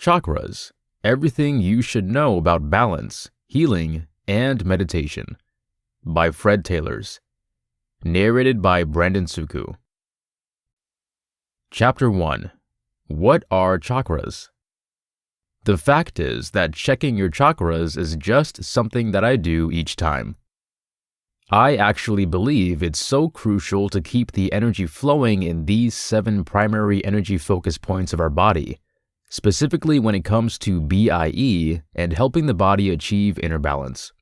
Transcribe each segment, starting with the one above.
Chakras, Everything You Should Know About Balance, Healing, and Meditation by Fred Taylors. Narrated by Brandon Suku. Chapter 1. What are chakras? The fact is that checking your chakras is just something that I do each time. I actually believe it's so crucial to keep the energy flowing in these 7 primary energy focus points of our body, specifically when it comes to BIE and helping the body achieve inner balance.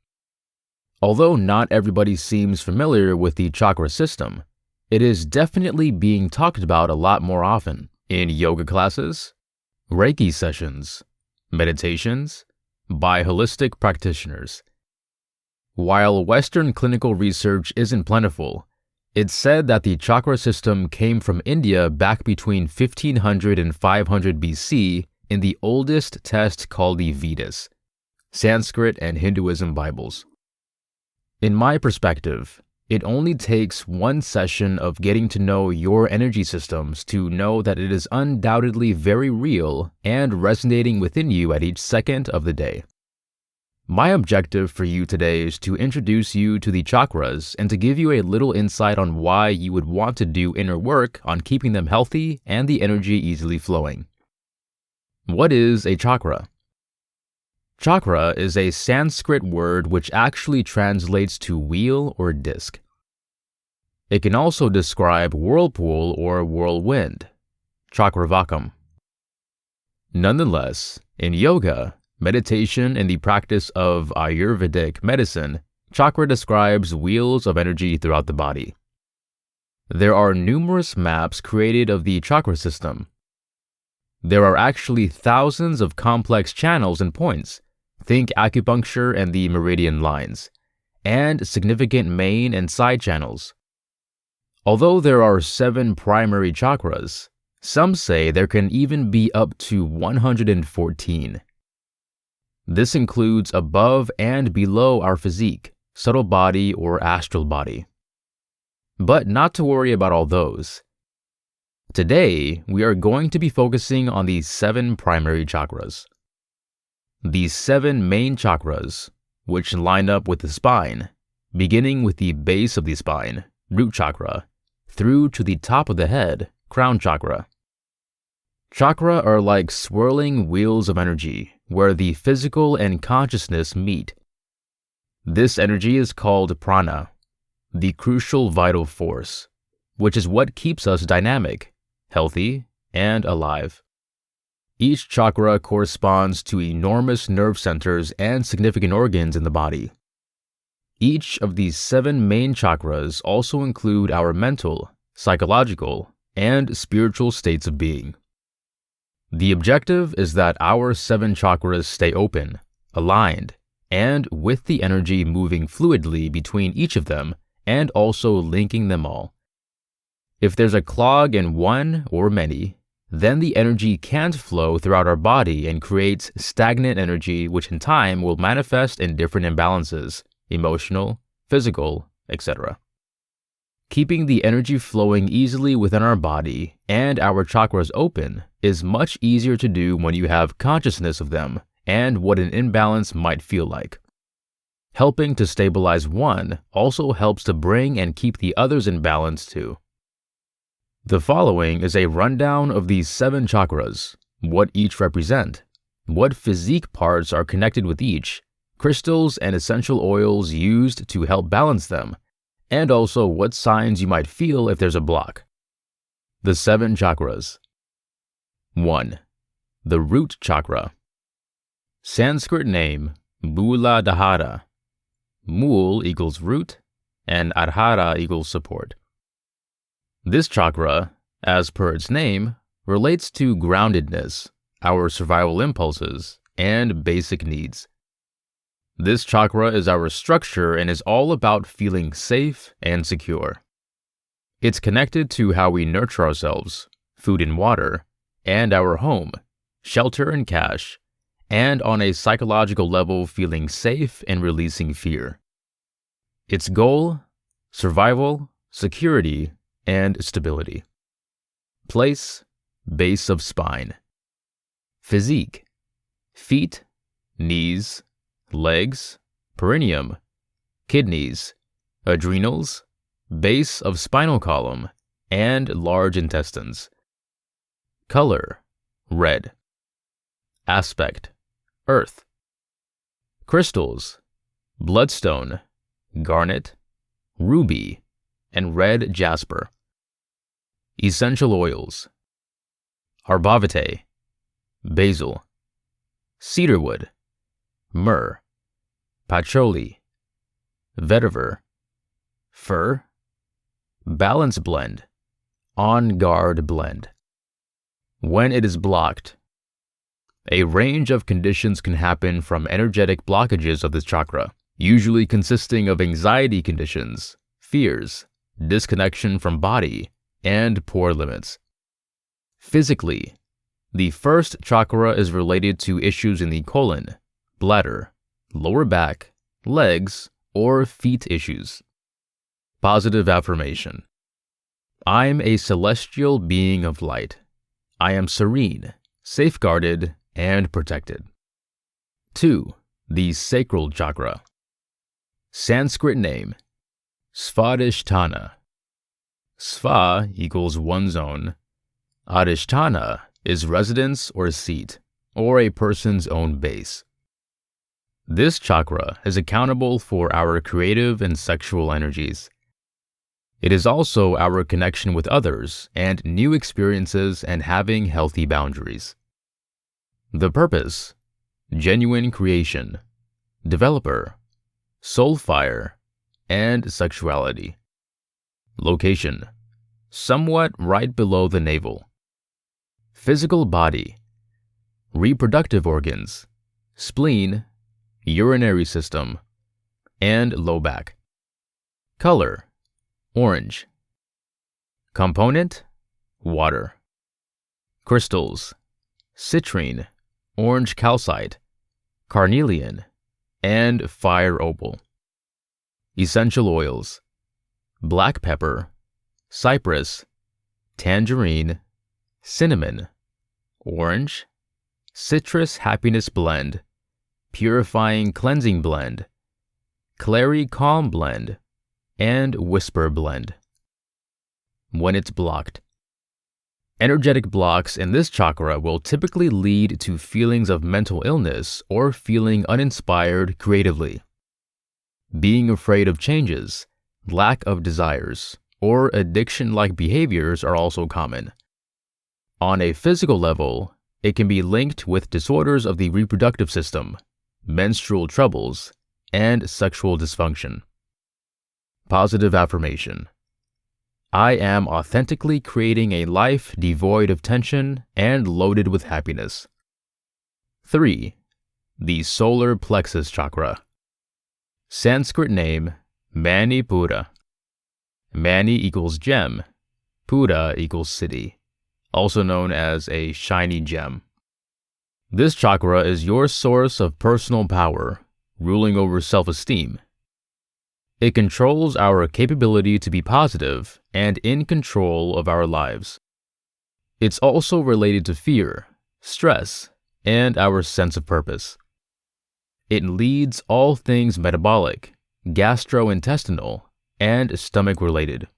Although not everybody seems familiar with the chakra system, it is definitely being talked about a lot more often in yoga classes, Reiki sessions, meditations, by holistic practitioners. While Western clinical research isn't plentiful, it's said that the chakra system came from India back between 1500 and 500 BC in the oldest text called the Vedas, Sanskrit and Hinduism Bibles. In my perspective, it only takes one session of getting to know your energy systems to know that it is undoubtedly very real and resonating within you at each second of the day. My objective for you today is to introduce you to the chakras and to give you a little insight on why you would want to do inner work on keeping them healthy and the energy easily flowing. What is a chakra? Chakra is a Sanskrit word which actually translates to wheel or disc. It can also describe whirlpool or whirlwind, chakravakam. Nonetheless, in yoga, meditation, and the practice of Ayurvedic medicine, chakra describes wheels of energy throughout the body. There are numerous maps created of the chakra system. There are actually thousands of complex channels and points, think acupuncture and the meridian lines, and significant main and side channels. Although there are 7 primary chakras, some say there can even be up to 114. This includes above and below our physique, subtle body, or astral body. But not to worry about all those. Today, we are going to be focusing on the 7 primary chakras. These 7 main chakras, which line up with the spine, beginning with the base of the spine, root chakra, through to the top of the head, crown chakra. Chakra are like swirling wheels of energy, where the physical and consciousness meet. This energy is called prana, the crucial vital force, which is what keeps us dynamic, healthy, and alive. Each chakra corresponds to enormous nerve centers and significant organs in the body. Each of these 7 main chakras also include our mental, psychological, and spiritual states of being. The objective is that our 7 chakras stay open, aligned, and with the energy moving fluidly between each of them and also linking them all. If there's a clog in one or many, then the energy can't flow throughout our body and creates stagnant energy, which in time will manifest in different imbalances, emotional, physical, etc. Keeping the energy flowing easily within our body and our chakras open is much easier to do when you have consciousness of them and what an imbalance might feel like. Helping to stabilize one also helps to bring and keep the others in balance too. The following is a rundown of these 7 chakras, what each represent, what physique parts are connected with each, crystals and essential oils used to help balance them, and also what signs you might feel if there's a block. The 7 chakras. 1. The root chakra. Sanskrit name, Mooladhara. Mool equals root, and Adhara equals support. This chakra, as per its name, relates to groundedness, our survival impulses, and basic needs. This chakra is our structure and is all about feeling safe and secure. It's connected to how we nurture ourselves, food and water, and our home, shelter and cash, and on a psychological level feeling safe and releasing fear. Its goal, survival, security, and stability. Place, base of spine. Physique, feet, knees, legs, perineum, kidneys, adrenals, base of spinal column, and large intestines. Color: red. Aspect: earth. Crystals: bloodstone, garnet, ruby, and red jasper. Essential oils: arbovitae, basil, cedarwood, myrrh, patchouli, vetiver, fir, balance blend, on guard blend. When it is blocked, a range of conditions can happen from energetic blockages of this chakra, usually consisting of anxiety conditions, fears, disconnection from body, and poor limits. Physically, the first chakra is related to issues in the colon, bladder, lower back, legs, or feet issues. Positive affirmation: I'm a celestial being of light. I am serene, safeguarded, and protected. 2. The sacral chakra. Sanskrit name: Svadhisthana. Sva equals one zone. Adhisthana is residence or seat, or a person's own base. This chakra is accountable for our creative and sexual energies. It is also our connection with others and new experiences and having healthy boundaries. The purpose: genuine creation, developer, soul fire, and sexuality. Location: somewhat right below the navel. Physical body: reproductive organs, spleen, urinary system, and low back. Color: orange. Component: water. Crystals: citrine, orange calcite, carnelian, and fire opal. Essential oils: black pepper, cypress, tangerine, cinnamon, orange, citrus happiness blend, purifying cleansing blend, clary calm blend, and whisper blend. When it's blocked. Energetic blocks in this chakra will typically lead to feelings of mental illness or feeling uninspired creatively. Being afraid of changes, lack of desires, or addiction-like behaviors are also common. On a physical level, it can be linked with disorders of the reproductive system, menstrual troubles, and sexual dysfunction. Positive affirmation: I am authentically creating a life devoid of tension and loaded with happiness. 3. The solar plexus chakra. Sanskrit name: Manipura. Mani equals gem, Pura equals city, also known as a shiny gem. This chakra is your source of personal power, ruling over self-esteem. It controls our capability to be positive and in control of our lives. It's also related to fear, stress, and our sense of purpose. It leads all things metabolic, gastrointestinal, and stomach-related.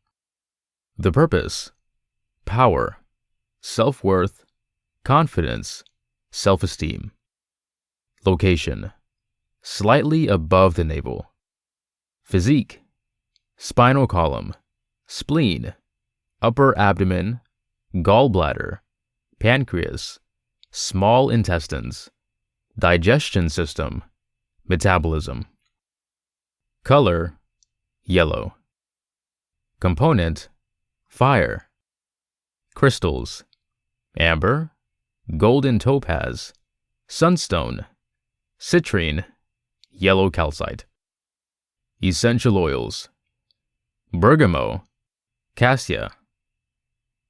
The purpose: power, self-worth, confidence, self-esteem. Location: slightly above the navel. Physique: spinal column, spleen, upper abdomen, gallbladder, pancreas, small intestines, digestion system, metabolism. Color: yellow. Component: fire. Crystals: amber, golden topaz, sunstone, citrine, yellow calcite. Essential oils: bergamot, cassia,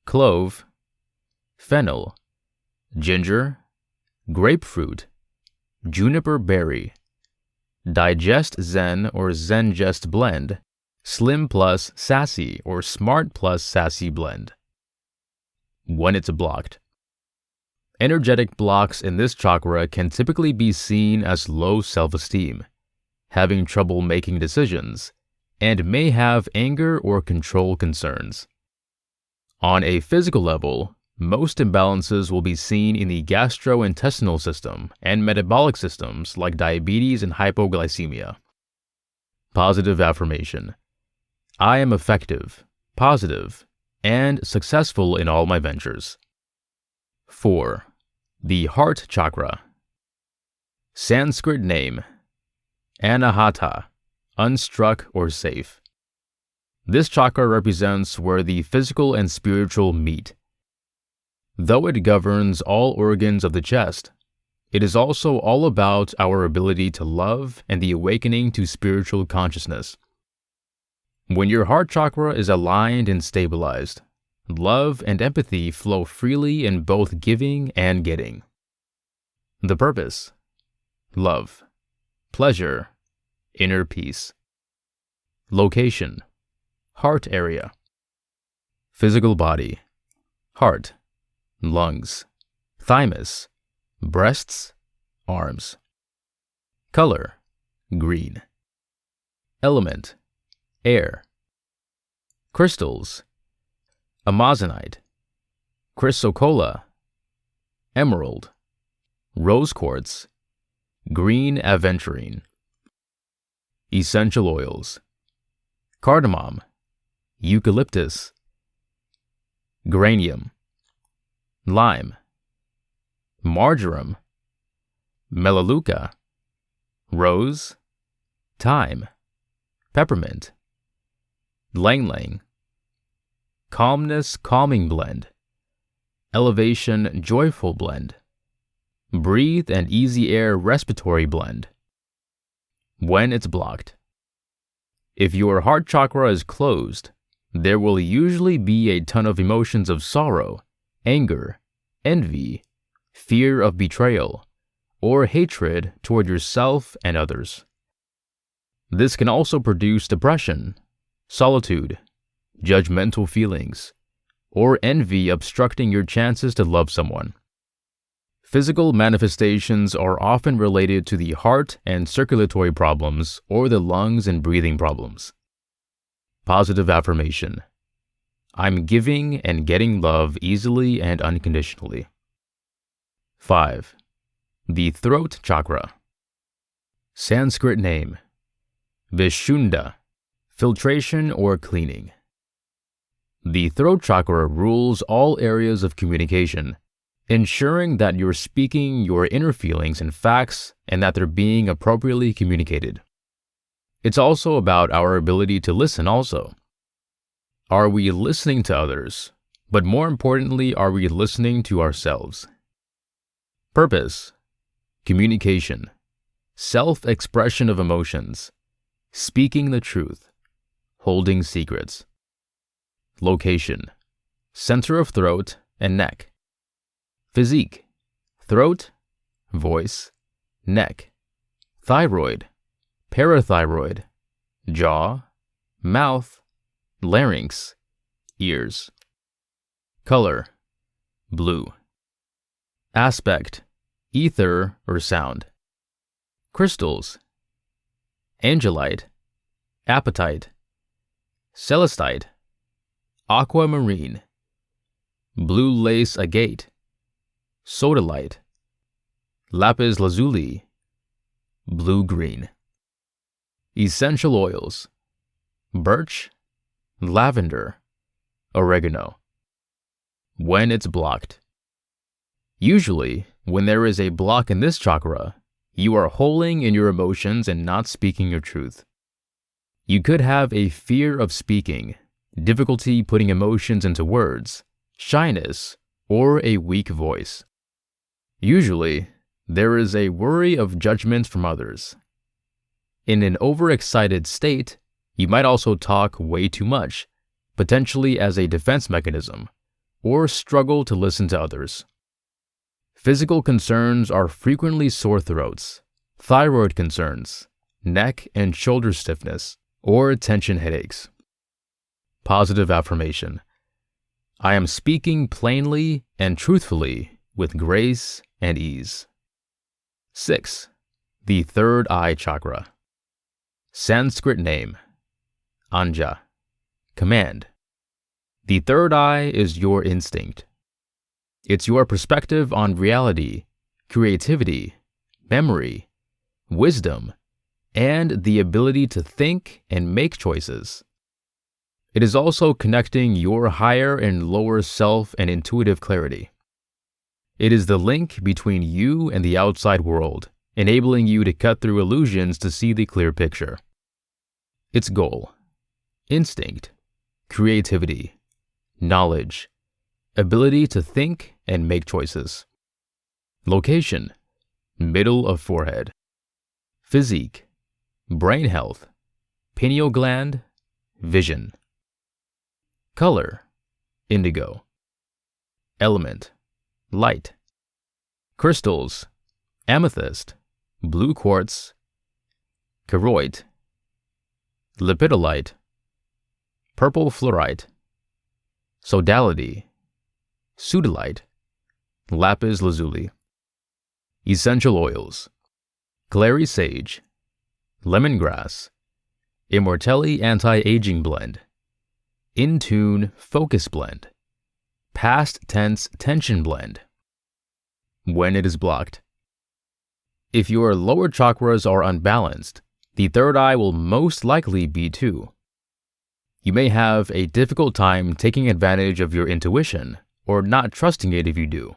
clove, fennel, ginger, grapefruit, juniper berry, Digest Zen or Zengest blend, Slim Plus Sassy or Smart Plus Sassy blend. When it's blocked. Energetic blocks in this chakra can typically be seen as low self-esteem, having trouble making decisions, and may have anger or control concerns. On a physical level, most imbalances will be seen in the gastrointestinal system and metabolic systems like diabetes and hypoglycemia. Positive affirmation. I am effective, positive, and successful in all my ventures. 4. The Heart Chakra. Sanskrit name: Anahata, unstruck or safe. This chakra represents where the physical and spiritual meet. Though it governs all organs of the chest, it is also all about our ability to love and the awakening to spiritual consciousness. When your heart chakra is aligned and stabilized, love and empathy flow freely in both giving and getting. The purpose: love, pleasure, inner peace. Location: heart area. Physical body: heart, lungs, thymus, breasts, arms. Color: green. Element: air. Crystals: amazonite, chrysocolla, emerald, rose quartz, green aventurine. Essential oils: cardamom, eucalyptus, geranium, lime, marjoram, melaleuca, rose, thyme, peppermint, ylang-ylang. Calmness calming blend, elevation joyful blend, breathe and easy air respiratory blend. When it's blocked. If your heart chakra is closed, there will usually be a ton of emotions of sorrow, anger, envy, fear of betrayal, or hatred toward yourself and others. This can also produce depression, solitude, judgmental feelings, or envy obstructing your chances to love someone. Physical manifestations are often related to the heart and circulatory problems or the lungs and breathing problems. Positive affirmation. I'm giving and getting love easily and unconditionally. 5. The Throat Chakra. Sanskrit name: Vishuddha, filtration or cleaning. The throat chakra rules all areas of communication, ensuring that you're speaking your inner feelings and facts and that they're being appropriately communicated. It's also about our ability to listen also. Are we listening to others? But more importantly, are we listening to ourselves? Purpose: communication, self-expression of emotions, speaking the truth, holding secrets. Location: center of throat and neck. Physique: throat, voice, neck, thyroid, parathyroid, jaw, mouth, larynx, ears. Color: blue. Aspect: ether or sound. Crystals: angelite, apatite, celestite, aquamarine, blue lace agate, sodalite, lapis lazuli, blue-green. Essential oils: birch, lavender, oregano. When it's blocked. Usually, when there is a block in this chakra, you are holding in your emotions and not speaking your truth. You could have a fear of speaking, difficulty putting emotions into words, shyness, or a weak voice. Usually, there is a worry of judgment from others. In an overexcited state, you might also talk way too much, potentially as a defense mechanism, or struggle to listen to others. Physical concerns are frequently sore throats, thyroid concerns, neck and shoulder stiffness, or tension headaches. Positive affirmation. I am speaking plainly and truthfully with grace and ease. 6. The third eye chakra. Sanskrit name: Anja. Command: the third eye is your instinct. It's your perspective on reality, creativity, memory, wisdom, and the ability to think and make choices. It is also connecting your higher and lower self and intuitive clarity. It is the link between you and the outside world, enabling you to cut through illusions to see the clear picture. Its goal: instinct, creativity, knowledge, ability to think and make choices. Location: middle of forehead. Physique: brain health, pineal gland, vision. Color: indigo. Element: light. Crystals: amethyst, blue quartz, choroid, lepidolite, purple fluorite. Sodality: sodalite, lapis lazuli. Essential oils: clary sage, lemongrass, immortelli anti-aging blend, in tune focus blend, past tense tension blend. When it is blocked: if your lower chakras are unbalanced, the third eye will most likely be too. You may have a difficult time taking advantage of your intuition, or not trusting it if you do.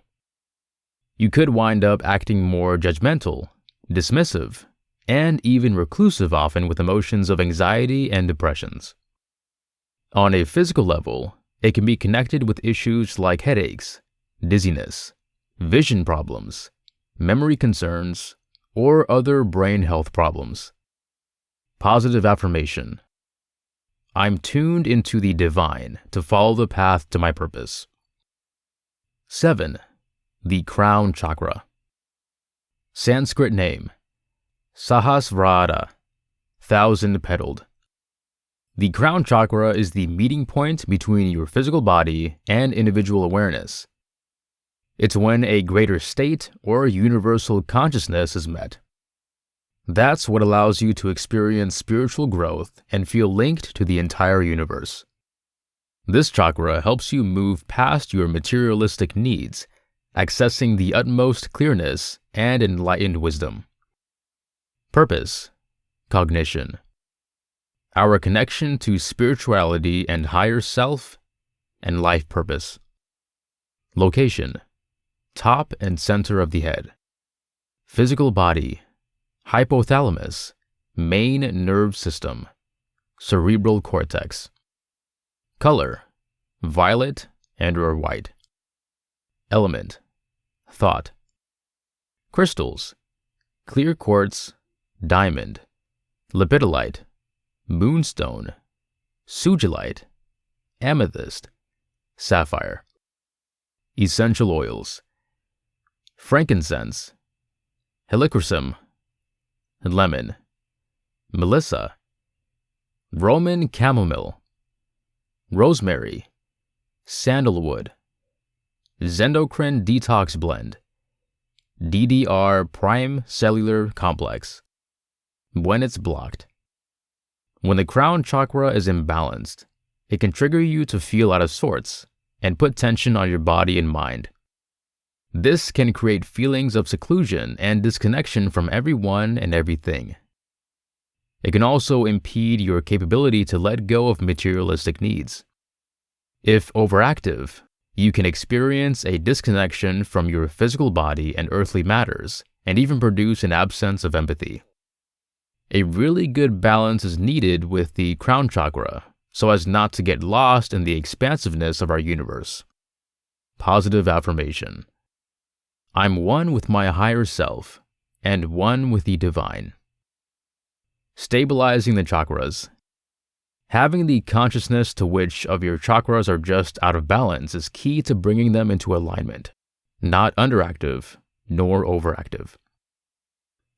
You could wind up acting more judgmental, dismissive, and even reclusive often with emotions of anxiety and depressions. On a physical level, it can be connected with issues like headaches, dizziness, vision problems, memory concerns, or other brain health problems. Positive affirmation: I'm tuned into the divine to follow the path to my purpose. 7. The crown chakra. Sanskrit name: Sahasrara, thousand-petaled. The crown chakra is the meeting point between your physical body and individual awareness. It's when a greater state or universal consciousness is met. That's what allows you to experience spiritual growth and feel linked to the entire universe. This chakra helps you move past your materialistic needs, accessing the utmost clearness and enlightened wisdom. Purpose: cognition. Our connection to spirituality and higher self and life purpose. Location: top and center of the head. Physical body: hypothalamus, main nerve system, cerebral cortex. Color: violet and/or white. Element: thought. Crystals: clear quartz, diamond, lepidolite, moonstone, sugilite, amethyst, sapphire. Essential oils: frankincense, helichrysum, lemon, melissa, Roman chamomile, rosemary, sandalwood, Zendocrine detox blend, DDR prime cellular complex. When it's blocked: when the crown chakra is imbalanced, it can trigger you to feel out of sorts and put tension on your body and mind. This can create feelings of seclusion and disconnection from everyone and everything. It can also impede your capability to let go of materialistic needs. If overactive, you can experience a disconnection from your physical body and earthly matters, and even produce an absence of empathy. A really good balance is needed with the crown chakra, so as not to get lost in the expansiveness of our universe. Positive affirmation: I'm one with my higher self, and one with the divine. Stabilizing the chakras. Having the consciousness to which of your chakras are just out of balance is key to bringing them into alignment, not underactive nor overactive.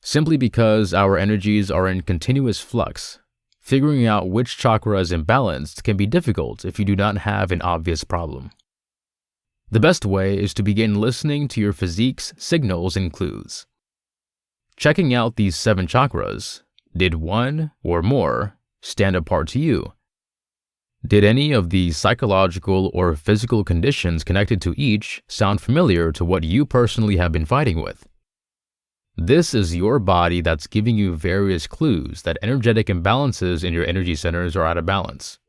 Simply because our energies are in continuous flux, figuring out which chakra is imbalanced can be difficult if you do not have an obvious problem. The best way is to begin listening to your physique's signals and clues. Checking out these 7 chakras. Did one or more stand apart to you? Did any of the psychological or physical conditions connected to each sound familiar to what you personally have been fighting with? This is your body that's giving you various clues that energetic imbalances in your energy centers are out of balance.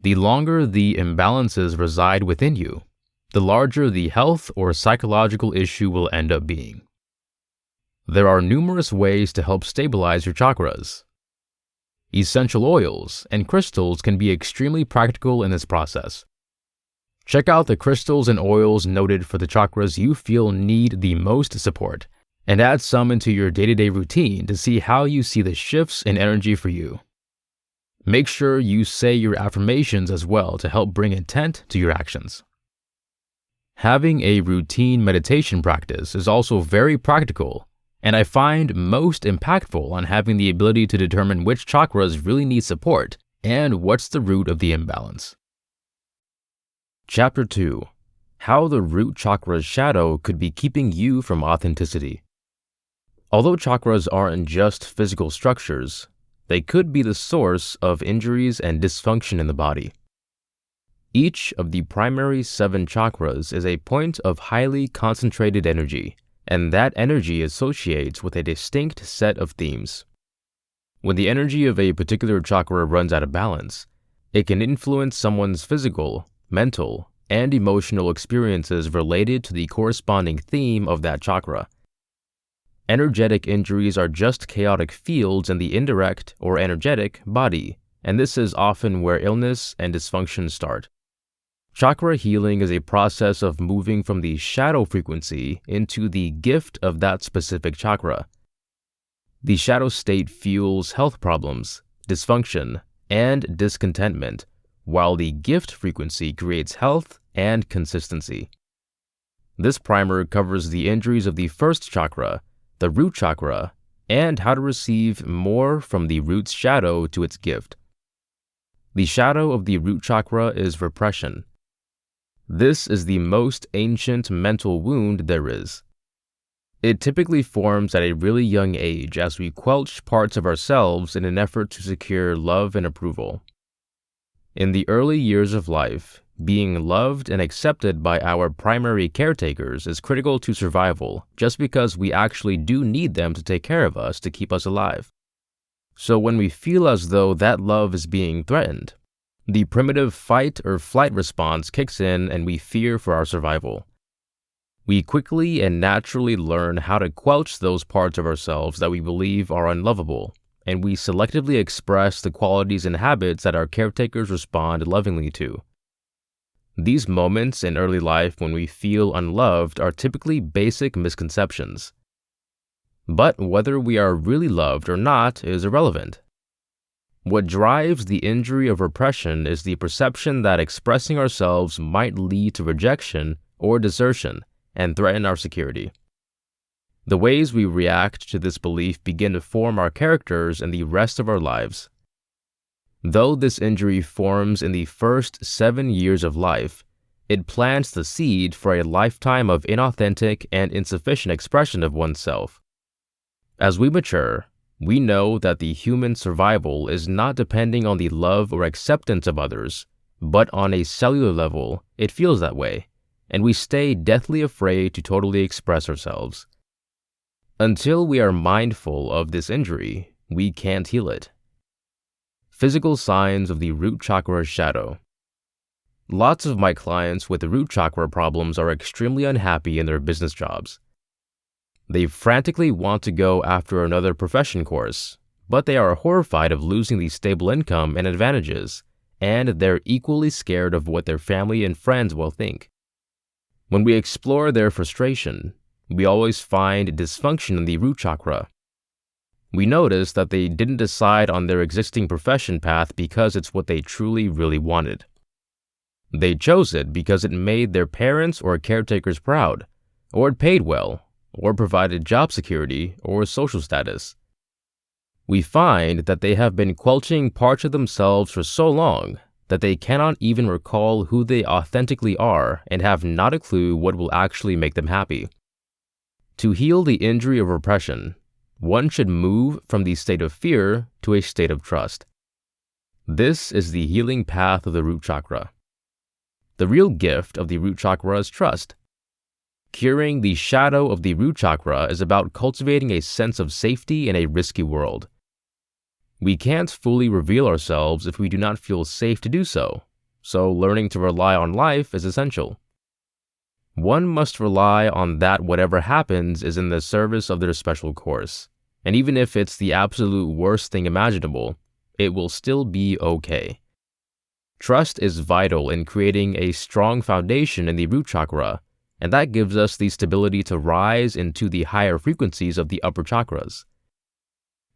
The longer the imbalances reside within you, the larger the health or psychological issue will end up being. There are numerous ways to help stabilize your chakras. Essential oils and crystals can be extremely practical in this process. Check out the crystals and oils noted for the chakras you feel need the most support, and add some into your day-to-day routine to see how you see the shifts in energy for you. Make sure you say your affirmations as well to help bring intent to your actions. Having a routine meditation practice is also very practical, and I find most impactful on having the ability to determine which chakras really need support and what's the root of the imbalance. Chapter 2. How the root chakra's shadow could be keeping you from authenticity. Although chakras aren't just physical structures, they could be the source of injuries and dysfunction in the body. Each of the primary 7 chakras is a point of highly concentrated energy, and that energy associates with a distinct set of themes. When the energy of a particular chakra runs out of balance, it can influence someone's physical, mental, and emotional experiences related to the corresponding theme of that chakra. Energetic injuries are just chaotic fields in the indirect or energetic body, and this is often where illness and dysfunction start. Chakra healing is a process of moving from the shadow frequency into the gift of that specific chakra. The shadow state fuels health problems, dysfunction, and discontentment, while the gift frequency creates health and consistency. This primer covers the injuries of the first chakra, the root chakra, and how to receive more from the root's shadow to its gift. The shadow of the root chakra is repression. This is the most ancient mental wound there is. It typically forms at a really young age as we quelch parts of ourselves in an effort to secure love and approval. In the early years of life, being loved and accepted by our primary caretakers is critical to survival just because we actually do need them to take care of us to keep us alive. So when we feel as though that love is being threatened, the primitive fight or flight response kicks in and we fear for our survival. We quickly and naturally learn how to quelch those parts of ourselves that we believe are unlovable, and we selectively express the qualities and habits that our caretakers respond lovingly to. These moments in early life when we feel unloved are typically basic misconceptions. But whether we are really loved or not is irrelevant. What drives the injury of repression is the perception that expressing ourselves might lead to rejection or desertion and threaten our security. The ways we react to this belief begin to form our characters and the rest of our lives. Though this injury forms in the first 7 years of life, it plants the seed for a lifetime of inauthentic and insufficient expression of oneself. As we mature, we know that the human survival is not depending on the love or acceptance of others, but on a cellular level, it feels that way, and we stay deathly afraid to totally express ourselves. Until we are mindful of this injury, we can't heal it. Physical signs of the root chakra's shadow. Lots of my clients with root chakra problems are extremely unhappy in their business jobs. They frantically want to go after another profession course, but they are horrified of losing the stable income and advantages, and they're equally scared of what their family and friends will think. When we explore their frustration, we always find dysfunction in the root chakra. We notice that they didn't decide on their existing profession path because it's what they truly really wanted. They chose it because it made their parents or caretakers proud, or it paid well, or provided job security or social status. We find that they have been quelching parts of themselves for so long that they cannot even recall who they authentically are and have not a clue what will actually make them happy. To heal the injury of repression, one should move from the state of fear to a state of trust. This is the healing path of the root chakra. The real gift of the root chakra is trust. Curing the shadow of the root chakra is about cultivating a sense of safety in a risky world. We can't fully reveal ourselves if we do not feel safe to do so, so learning to rely on life is essential. One must rely on that whatever happens is in the service of their special course, and even if it's the absolute worst thing imaginable, it will still be okay. Trust is vital in creating a strong foundation in the root chakra, and that gives us the stability to rise into the higher frequencies of the upper chakras.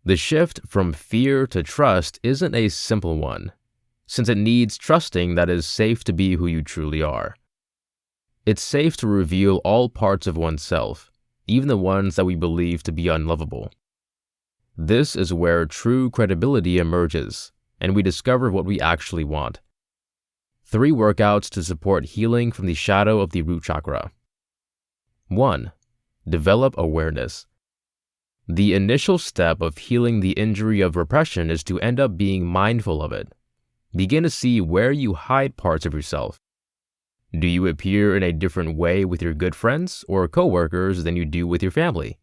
The shift from fear to trust isn't a simple one, since it needs trusting that is safe to be who you truly are. It's safe to reveal all parts of oneself, even the ones that we believe to be unlovable. This is where true credibility emerges, and we discover what we actually want. 3 workouts to support healing from the shadow of the root chakra. 1. Develop awareness. The initial step of healing the injury of repression is to end up being mindful of it. Begin to see where you hide parts of yourself. Do you appear in a different way with your good friends or coworkers than you do with your family?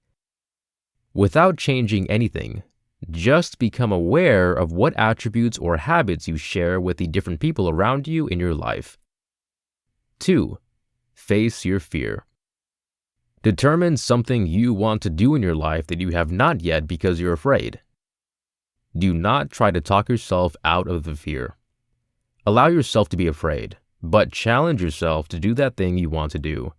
Without changing anything, just become aware of what attributes or habits you share with the different people around you in your life. 2. Face your fear. Determine something you want to do in your life that you have not yet because you're afraid. Do not try to talk yourself out of the fear. Allow yourself to be afraid, but challenge yourself to do that thing you want to do.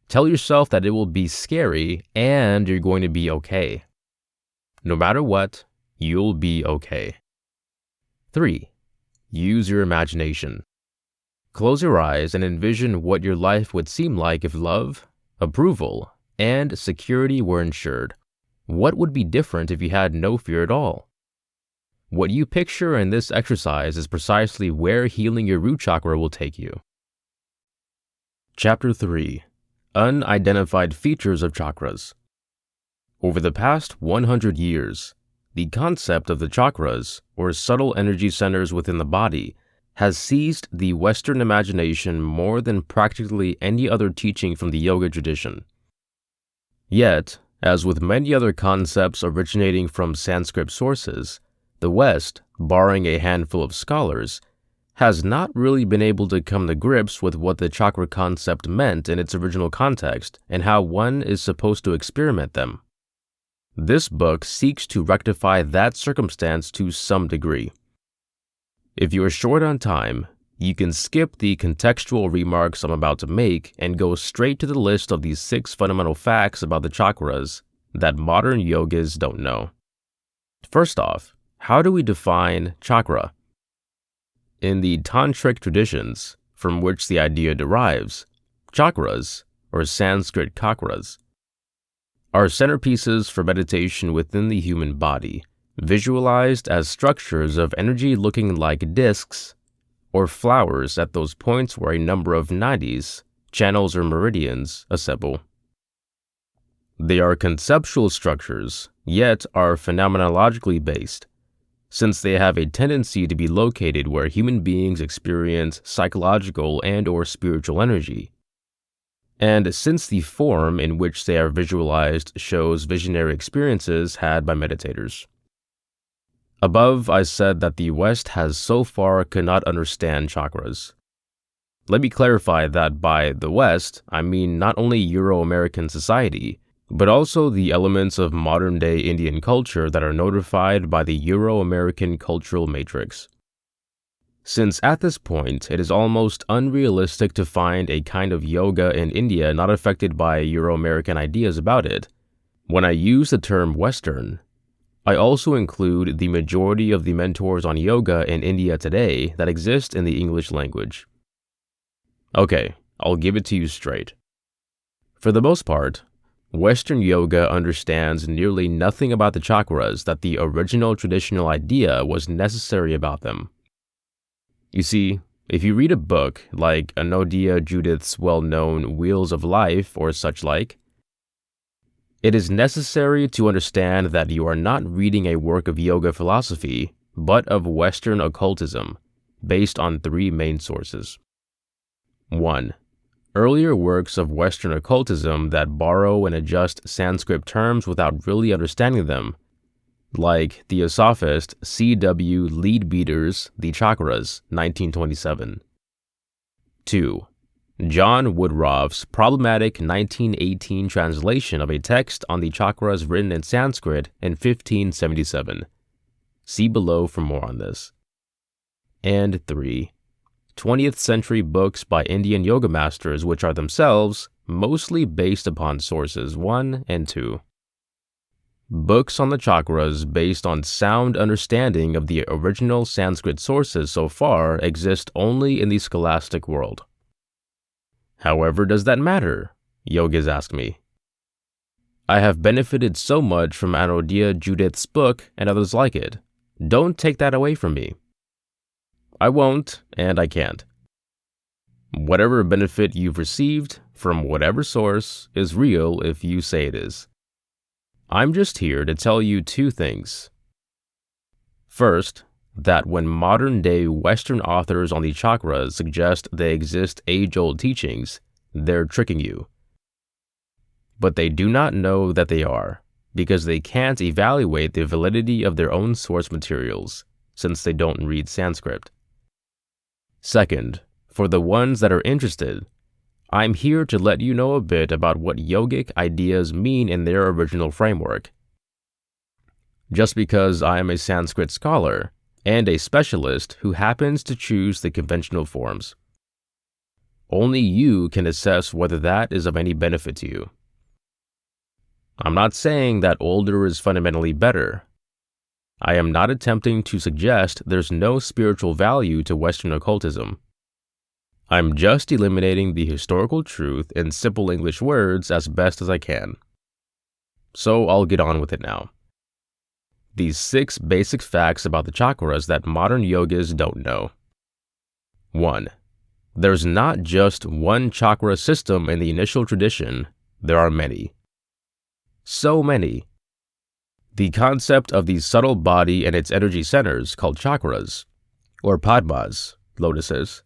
Tell yourself that it will be scary and you're going to be okay. No matter what, you'll be okay. 3. Use your imagination. Close your eyes and envision what your life would seem like if love, approval, and security were ensured. What would be different if you had no fear at all? What you picture in this exercise is precisely where healing your root chakra will take you. Chapter 3. Unidentified Features of Chakras. Over the past 100 years, the concept of the chakras, or subtle energy centers within the body, has seized the Western imagination more than practically any other teaching from the yoga tradition. Yet, as with many other concepts originating from Sanskrit sources, the West, barring a handful of scholars, has not really been able to come to grips with what the chakra concept meant in its original context and how one is supposed to experiment them. This book seeks to rectify that circumstance to some degree. If you are short on time, you can skip the contextual remarks I'm about to make and go straight to the list of these 6 fundamental facts about the chakras that modern yogis don't know. First off, how do we define chakra? In the tantric traditions, from which the idea derives, chakras, or Sanskrit chakras, are centerpieces for meditation within the human body, visualized as structures of energy looking like discs or flowers at those points where a number of nadis, channels or meridians, assemble. They are conceptual structures, yet are phenomenologically based, since they have a tendency to be located where human beings experience psychological and/or spiritual energy. And since the form in which they are visualized shows visionary experiences had by meditators. Above, I said that the West has so far could not understand chakras. Let me clarify that by the West, I mean not only Euro-American society, but also the elements of modern-day Indian culture that are notified by the Euro-American cultural matrix. Since at this point, it is almost unrealistic to find a kind of yoga in India not affected by Euro-American ideas about it, when I use the term Western, I also include the majority of the mentors on yoga in India today that exist in the English language. Okay, I'll give it to you straight. For the most part, Western yoga understands nearly nothing about the chakras that the original traditional idea was necessary about them. You see, if you read a book like Anodia Judith's well-known Wheels of Life or such like, it is necessary to understand that you are not reading a work of yoga philosophy, but of Western occultism, based on three main sources. 1. Earlier works of Western occultism that borrow and adjust Sanskrit terms without really understanding them, like Theosophist C.W. Leadbeater's The Chakras, 1927. 2. John Woodruff's problematic 1918 translation of a text on the chakras written in Sanskrit in 1577. See below for more on this. And 3. 20th century books by Indian yoga masters which are themselves mostly based upon sources 1 and 2. Books on the chakras based on sound understanding of the original Sanskrit sources so far exist only in the scholastic world. However, does that matter? Yogis ask me. I have benefited so much from Anodia Judith's book and others like it. Don't take that away from me. I won't, and I can't. Whatever benefit you've received from whatever source is real if you say it is. I'm just here to tell you two things. First, that when modern-day Western authors on the chakras suggest they exist age-old teachings, they're tricking you. But they do not know that they are, because they can't evaluate the validity of their own source materials, since they don't read Sanskrit. Second, for the ones that are interested, I'm here to let you know a bit about what yogic ideas mean in their original framework. Just because I am a Sanskrit scholar and a specialist who happens to choose the conventional forms, only you can assess whether that is of any benefit to you. I'm not saying that older is fundamentally better. I am not attempting to suggest there's no spiritual value to Western occultism. I'm just eliminating the historical truth in simple English words as best as I can. So I'll get on with it now. These 6 basic facts about the chakras that modern yogis don't know. 1. There's not just one chakra system in the initial tradition, there are many. So many. The concept of the subtle body and its energy centers called chakras, or padmas, lotuses,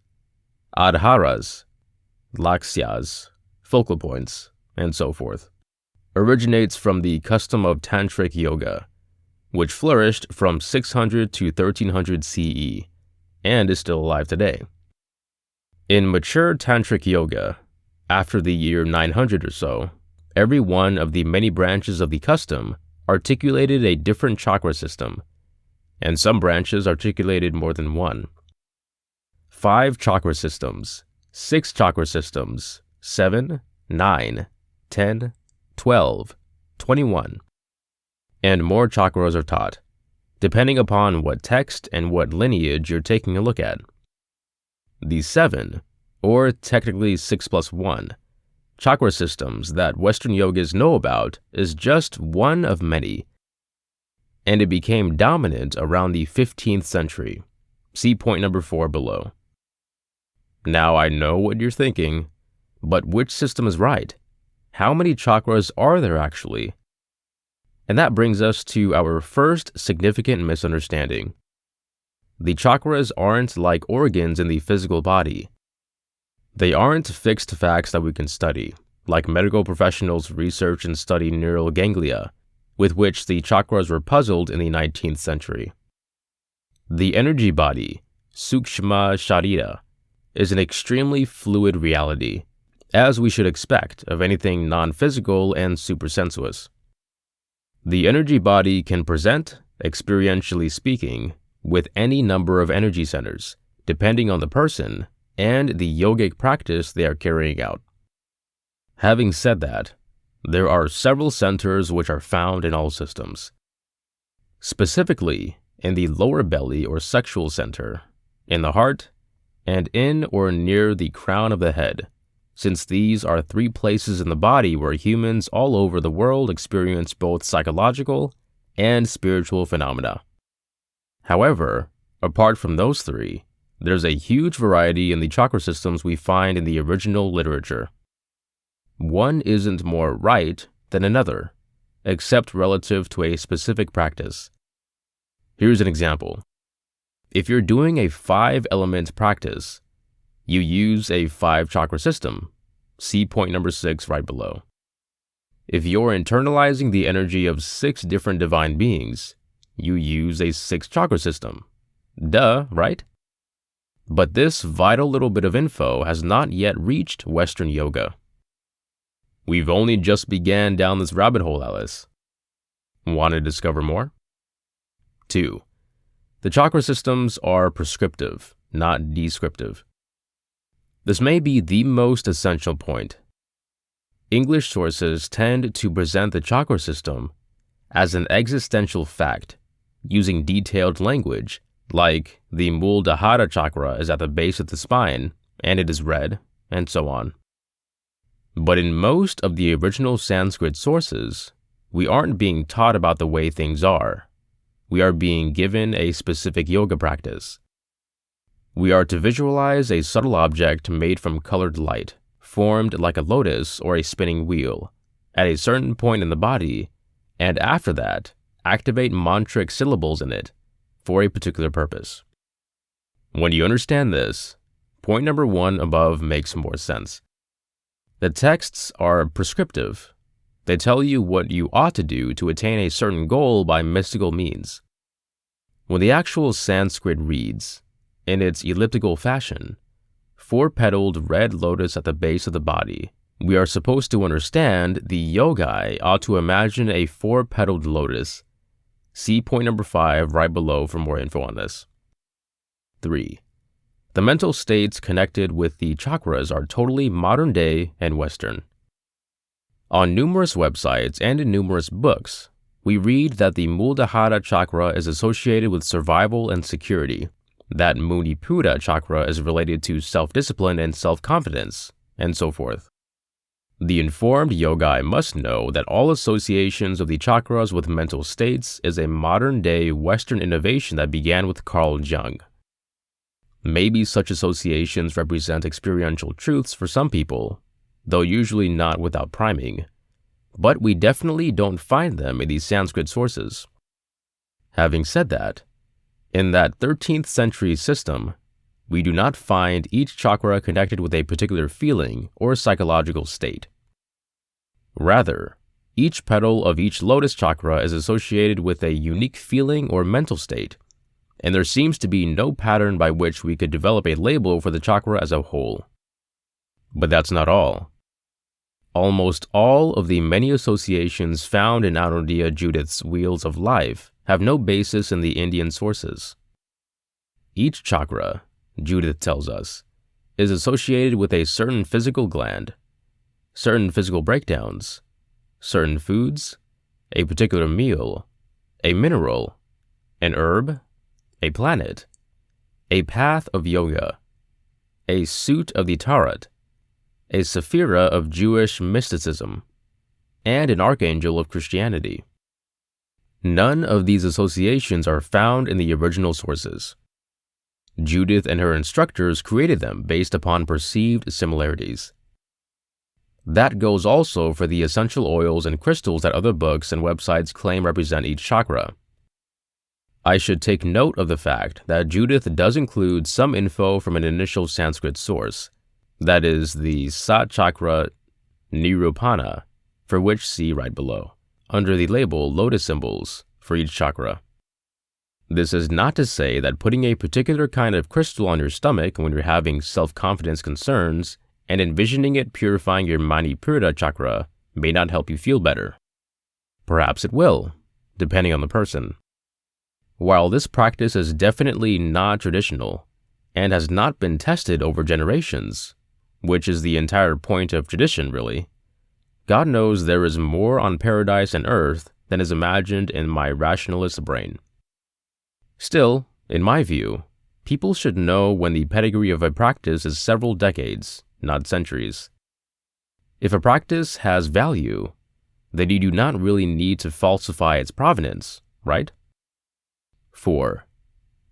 adharas, lakshyas, focal points, and so forth, originates from the custom of tantric yoga, which flourished from 600 to 1300 CE, and is still alive today. In mature tantric yoga, after the year 900 or so, every one of the many branches of the custom articulated a different chakra system, and some branches articulated more than one. 5 chakra systems, 6 chakra systems, 7, 9, 10, 12, 21, and more chakras are taught, depending upon what text and what lineage you're taking a look at. The 7, or technically 6 plus 1, chakra systems that Western yogis know about is just one of many, and it became dominant around the 15th century. See point number 4 below. Now I know what you're thinking, but which system is right? How many chakras are there actually? And that brings us to our first significant misunderstanding. The chakras aren't like organs in the physical body. They aren't fixed facts that we can study, like medical professionals research and study neural ganglia, with which the chakras were puzzled in the 19th century. The energy body, Sukshma Sharira, is an extremely fluid reality, as we should expect of anything non-physical and supersensuous. The energy body can present, experientially speaking, with any number of energy centers, depending on the person and the yogic practice they are carrying out. Having said that, there are several centers which are found in all systems. Specifically, in the lower belly or sexual center, in the heart, and in or near the crown of the head, since these are 3 places in the body where humans all over the world experience both psychological and spiritual phenomena. However, apart from those 3, there's a huge variety in the chakra systems we find in the original literature. One isn't more right than another, except relative to a specific practice. Here's an example. If you're doing a 5-element practice, you use a 5-chakra system. See point number 6 right below. If you're internalizing the energy of 6 different divine beings, you use a 6-chakra system. Duh, right? But this vital little bit of info has not yet reached Western yoga. We've only just began down this rabbit hole, Alice. Want to discover more? 2. The chakra systems are prescriptive, not descriptive. This may be the most essential point. English sources tend to present the chakra system as an existential fact, using detailed language, like the Muladhara chakra is at the base of the spine, and it is red, and so on. But in most of the original Sanskrit sources, we aren't being taught about the way things are. We are being given a specific yoga practice. We are to visualize a subtle object made from colored light, formed like a lotus or a spinning wheel, at a certain point in the body, and after that, activate mantric syllables in it for a particular purpose. When you understand this, point number 1 above makes more sense. The texts are prescriptive. They tell you what you ought to do to attain a certain goal by mystical means. When the actual Sanskrit reads, in its elliptical fashion, 4-petaled red lotus at the base of the body, we are supposed to understand the yogi ought to imagine a 4-petaled lotus. See point number 5 right below for more info on this. 3. The mental states connected with the chakras are totally modern day and Western. On numerous websites and in numerous books, we read that the Muladhara chakra is associated with survival and security, that Manipura chakra is related to self-discipline and self-confidence, and so forth. The informed yogi must know that all associations of the chakras with mental states is a modern-day Western innovation that began with Carl Jung. Maybe such associations represent experiential truths for some people, though usually not without priming, but we definitely don't find them in these Sanskrit sources. Having said that, in that 13th century system, we do not find each chakra connected with a particular feeling or psychological state. Rather, each petal of each lotus chakra is associated with a unique feeling or mental state, and there seems to be no pattern by which we could develop a label for the chakra as a whole. But that's not all. Almost all of the many associations found in Anuruddha Judith's Wheels of Life have no basis in the Indian sources. Each chakra, Judith tells us, is associated with a certain physical gland, certain physical breakdowns, certain foods, a particular meal, a mineral, an herb, a planet, a path of yoga, a suit of the Tarot, a sephira of Jewish mysticism, and an archangel of Christianity. None of these associations are found in the original sources. Judith and her instructors created them based upon perceived similarities. That goes also for the essential oils and crystals that other books and websites claim represent each chakra. I should take note of the fact that Judith does include some info from an initial Sanskrit source, that is the Sat Chakra Nirupana, for which see right below, under the label lotus symbols for each chakra. This is not to say that putting a particular kind of crystal on your stomach when you're having self-confidence concerns and envisioning it purifying your Manipura chakra may not help you feel better. Perhaps it will, depending on the person. While this practice is definitely not traditional and has not been tested over generations, which is the entire point of tradition really, God knows there is more on paradise and earth than is imagined in my rationalist brain. Still, in my view, people should know when the pedigree of a practice is several decades, not centuries. If a practice has value, then you do not really need to falsify its provenance, right? 4.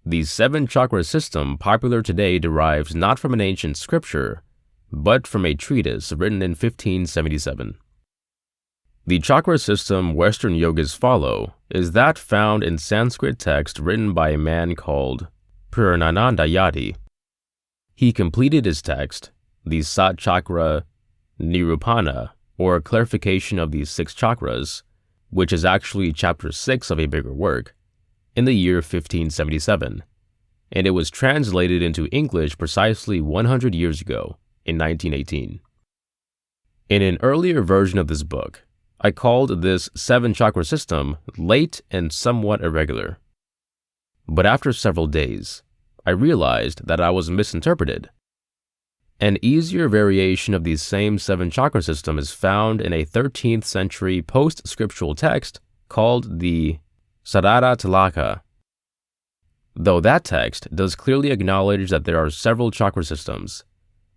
The 7-chakra system popular today derives not from an ancient scripture, but from a treatise written in 1577. The chakra system Western yogas follow is that found in Sanskrit text written by a man called Purnananda Yati. He completed his text, the Sat Chakra Nirupana, or clarification of these 6 chakras, which is actually chapter 6 of a bigger work, in the year 1577, and it was translated into English precisely 100 years ago, in 1918. In an earlier version of this book, I called this 7-chakra system late and somewhat irregular. But after several days, I realized that I was misinterpreted. An easier variation of the same 7-chakra system is found in a 13th century post-scriptural text called the Sarada Tilaka. Though that text does clearly acknowledge that there are several chakra systems,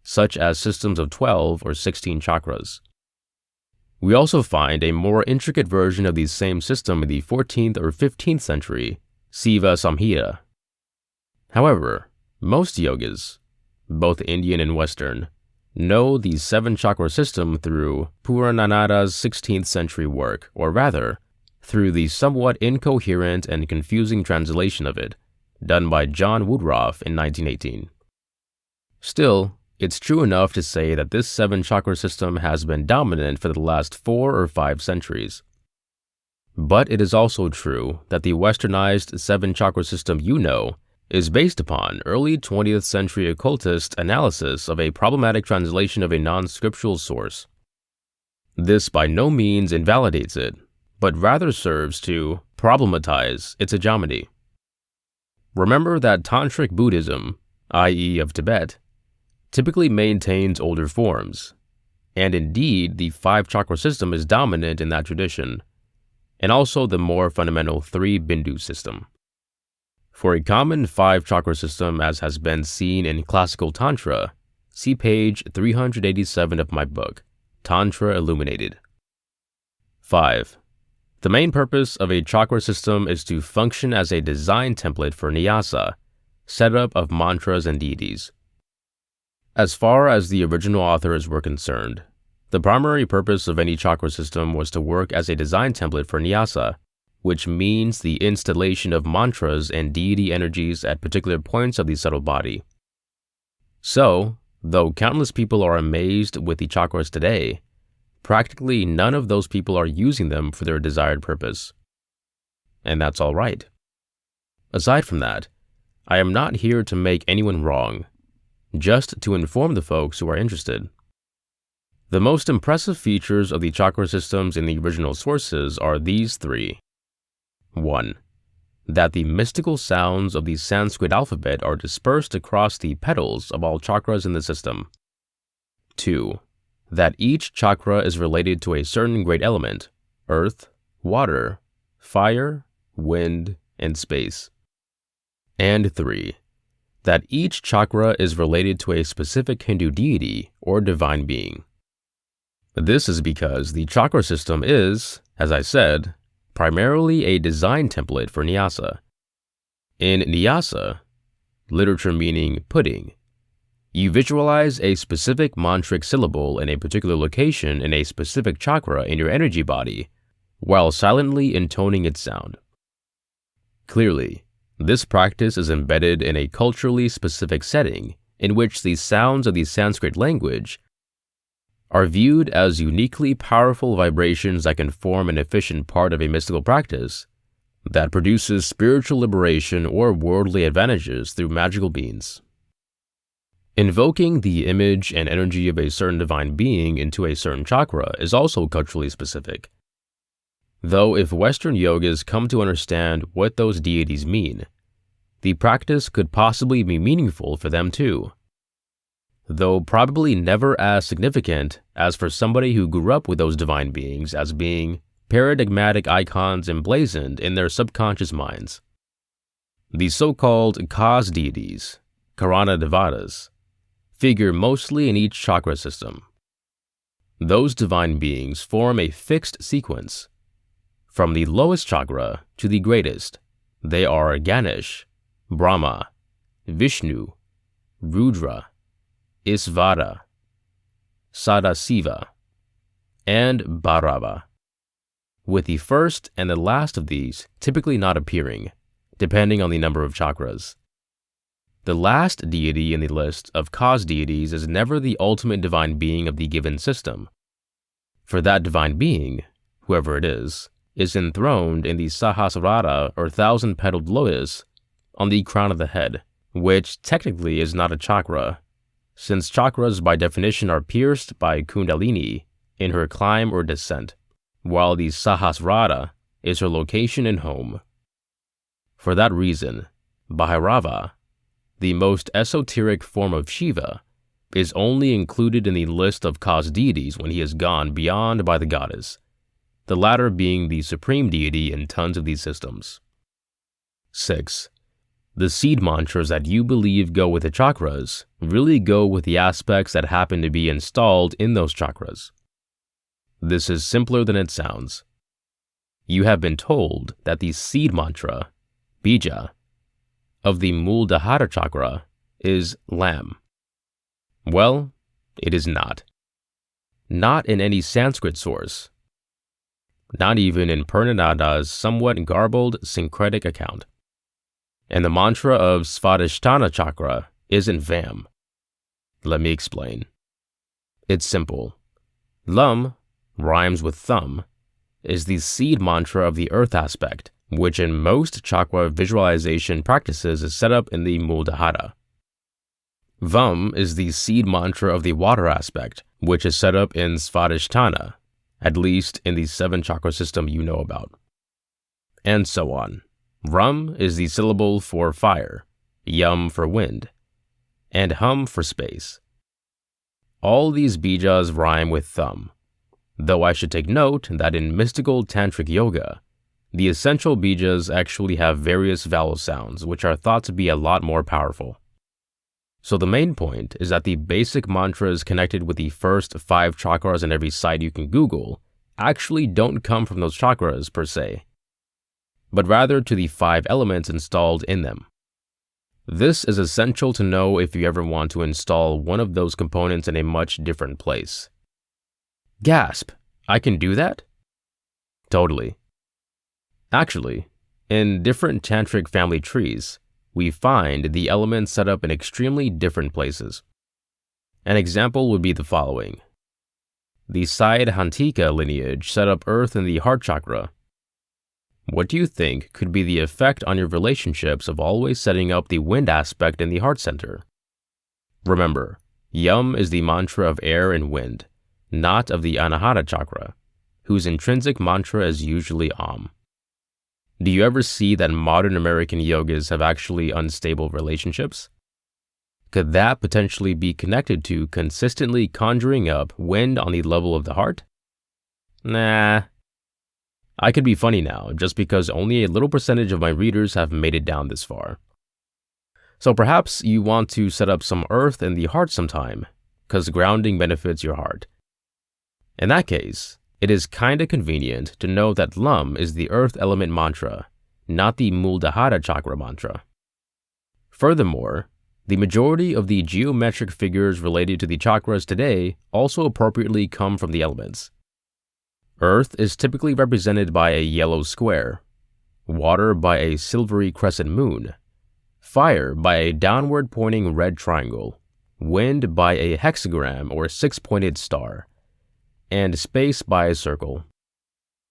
such as systems of 12 or 16 chakras. We also find a more intricate version of the same system in the 14th or 15th century Siva Samhita. However, most yogas, both Indian and Western, know the 7-chakra system through Purananada's 16th century work, or rather, through the somewhat incoherent and confusing translation of it, done by John Woodruff in 1918. Still, it's true enough to say that this 7-chakra system has been dominant for the last 4 or 5 centuries. But it is also true that the westernized 7-chakra system you know is based upon early 20th century occultist analysis of a problematic translation of a non-scriptural source. This by no means invalidates it, but rather serves to problematize its hegemony. Remember that Tantric Buddhism, i.e. of Tibet, typically maintains older forms, and indeed the 5-chakra system is dominant in that tradition, and also the more fundamental 3-bindu system. For a common 5-chakra system as has been seen in classical Tantra, see page 387 of my book, Tantra Illuminated. 5. The main purpose of a chakra system is to function as a design template for nyasa, setup of mantras and deities. As far as the original authors were concerned, the primary purpose of any chakra system was to work as a design template for nyasa, which means the installation of mantras and deity energies at particular points of the subtle body. So, though countless people are amazed with the chakras today, practically none of those people are using them for their desired purpose. And that's all right. Aside from that, I am not here to make anyone wrong, just to inform the folks who are interested. The most impressive features of the chakra systems in the original sources are these 3. 1. That the mystical sounds of the Sanskrit alphabet are dispersed across the petals of all chakras in the system. 2. That each chakra is related to a certain great element, earth, water, fire, wind, and space. And 3. That each chakra is related to a specific Hindu deity or divine being. This is because the chakra system is, as I said, primarily a design template for nyasa. In nyasa, literature meaning pudding, you visualize a specific mantric syllable in a particular location in a specific chakra in your energy body, while silently intoning its sound. Clearly, this practice is embedded in a culturally specific setting in which the sounds of the Sanskrit language are viewed as uniquely powerful vibrations that can form an efficient part of a mystical practice that produces spiritual liberation or worldly advantages through magical means. Invoking the image and energy of a certain divine being into a certain chakra is also culturally specific. Though if Western yogas come to understand what those deities mean, the practice could possibly be meaningful for them too, though probably never as significant as for somebody who grew up with those divine beings as being paradigmatic icons emblazoned in their subconscious minds. The so-called cause deities, Karana Devatas, figure mostly in each chakra system. Those divine beings form a fixed sequence. From the lowest chakra to the greatest, they are Ganesh, Brahma, Vishnu, Rudra, Isvara, Sadasiva, and Bhairava, with the first and the last of these typically not appearing, depending on the number of chakras. The last deity in the list of cause deities is never the ultimate divine being of the given system, for that divine being, whoever it is enthroned in the Sahasrara or thousand-petaled lotus on the crown of the head, which technically is not a chakra, since chakras by definition are pierced by Kundalini in her climb or descent, while the Sahasrara is her location and home. For that reason, Bhairava, the most esoteric form of Shiva, is only included in the list of cause deities when he has gone beyond by the goddess, the latter being the supreme deity in tons of these systems. 6. The seed mantras that you believe go with the chakras really go with the aspects that happen to be installed in those chakras. This is simpler than it sounds. You have been told that the seed mantra, bija, of the Muladhara chakra is Lam. Well, it is not. Not in any Sanskrit source. Not even in Purnanada's somewhat garbled syncretic account. And the mantra of Svadhisthana chakra isn't Vam. Let me explain. It's simple. Lum rhymes with thumb, is the seed mantra of the earth aspect, which in most chakra visualization practices is set up in the Muladhara. Vam is the seed mantra of the water aspect, which is set up in Svadhisthana, at least in the 7 chakra system you know about. And so on. Rum is the syllable for fire, yum for wind, and hum for space. All these bijas rhyme with thumb, though I should take note that in mystical tantric yoga, the essential bijas actually have various vowel sounds which are thought to be a lot more powerful. So the main point is that the basic mantras connected with the first 5 chakras in every site you can Google actually don't come from those chakras per se, but rather to the 5 elements installed in them. This is essential to know if you ever want to install one of those components in a much different place. Gasp! I can do that? Totally. Actually, in different tantric family trees, we find the elements set up in extremely different places. An example would be the following. The Saidhantika lineage set up earth in the heart chakra. What do you think could be the effect on your relationships of always setting up the wind aspect in the heart center? Remember, Yum is the mantra of air and wind, not of the Anahata chakra, whose intrinsic mantra is usually Om. Do you ever see that modern American yogis have actually unstable relationships? Could that potentially be connected to consistently conjuring up wind on the level of the heart? Nah. I could be funny now, just because only a little percentage of my readers have made it down this far. So perhaps you want to set up some earth in the heart sometime, because grounding benefits your heart. In that case, it is kinda convenient to know that Lum is the earth element mantra, not the Muladhara chakra mantra. Furthermore, the majority of the geometric figures related to the chakras today also appropriately come from the elements. Earth is typically represented by a yellow square, water by a silvery crescent moon, fire by a downward pointing red triangle, wind by a hexagram or 6-pointed star, and space by a circle.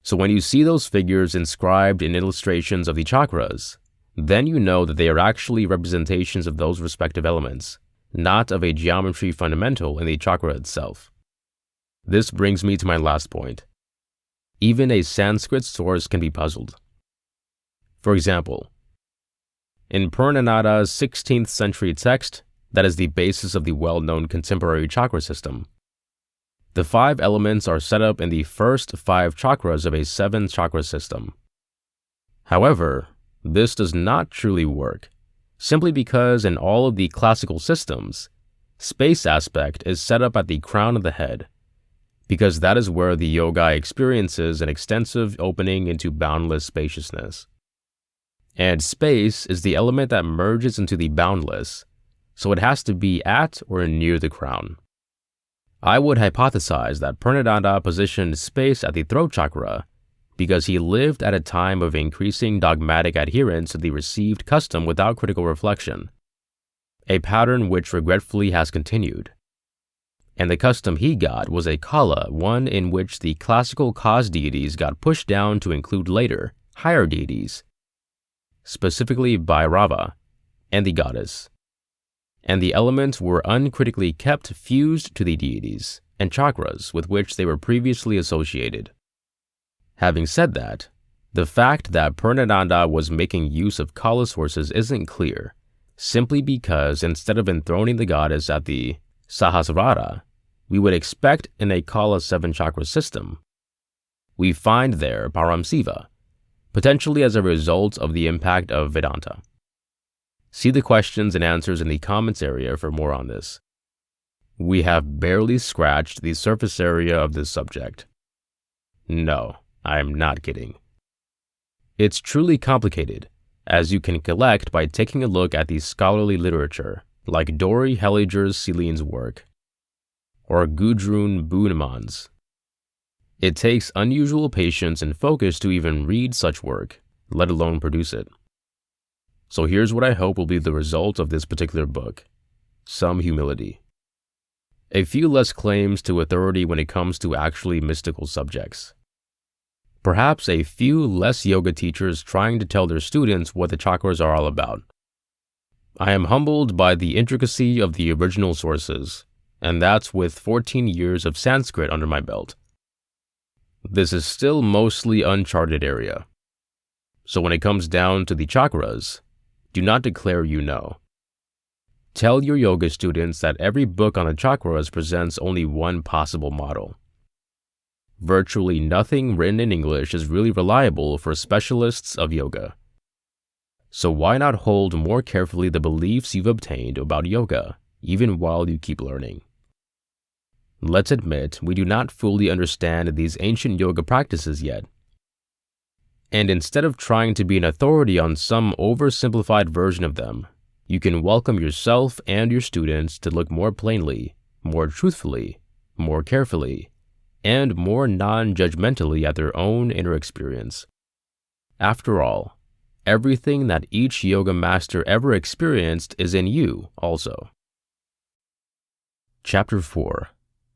So when you see those figures inscribed in illustrations of the chakras, then you know that they are actually representations of those respective elements, not of a geometry fundamental in the chakra itself. This brings me to my last point. Even a Sanskrit source can be puzzled. For example, in Purnanada's 16th century text, that is the basis of the well-known contemporary chakra system, the 5 elements are set up in the first 5 chakras of a 7 chakra system. However, this does not truly work, simply because in all of the classical systems, space aspect is set up at the crown of the head, because that is where the yogi experiences an extensive opening into boundless spaciousness. And space is the element that merges into the boundless, so it has to be at or near the crown. I would hypothesize that Purnananda positioned space at the throat chakra because he lived at a time of increasing dogmatic adherence to the received custom without critical reflection, a pattern which regretfully has continued. And the custom he got was a kala, one in which the classical cause deities got pushed down to include later, higher deities, specifically Bhairava and the goddess. And the elements were uncritically kept fused to the deities and chakras with which they were previously associated. Having said that, the fact that Purnananda was making use of kala sources isn't clear, simply because instead of enthroning the goddess at the Sahasrara, we would expect in a kala 7-chakra system, we find there Paramsiva, potentially as a result of the impact of Vedanta. See the questions and answers in the comments area for more on this. We have barely scratched the surface area of this subject. No, I'm not kidding. It's truly complicated, as you can collect by taking a look at the scholarly literature, like Dori Helliger's Celine's work, or Gudrun Boonemaan's. It takes unusual patience and focus to even read such work, let alone produce it. So here's what I hope will be the result of this particular book: some humility. A few less claims to authority when it comes to actually mystical subjects. Perhaps a few less yoga teachers trying to tell their students what the chakras are all about. I am humbled by the intricacy of the original sources, and that's with 14 years of Sanskrit under my belt. This is still mostly uncharted area. So when it comes down to the chakras, do not declare you know. Tell your yoga students that every book on the chakras presents only one possible model. Virtually nothing written in English is really reliable for specialists of yoga. So why not hold more carefully the beliefs you've obtained about yoga, even while you keep learning? Let's admit we do not fully understand these ancient yoga practices yet. And instead of trying to be an authority on some oversimplified version of them, you can welcome yourself and your students to look more plainly, more truthfully, more carefully, and more non-judgmentally at their own inner experience. After all, everything that each yoga master ever experienced is in you also. Chapter 4.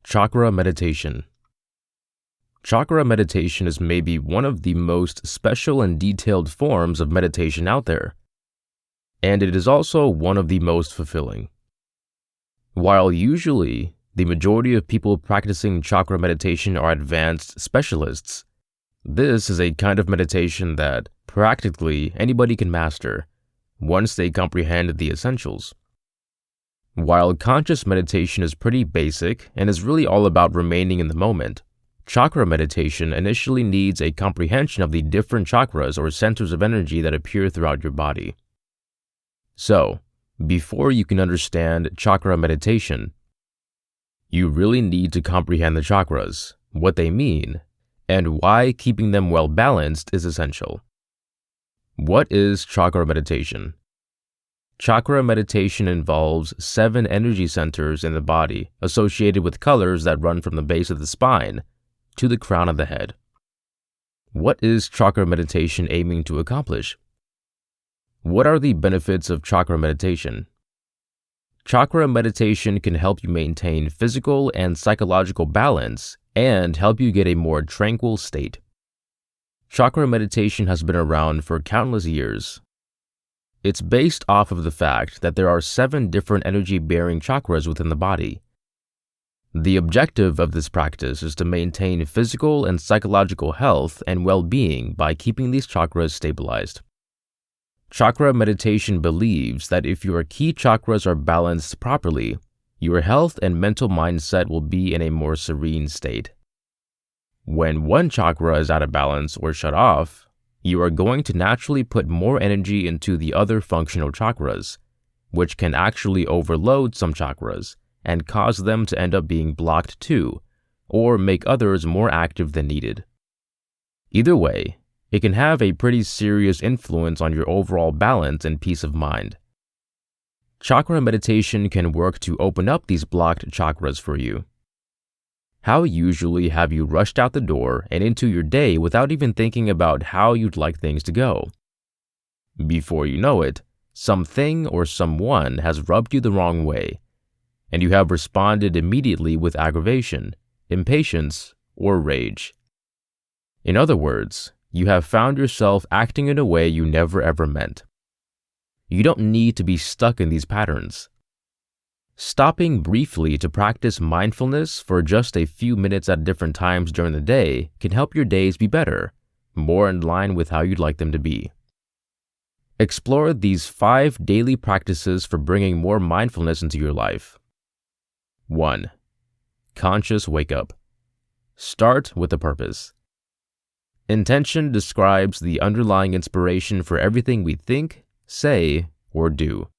Chakra Meditation. Chakra meditation is maybe one of the most special and detailed forms of meditation out there, and it is also one of the most fulfilling. While usually the majority of people practicing chakra meditation are advanced specialists, this is a kind of meditation that practically anybody can master once they comprehend the essentials. While conscious meditation is pretty basic and is really all about remaining in the moment, chakra meditation initially needs a comprehension of the different chakras or centers of energy that appear throughout your body. So, before you can understand chakra meditation, you really need to comprehend the chakras, what they mean, and why keeping them well balanced is essential. What is chakra meditation? Chakra meditation involves 7 energy centers in the body associated with colors that run from the base of the spine to the crown of the head. What is chakra meditation aiming to accomplish? What are the benefits of chakra meditation? Chakra meditation can help you maintain physical and psychological balance and help you get a more tranquil state. Chakra meditation has been around for countless years. It's based off of the fact that there are 7 different energy-bearing chakras within the body. The objective of this practice is to maintain physical and psychological health and well-being by keeping these chakras stabilized. Chakra meditation believes that if your key chakras are balanced properly, your health and mental mindset will be in a more serene state. When one chakra is out of balance or shut off, you are going to naturally put more energy into the other functional chakras, which can actually overload some chakras and cause them to end up being blocked too, or make others more active than needed. Either way, it can have a pretty serious influence on your overall balance and peace of mind. Chakra meditation can work to open up these blocked chakras for you. How usually have you rushed out the door and into your day without even thinking about how you'd like things to go? Before you know it, something or someone has rubbed you the wrong way, and you have responded immediately with aggravation, impatience, or rage. In other words, you have found yourself acting in a way you never ever meant. You don't need to be stuck in these patterns. Stopping briefly to practice mindfulness for just a few minutes at different times during the day can help your days be better, more in line with how you'd like them to be. Explore these 5 daily practices for bringing more mindfulness into your life. 1. Conscious wake up. Start with a purpose. Intention describes the underlying inspiration for everything we think, say, or do.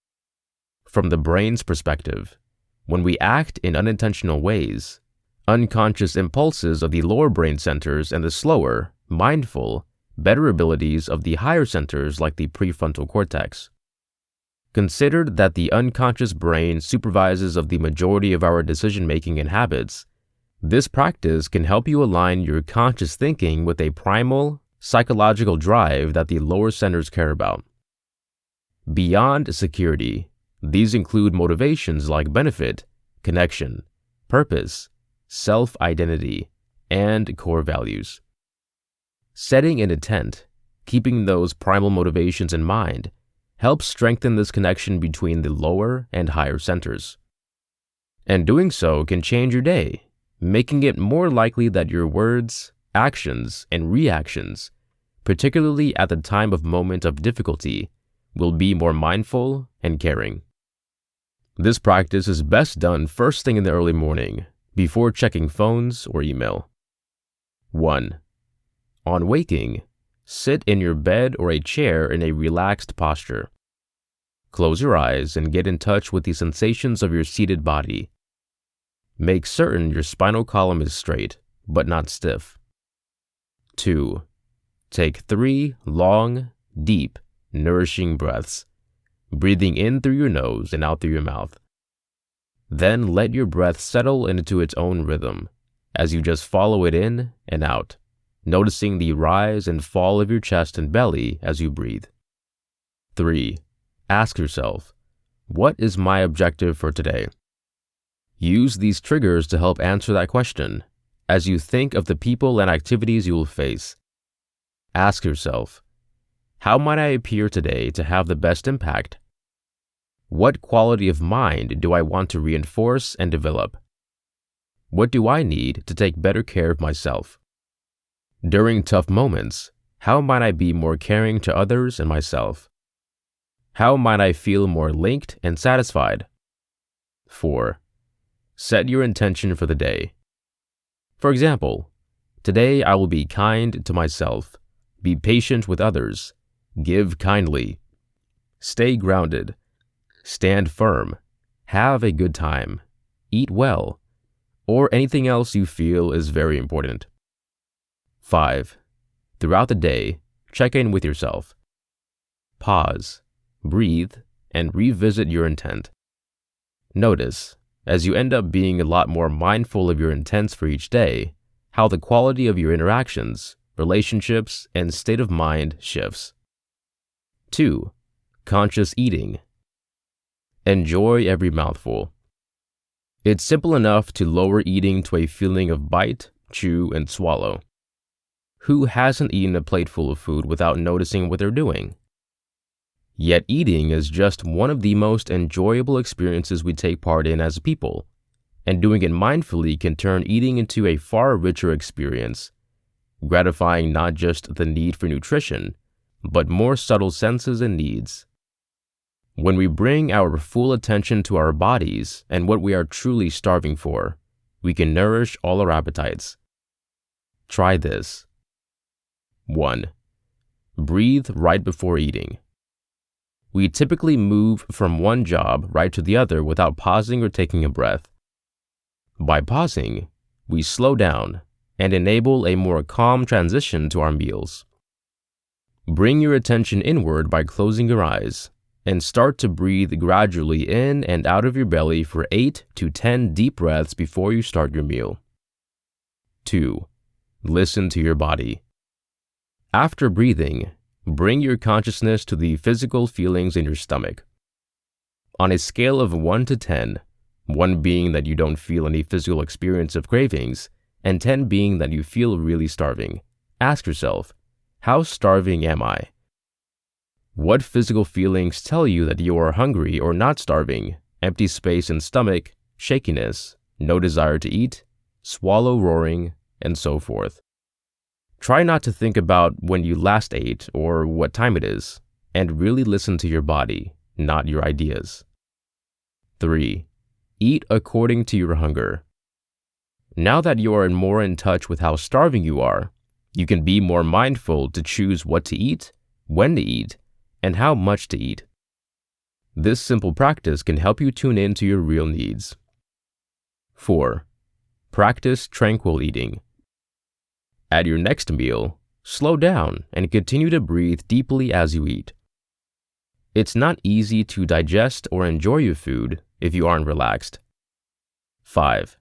From the brain's perspective, when we act in unintentional ways, unconscious impulses of the lower brain centers and the slower, mindful, better abilities of the higher centers like the prefrontal cortex. Considered that the unconscious brain supervises of the majority of our decision-making and habits, this practice can help you align your conscious thinking with a primal, psychological drive that the lower centers care about. Beyond security, these include motivations like benefit, connection, purpose, self-identity, and core values. Setting an intent, keeping those primal motivations in mind, helps strengthen this connection between the lower and higher centers. And doing so can change your day, making it more likely that your words, actions, and reactions, particularly at the time of moment of difficulty, will be more mindful and caring. This practice is best done first thing in the early morning, before checking phones or email. 1. On waking, sit in your bed or a chair in a relaxed posture. Close your eyes and get in touch with the sensations of your seated body. Make certain your spinal column is straight, but not stiff. 2. Take 3 long, deep, nourishing breaths, breathing in through your nose and out through your mouth. Then let your breath settle into its own rhythm as you just follow it in and out, noticing the rise and fall of your chest and belly as you breathe. 3. Ask yourself, what is my objective for today? Use these triggers to help answer that question as you think of the people and activities you will face. Ask yourself, how might I appear today to have the best impact? What quality of mind do I want to reinforce and develop? What do I need to take better care of myself? During tough moments, how might I be more caring to others and myself? How might I feel more linked and satisfied? 4. Set your intention for the day. For example, today I will be kind to myself, be patient with others, give kindly, stay grounded, stand firm, have a good time, eat well, or anything else you feel is very important. 5. Throughout the day, check in with yourself. Pause, breathe, and revisit your intent. Notice, as you end up being a lot more mindful of your intents for each day, how the quality of your interactions, relationships, and state of mind shifts. 2. Conscious eating. Enjoy every mouthful. It's simple enough to lower eating to a feeling of bite, chew, and swallow. Who hasn't eaten a plate full of food without noticing what they're doing? Yet eating is just one of the most enjoyable experiences we take part in as people, and doing it mindfully can turn eating into a far richer experience, gratifying not just the need for nutrition, but more subtle senses and needs. When we bring our full attention to our bodies and what we are truly starving for, we can nourish all our appetites. Try this. 1. Breathe right before eating. We typically move from one job right to the other without pausing or taking a breath. By pausing, we slow down and enable a more calm transition to our meals. Bring your attention inward by closing your eyes and start to breathe gradually in and out of your belly for 8 to 10 deep breaths before you start your meal. 2. Listen to your body. After breathing, bring your consciousness to the physical feelings in your stomach. On a scale of 1 to 10, 1 being that you don't feel any physical experience of cravings, and 10 being that you feel really starving, ask yourself, how starving am I? What physical feelings tell you that you are hungry or not starving? Empty space in stomach, shakiness, no desire to eat, swallow roaring, and so forth. Try not to think about when you last ate or what time it is, and really listen to your body, not your ideas. 3. Eat according to your hunger. Now that you are more in touch with how starving you are, you can be more mindful to choose what to eat, when to eat, and how much to eat. This simple practice can help you tune in to your real needs. 4. Practice tranquil eating. At your next meal, slow down and continue to breathe deeply as you eat. It's not easy to digest or enjoy your food if you aren't relaxed. 5.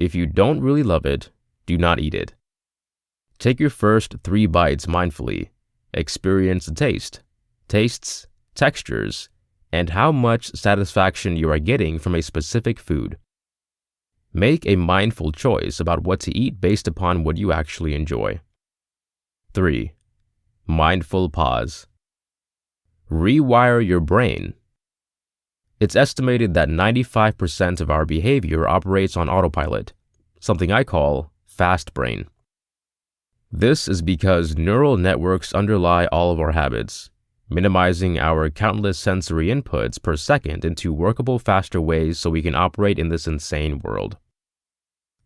If you don't really love it, do not eat it. Take your first 3 bites mindfully. Experience the taste, tastes, textures, and how much satisfaction you are getting from a specific food. Make a mindful choice about what to eat based upon what you actually enjoy. 3. Mindful pause. Rewire your brain. It's estimated that 95% of our behavior operates on autopilot, something I call fast brain. This is because neural networks underlie all of our habits, minimizing our countless sensory inputs per second into workable, faster ways so we can operate in this insane world.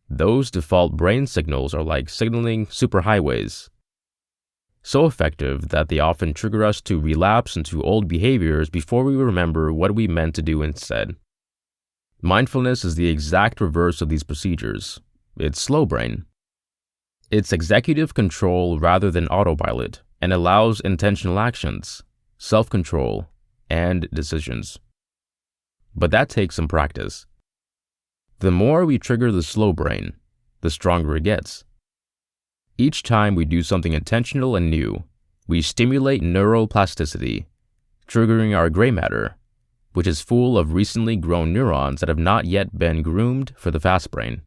Those default brain signals are like signaling superhighways, so effective that they often trigger us to relapse into old behaviors before we remember what we meant to do instead. Mindfulness is the exact reverse of these procedures. It's slow brain. It's executive control rather than autopilot and allows intentional actions, self-control, and decisions. But that takes some practice. The more we trigger the slow brain, the stronger it gets. Each time we do something intentional and new, we stimulate neuroplasticity, triggering our gray matter, which is full of recently grown neurons that have not yet been groomed for the fast brain.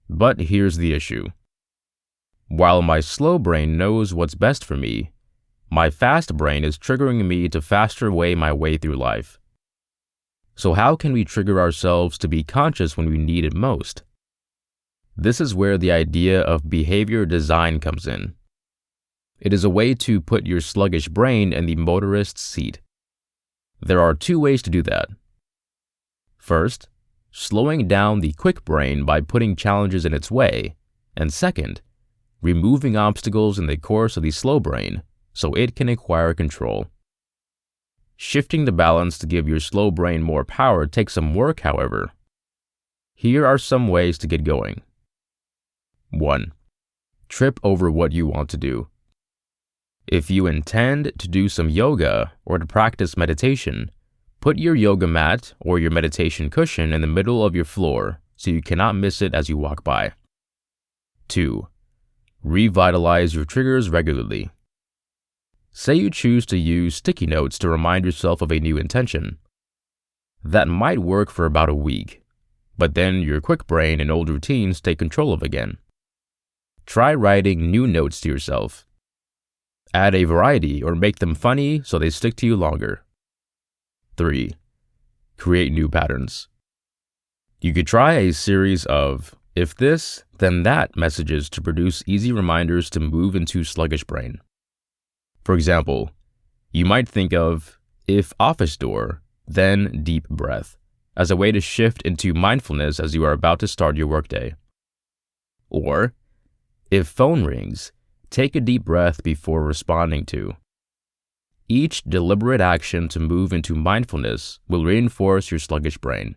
But here's the issue. While my slow brain knows what's best for me, my fast brain is triggering me to faster way my way through life. So how can we trigger ourselves to be conscious when we need it most? This is where the idea of behavior design comes in. It is a way to put your sluggish brain in the motorist's seat. There are 2 ways to do that. First, slowing down the quick brain by putting challenges in its way, and second, removing obstacles in the course of the slow brain so it can acquire control. Shifting the balance to give your slow brain more power takes some work, however. Here are some ways to get going. 1. Trip over what you want to do. If you intend to do some yoga or to practice meditation, put your yoga mat or your meditation cushion in the middle of your floor so you cannot miss it as you walk by. 2. Revitalize your triggers regularly. Say you choose to use sticky notes to remind yourself of a new intention. That might work for about a week, but then your quick brain and old routines take control of again. Try writing new notes to yourself. Add a variety or make them funny so they stick to you longer. 3. Create new patterns. You could try a series of if this, then that messages to produce easy reminders to move into sluggish brain. For example, you might think of if office door, then deep breath, as a way to shift into mindfulness as you are about to start your workday. Or, if phone rings, take a deep breath before responding to. Each deliberate action to move into mindfulness will reinforce your sluggish brain.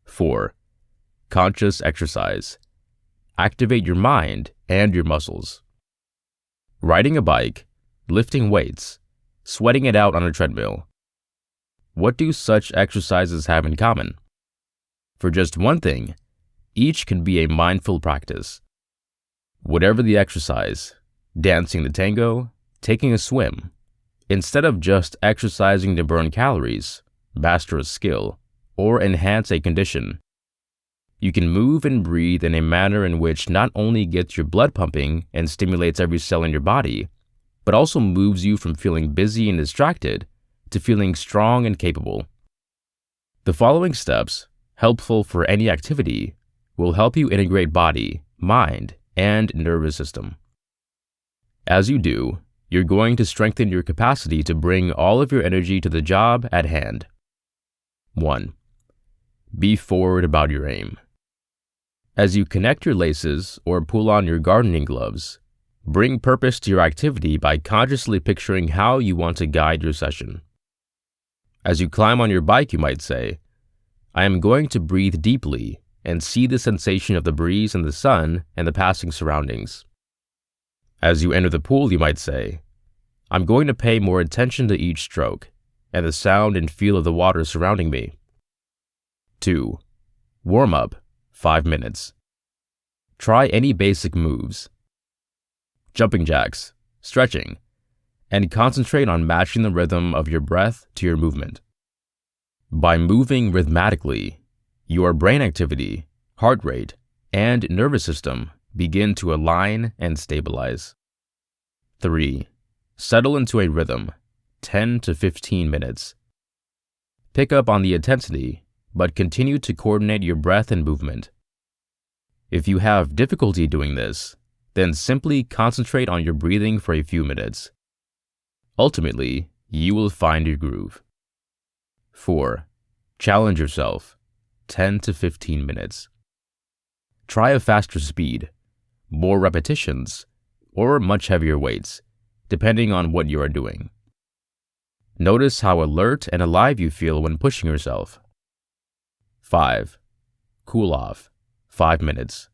4. Conscious exercise. Activate your mind and your muscles. Riding a bike, lifting weights, sweating it out on a treadmill. What do such exercises have in common? For just one thing, each can be a mindful practice. Whatever the exercise, dancing the tango, taking a swim, instead of just exercising to burn calories, master a skill, or enhance a condition, you can move and breathe in a manner in which not only gets your blood pumping and stimulates every cell in your body, but also moves you from feeling busy and distracted to feeling strong and capable. The following steps, helpful for any activity, will help you integrate body, mind, and nervous system. As you do, you're going to strengthen your capacity to bring all of your energy to the job at hand. 1. Be forward about your aim. As you connect your laces or pull on your gardening gloves, bring purpose to your activity by consciously picturing how you want to guide your session. As you climb on your bike, you might say, I am going to breathe deeply and see the sensation of the breeze and the sun and the passing surroundings. As you enter the pool, you might say, I'm going to pay more attention to each stroke and the sound and feel of the water surrounding me. 2. Warm up, 5 minutes. Try any basic moves, jumping jacks, stretching, and concentrate on matching the rhythm of your breath to your movement. By moving rhythmically, your brain activity, heart rate, and nervous system begin to align and stabilize. 3. Settle into a rhythm, 10 to 15 minutes. Pick up on the intensity, but continue to coordinate your breath and movement. If you have difficulty doing this, then simply concentrate on your breathing for a few minutes. Ultimately, you will find your groove. 4. Challenge yourself, 10 to 15 minutes. Try a faster speed, more repetitions, or much heavier weights, depending on what you are doing. Notice how alert and alive you feel when pushing yourself. 5. Cool off, 5 minutes.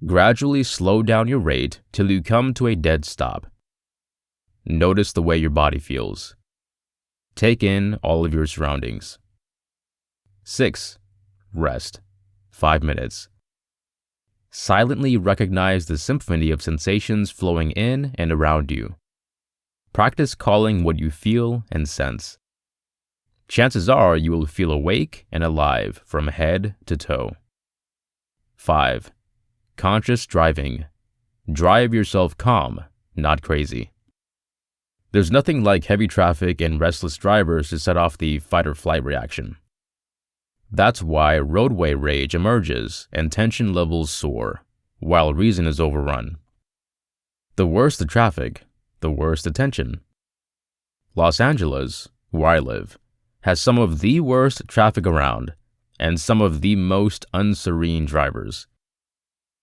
Gradually slow down your rate till you come to a dead stop. Notice the way your body feels. Take in all of your surroundings. 6. Rest, 5 minutes. Silently recognize the symphony of sensations flowing in and around you. Practice calling what you feel and sense. Chances are you will feel awake and alive from head to toe. 5. Conscious driving. Drive yourself calm, not crazy. There's nothing like heavy traffic and restless drivers to set off the fight-or-flight reaction. That's why roadway rage emerges and tension levels soar, while reason is overrun. The worse the traffic, the worse the tension. Los Angeles, where I live, has some of the worst traffic around and some of the most unserene drivers.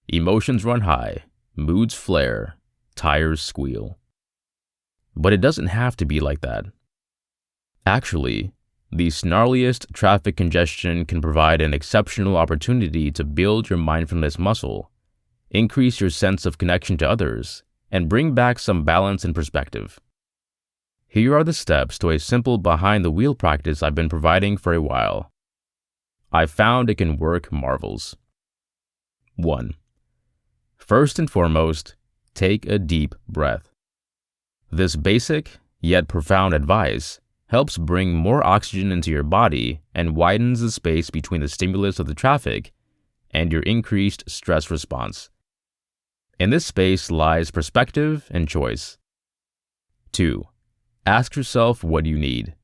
Emotions run high, moods flare, tires squeal. But it doesn't have to be like that. Actually, the snarliest traffic congestion can provide an exceptional opportunity to build your mindfulness muscle, increase your sense of connection to others, and bring back some balance and perspective. Here are the steps to a simple behind-the-wheel practice I've been providing for a while. I've found it can work marvels. 1. First and foremost, take a deep breath. This basic, yet profound advice helps bring more oxygen into your body and widens the space between the stimulus of the traffic and your increased stress response. In this space lies perspective and choice. 2. Ask yourself what you need.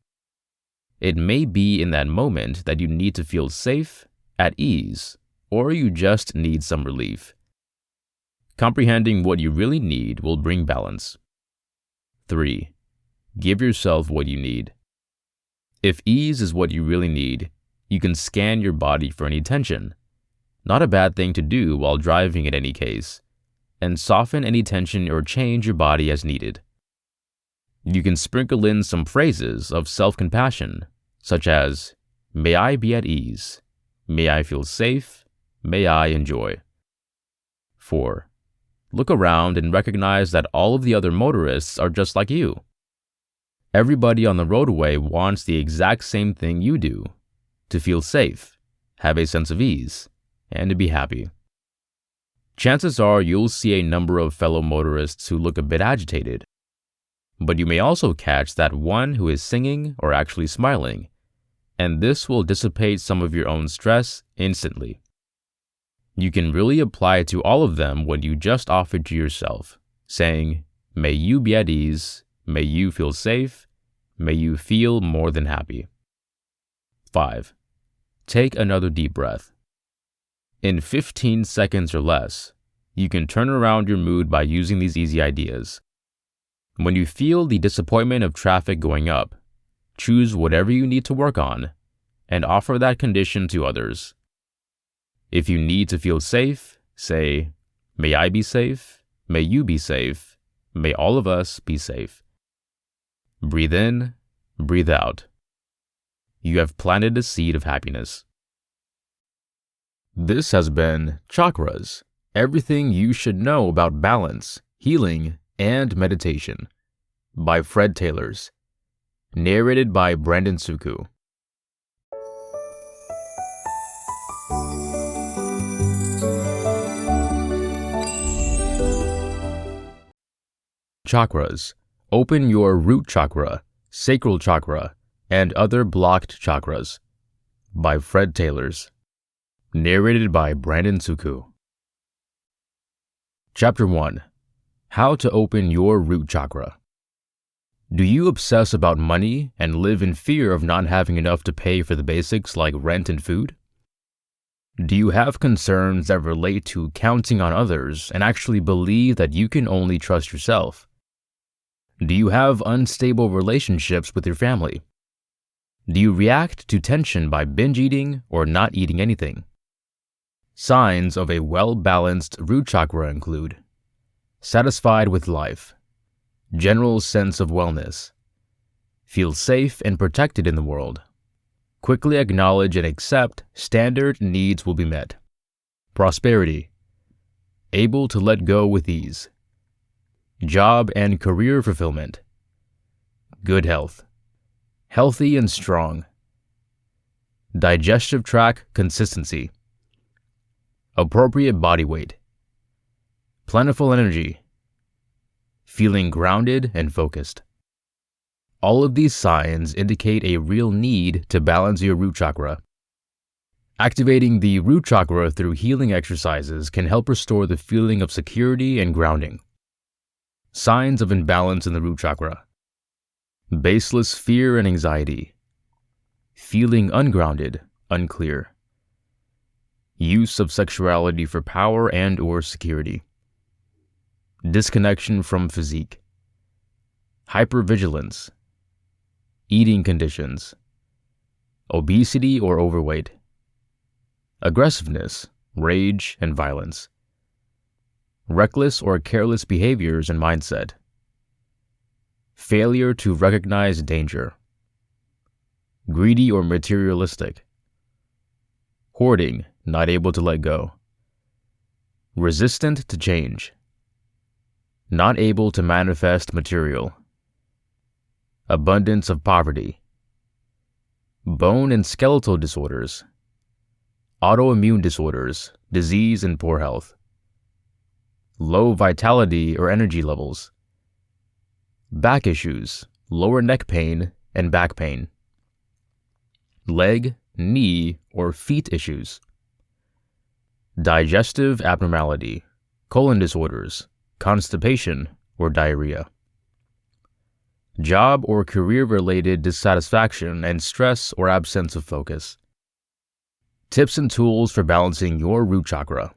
It may be in that moment that you need to feel safe, at ease, or you just need some relief. Comprehending what you really need will bring balance. 3. Give yourself what you need. If ease is what you really need, you can scan your body for any tension. Not a bad thing to do while driving in any case, and soften any tension or change your body as needed. You can sprinkle in some phrases of self-compassion, such as, may I be at ease, may I feel safe, may I enjoy. 4. Look around and recognize that all of the other motorists are just like you. Everybody on the roadway wants the exact same thing you do: to feel safe, have a sense of ease, and to be happy. Chances are you'll see a number of fellow motorists who look a bit agitated, but you may also catch that one who is singing or actually smiling, and this will dissipate some of your own stress instantly. You can really apply to all of them what you just offered to yourself, saying, "May you be at ease, may you feel safe, may you feel more than happy." 5. Take another deep breath. In 15 seconds or less, you can turn around your mood by using these easy ideas. When you feel the disappointment of traffic going up, choose whatever you need to work on and offer that condition to others. If you need to feel safe, say, "May I be safe, may you be safe, may all of us be safe." Breathe in, breathe out. You have planted a seed of happiness. This has been Chakras, everything you should know about balance, healing, and meditation, by Fred Taylors. Narrated by Brandon Suku. Chakras. Open your root chakra, sacral chakra, and other blocked chakras, by Fred Taylors. Narrated by Brandon Suku. Chapter 1. How to open your root chakra. Do you obsess about money and live in fear of not having enough to pay for the basics like rent and food? Do you have concerns that relate to counting on others and actually believe that you can only trust yourself? Do you have unstable relationships with your family? Do you react to tension by binge eating or not eating anything? Signs of a well-balanced root chakra include satisfied with life, general sense of wellness, feel safe and protected in the world, quickly acknowledge and accept standard needs will be met, prosperity, able to let go with ease, job and career fulfillment, good health, healthy and strong, digestive tract consistency, appropriate body weight, plentiful energy, feeling grounded and focused. All of these signs indicate a real need to balance your root chakra. Activating the root chakra through healing exercises can help restore the feeling of security and grounding. Signs of imbalance in the root chakra: baseless fear and anxiety, feeling ungrounded, unclear, use of sexuality for power and/or security, disconnection from physique, hypervigilance, eating conditions, obesity or overweight, aggressiveness, rage, and violence, reckless or careless behaviors and mindset, failure to recognize danger, greedy or materialistic, hoarding, not able to let go, resistant to change, not able to manifest material, abundance of poverty, bone and skeletal disorders, autoimmune disorders, disease and poor health, low vitality or energy levels, back issues, lower neck pain and back pain, leg, knee, or feet issues, digestive abnormality, colon disorders, constipation, or diarrhea, job or career-related dissatisfaction and stress or absence of focus. Tips and tools for balancing your root chakra.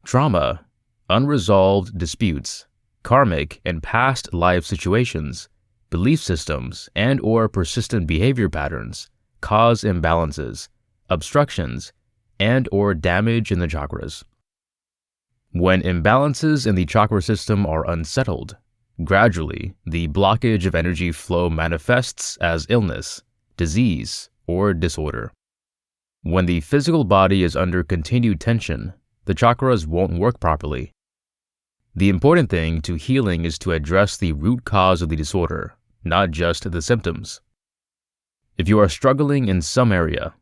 Trauma, unresolved disputes, karmic and past life situations, belief systems, and/or persistent behavior patterns cause imbalances, obstructions, and/or damage in the chakras. When imbalances in the chakra system are unsettled, gradually the blockage of energy flow manifests as illness, disease, or disorder. When the physical body is under continued tension, the chakras won't work properly, The important thing to healing is to address the root cause of the disorder, not just the symptoms. If you are struggling in some area,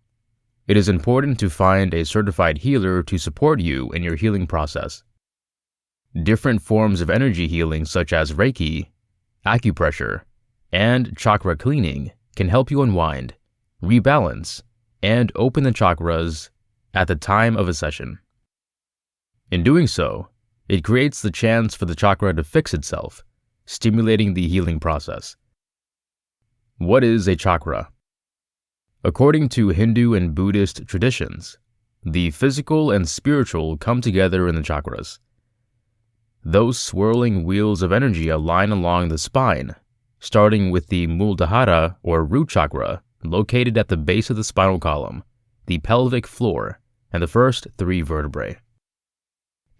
it is important to find a certified healer to support you in your healing process. Different forms of energy healing such as Reiki, acupressure, and chakra cleaning can help you unwind, rebalance, and open the chakras at the time of a session. In doing so, it creates the chance for the chakra to fix itself, stimulating the healing process. What is a chakra? According to Hindu and Buddhist traditions, the physical and spiritual come together in the chakras. Those swirling wheels of energy align along the spine, starting with the Muladhara or root chakra located at the base of the spinal column, the pelvic floor, and the first 3 vertebrae.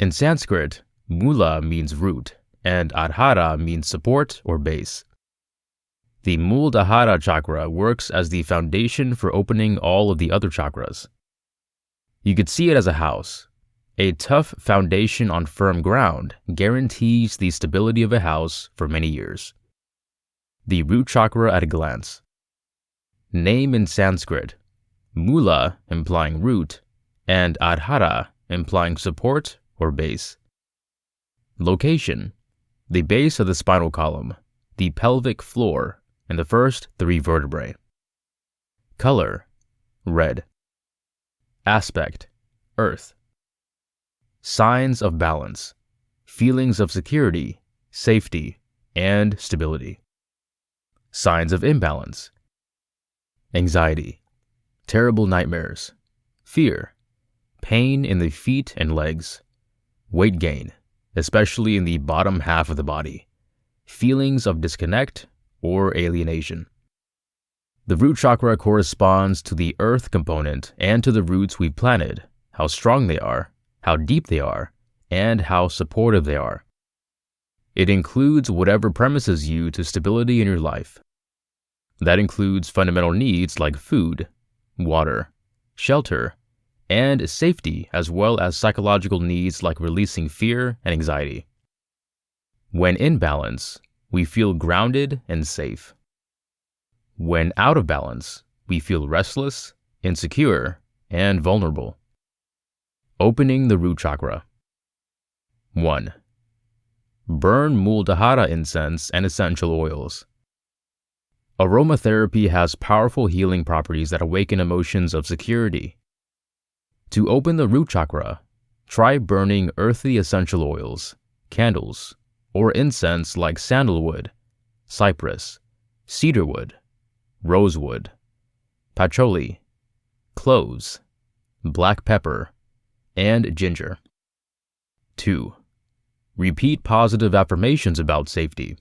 In Sanskrit, Mula means root, and Adhara means support or base. The Muladhara chakra works as the foundation for opening all of the other chakras. You could see it as a house. A tough foundation on firm ground guarantees the stability of a house for many years. The root chakra at a glance. Name in Sanskrit: Mula implying root, and Adhara implying support or base. Location: the base of the spinal column, the pelvic floor, and the first 3 vertebrae. Color: red. Aspect: earth. Signs of balance: feelings of security, safety, and stability. Signs of imbalance: anxiety, terrible nightmares, fear, pain in the feet and legs, weight gain, especially in the bottom half of the body, feelings of disconnect or alienation. The root chakra corresponds to the earth component and to the roots we've planted, how strong they are, how deep they are, and how supportive they are. It includes whatever premises you to stability in your life. That includes fundamental needs like food, water, shelter, and safety, as well as psychological needs like releasing fear and anxiety. When in balance, we feel grounded and safe. When out of balance, we feel restless, insecure, and vulnerable. Opening the root chakra. 1. Burn Muladhara incense and essential oils. Aromatherapy has powerful healing properties that awaken emotions of security. To open the root chakra, try burning earthy essential oils, candles, or incense like sandalwood, cypress, cedarwood, rosewood, patchouli, cloves, black pepper, and ginger. 2. Repeat positive affirmations about safety.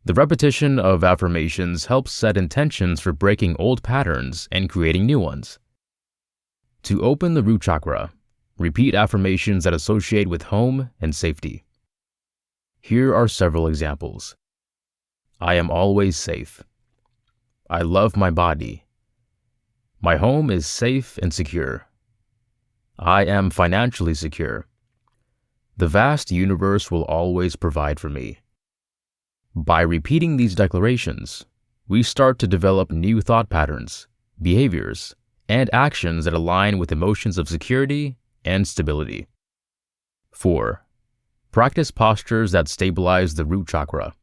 The repetition of affirmations helps set intentions for breaking old patterns and creating new ones. To open the root chakra, repeat affirmations that associate with home and safety. Here are several examples. I am always safe. I love my body. My home is safe and secure. I am financially secure. The vast universe will always provide for me. By repeating these declarations, we start to develop new thought patterns, behaviors, and actions that align with emotions of security and stability. 4. Practice postures that stabilize the root chakra.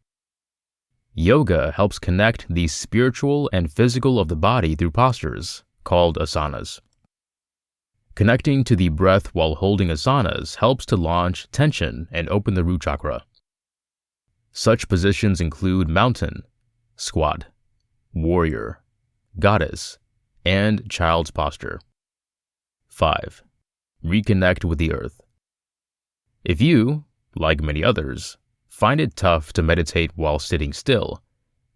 Yoga helps connect the spiritual and physical of the body through postures, called asanas. Connecting to the breath while holding asanas helps to launch tension and open the root chakra. Such positions include mountain, squat, warrior, goddess, and child's posture. 5. Reconnect with the earth. If you, like many others, find it tough to meditate while sitting still,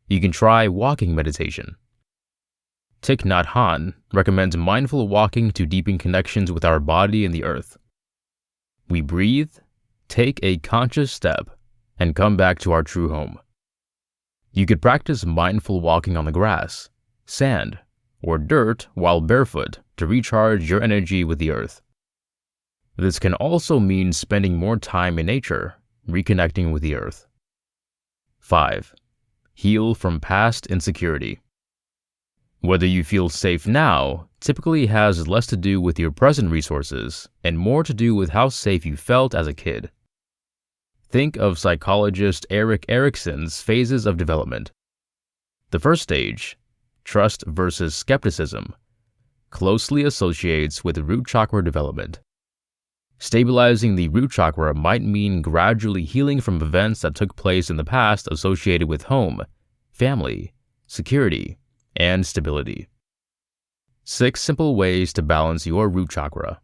you can try walking meditation. Thich Nhat Hanh recommends mindful walking to deepen connections with our body and the earth. We breathe, take a conscious step, and come back to our true home. You could practice mindful walking on the grass, sand, or dirt while barefoot to recharge your energy with the earth. This can also mean spending more time in nature, reconnecting with the earth. 5. Heal from past insecurity. Whether you feel safe now typically has less to do with your present resources and more to do with how safe you felt as a kid. Think of psychologist Erik Erikson's phases of development. The first stage, trust versus skepticism, closely associates with root chakra development. Stabilizing the root chakra might mean gradually healing from events that took place in the past associated with home, family, security, and stability. 6 simple ways to balance your root chakra.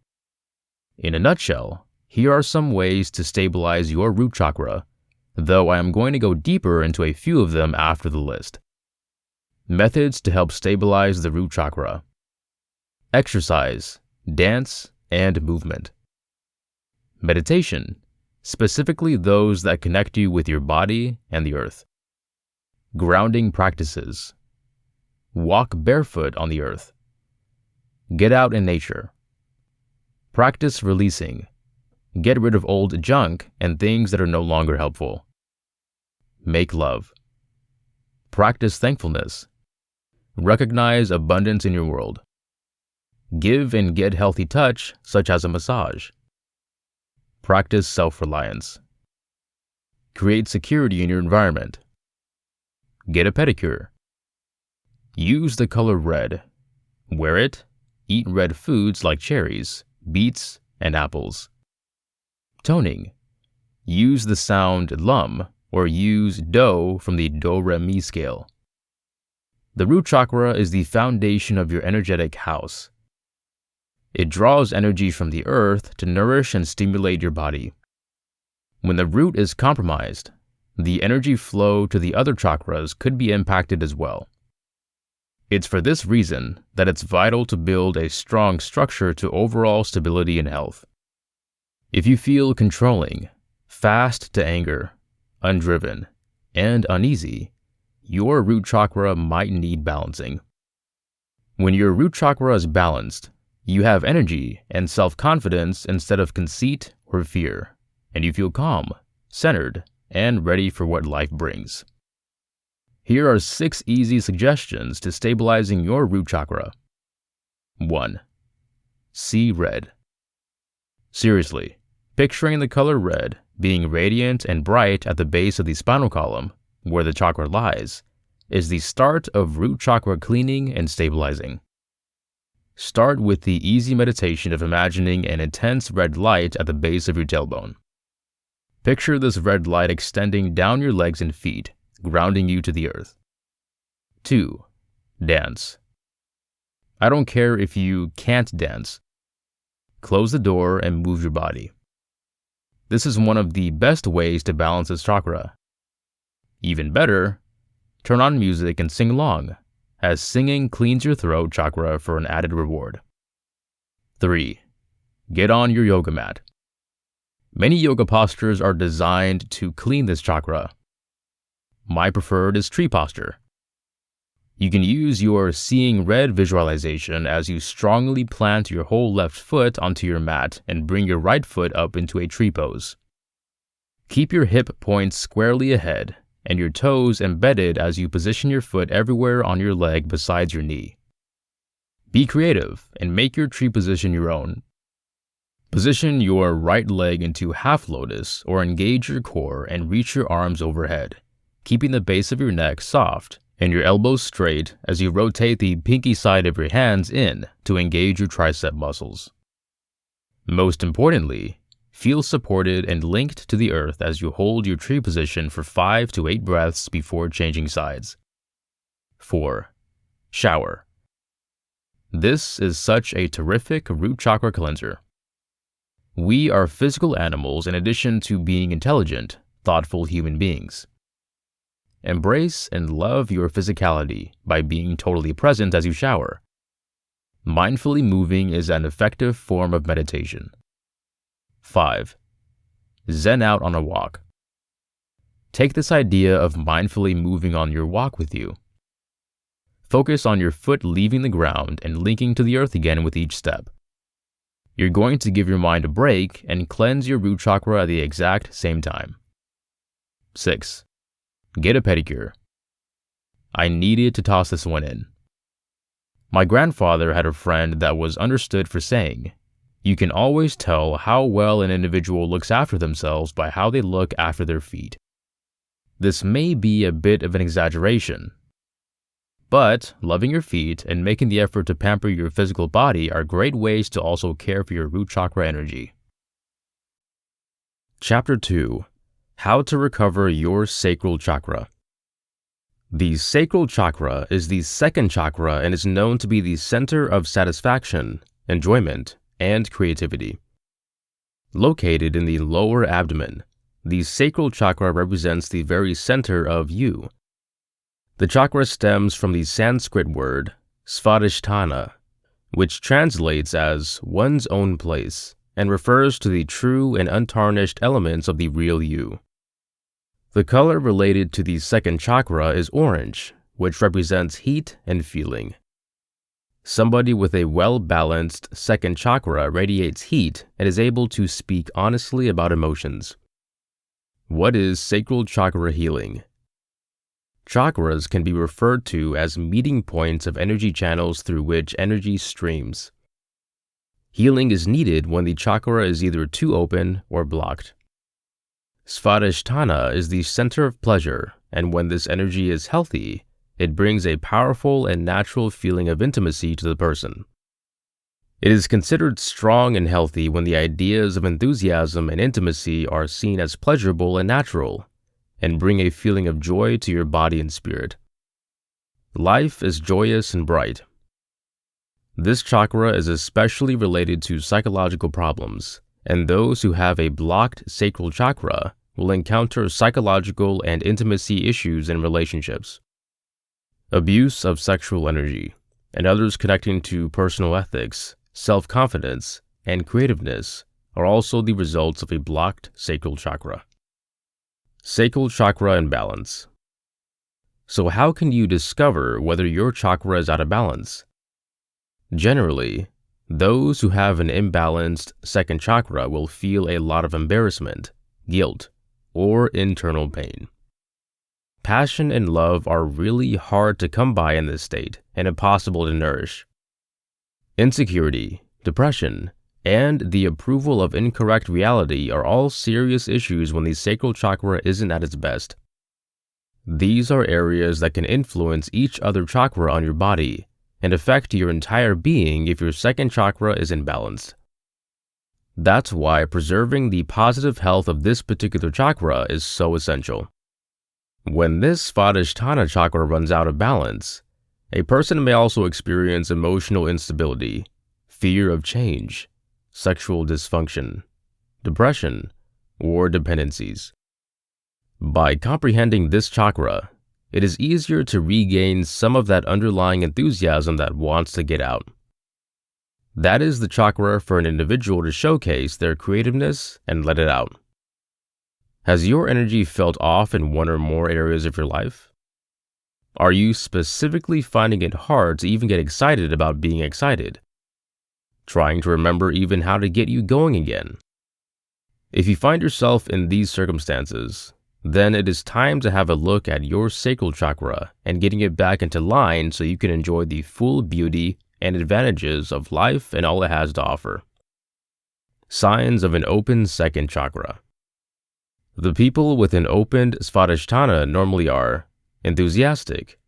In a nutshell, here are some ways to stabilize your root chakra, though I am going to go deeper into a few of them after the list. Methods to help stabilize the root chakra. Exercise, dance, and movement. Meditation, specifically those that connect you with your body and the earth. Grounding practices. Walk barefoot on the earth. Get out in nature. Practice releasing. Get rid of old junk and things that are no longer helpful. Make love. Practice thankfulness. Recognize abundance in your world. Give and get healthy touch, such as a massage. Practice self-reliance. Create security in your environment. Get a pedicure. Use the color red. Wear it. Eat red foods like cherries, beets, and apples. Toning. Use the sound lum or use do from the do-re-mi scale. The root chakra is the foundation of your energetic house. It draws energy from the earth to nourish and stimulate your body. When the root is compromised, the energy flow to the other chakras could be impacted as well. It's for this reason that it's vital to build a strong structure to overall stability and health. If you feel controlling, fast to anger, undriven, and uneasy, your root chakra might need balancing. When your root chakra is balanced, you have energy and self-confidence instead of conceit or fear, and you feel calm, centered, and ready for what life brings. Here are 6 easy suggestions to stabilizing your root chakra. 1. See red. Seriously, picturing the color red being radiant and bright at the base of the spinal column, where the chakra lies, is the start of root chakra cleaning and stabilizing. Start with the easy meditation of imagining an intense red light at the base of your tailbone. Picture this red light extending down your legs and feet, grounding you to the earth. 2. Dance. I don't care if you can't dance. Close the door and move your body. This is one of the best ways to balance this chakra. Even better, turn on music and sing along, as singing cleans your throat chakra for an added reward. 3. Get on your yoga mat. Many yoga postures are designed to clean this chakra. My preferred is tree posture. You can use your seeing red visualization as you strongly plant your whole left foot onto your mat and bring your right foot up into a tree pose. Keep your hip points squarely ahead and your toes embedded as you position your foot everywhere on your leg besides your knee. Be creative and make your tree position your own. Position your right leg into half lotus or engage your core and reach your arms overhead, keeping the base of your neck soft and your elbows straight as you rotate the pinky side of your hands in to engage your tricep muscles. Most importantly, feel supported and linked to the earth as you hold your tree position for 5 to 8 breaths before changing sides. 4. Shower. This is such a terrific root chakra cleanser. We are physical animals in addition to being intelligent, thoughtful human beings. Embrace and love your physicality by being totally present as you shower. Mindfully moving is an effective form of meditation. 5. Zen out on a walk. Take this idea of mindfully moving on your walk with you. Focus on your foot leaving the ground and linking to the earth again with each step. You're going to give your mind a break and cleanse your root chakra at the exact same time. 6. Get a pedicure. I needed to toss this one in. My grandfather had a friend that was understood for saying, "You can always tell how well an individual looks after themselves by how they look after their feet." This may be a bit of an exaggeration, but loving your feet and making the effort to pamper your physical body are great ways to also care for your root chakra energy. Chapter 2. How to recover your sacral chakra. The sacral chakra is the second chakra and is known to be the center of satisfaction, enjoyment, and creativity. Located in the lower abdomen, the sacral chakra represents the very center of you. The chakra stems from the Sanskrit word svadhisthana, which translates as one's own place and refers to the true and untarnished elements of the real you. The color related to the second chakra is orange, which represents heat and feeling. Somebody with a well-balanced second chakra radiates heat and is able to speak honestly about emotions. What is sacral chakra healing? Chakras can be referred to as meeting points of energy channels through which energy streams. Healing is needed when the chakra is either too open or blocked. Svadhisthana is the center of pleasure, and when this energy is healthy, it brings a powerful and natural feeling of intimacy to the person. It is considered strong and healthy when the ideas of enthusiasm and intimacy are seen as pleasurable and natural, and bring a feeling of joy to your body and spirit. Life is joyous and bright. This chakra is especially related to psychological problems, and those who have a blocked sacral chakra will encounter psychological and intimacy issues in relationships. Abuse of sexual energy, and others connecting to personal ethics, self-confidence, and creativeness are also the results of a blocked sacral chakra. Sacral chakra imbalance. So how can you discover whether your chakra is out of balance? Generally, those who have an imbalanced second chakra will feel a lot of embarrassment, guilt, or internal pain. Passion and love are really hard to come by in this state and impossible to nourish. Insecurity, depression, and the approval of incorrect reality are all serious issues when the sacral chakra isn't at its best. These are areas that can influence each other chakra on your body and affect your entire being if your second chakra is imbalanced. That's why preserving the positive health of this particular chakra is so essential. When this svadhisthana chakra runs out of balance, a person may also experience emotional instability, fear of change, sexual dysfunction, depression, or dependencies. By comprehending this chakra, it is easier to regain some of that underlying enthusiasm that wants to get out. That is the chakra for an individual to showcase their creativeness and let it out. Has your energy felt off in one or more areas of your life? Are you specifically finding it hard to even get excited about being excited? Trying to remember even how to get you going again? If you find yourself in these circumstances, then it is time to have a look at your sacral chakra and getting it back into line so you can enjoy the full beauty and advantages of life and all it has to offer. Signs of an open second chakra. The people with an opened svadhisthana normally are enthusiastic,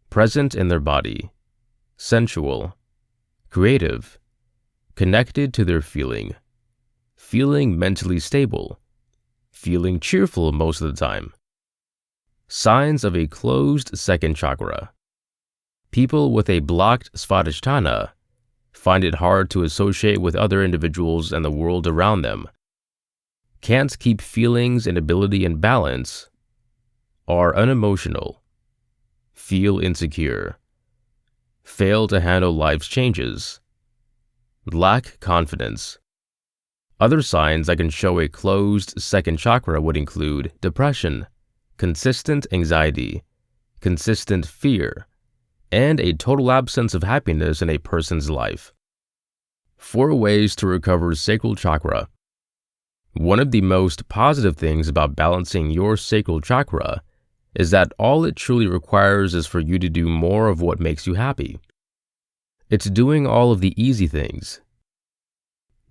present in their body, sensual, creative, connected to their feeling mentally stable, feeling cheerful most of the time. Signs of a closed second chakra. People with a blocked svadhisthana find it hard to associate with other individuals and the world around them, can't keep feelings and ability in balance, are unemotional, feel insecure, fail to handle life's changes, lack confidence. Other signs that can show a closed second chakra would include depression, consistent anxiety, consistent fear, and a total absence of happiness in a person's life. 4 ways to recover sacral chakra. One of the most positive things about balancing your sacral chakra is that all it truly requires is for you to do more of what makes you happy. It's doing all of the easy things.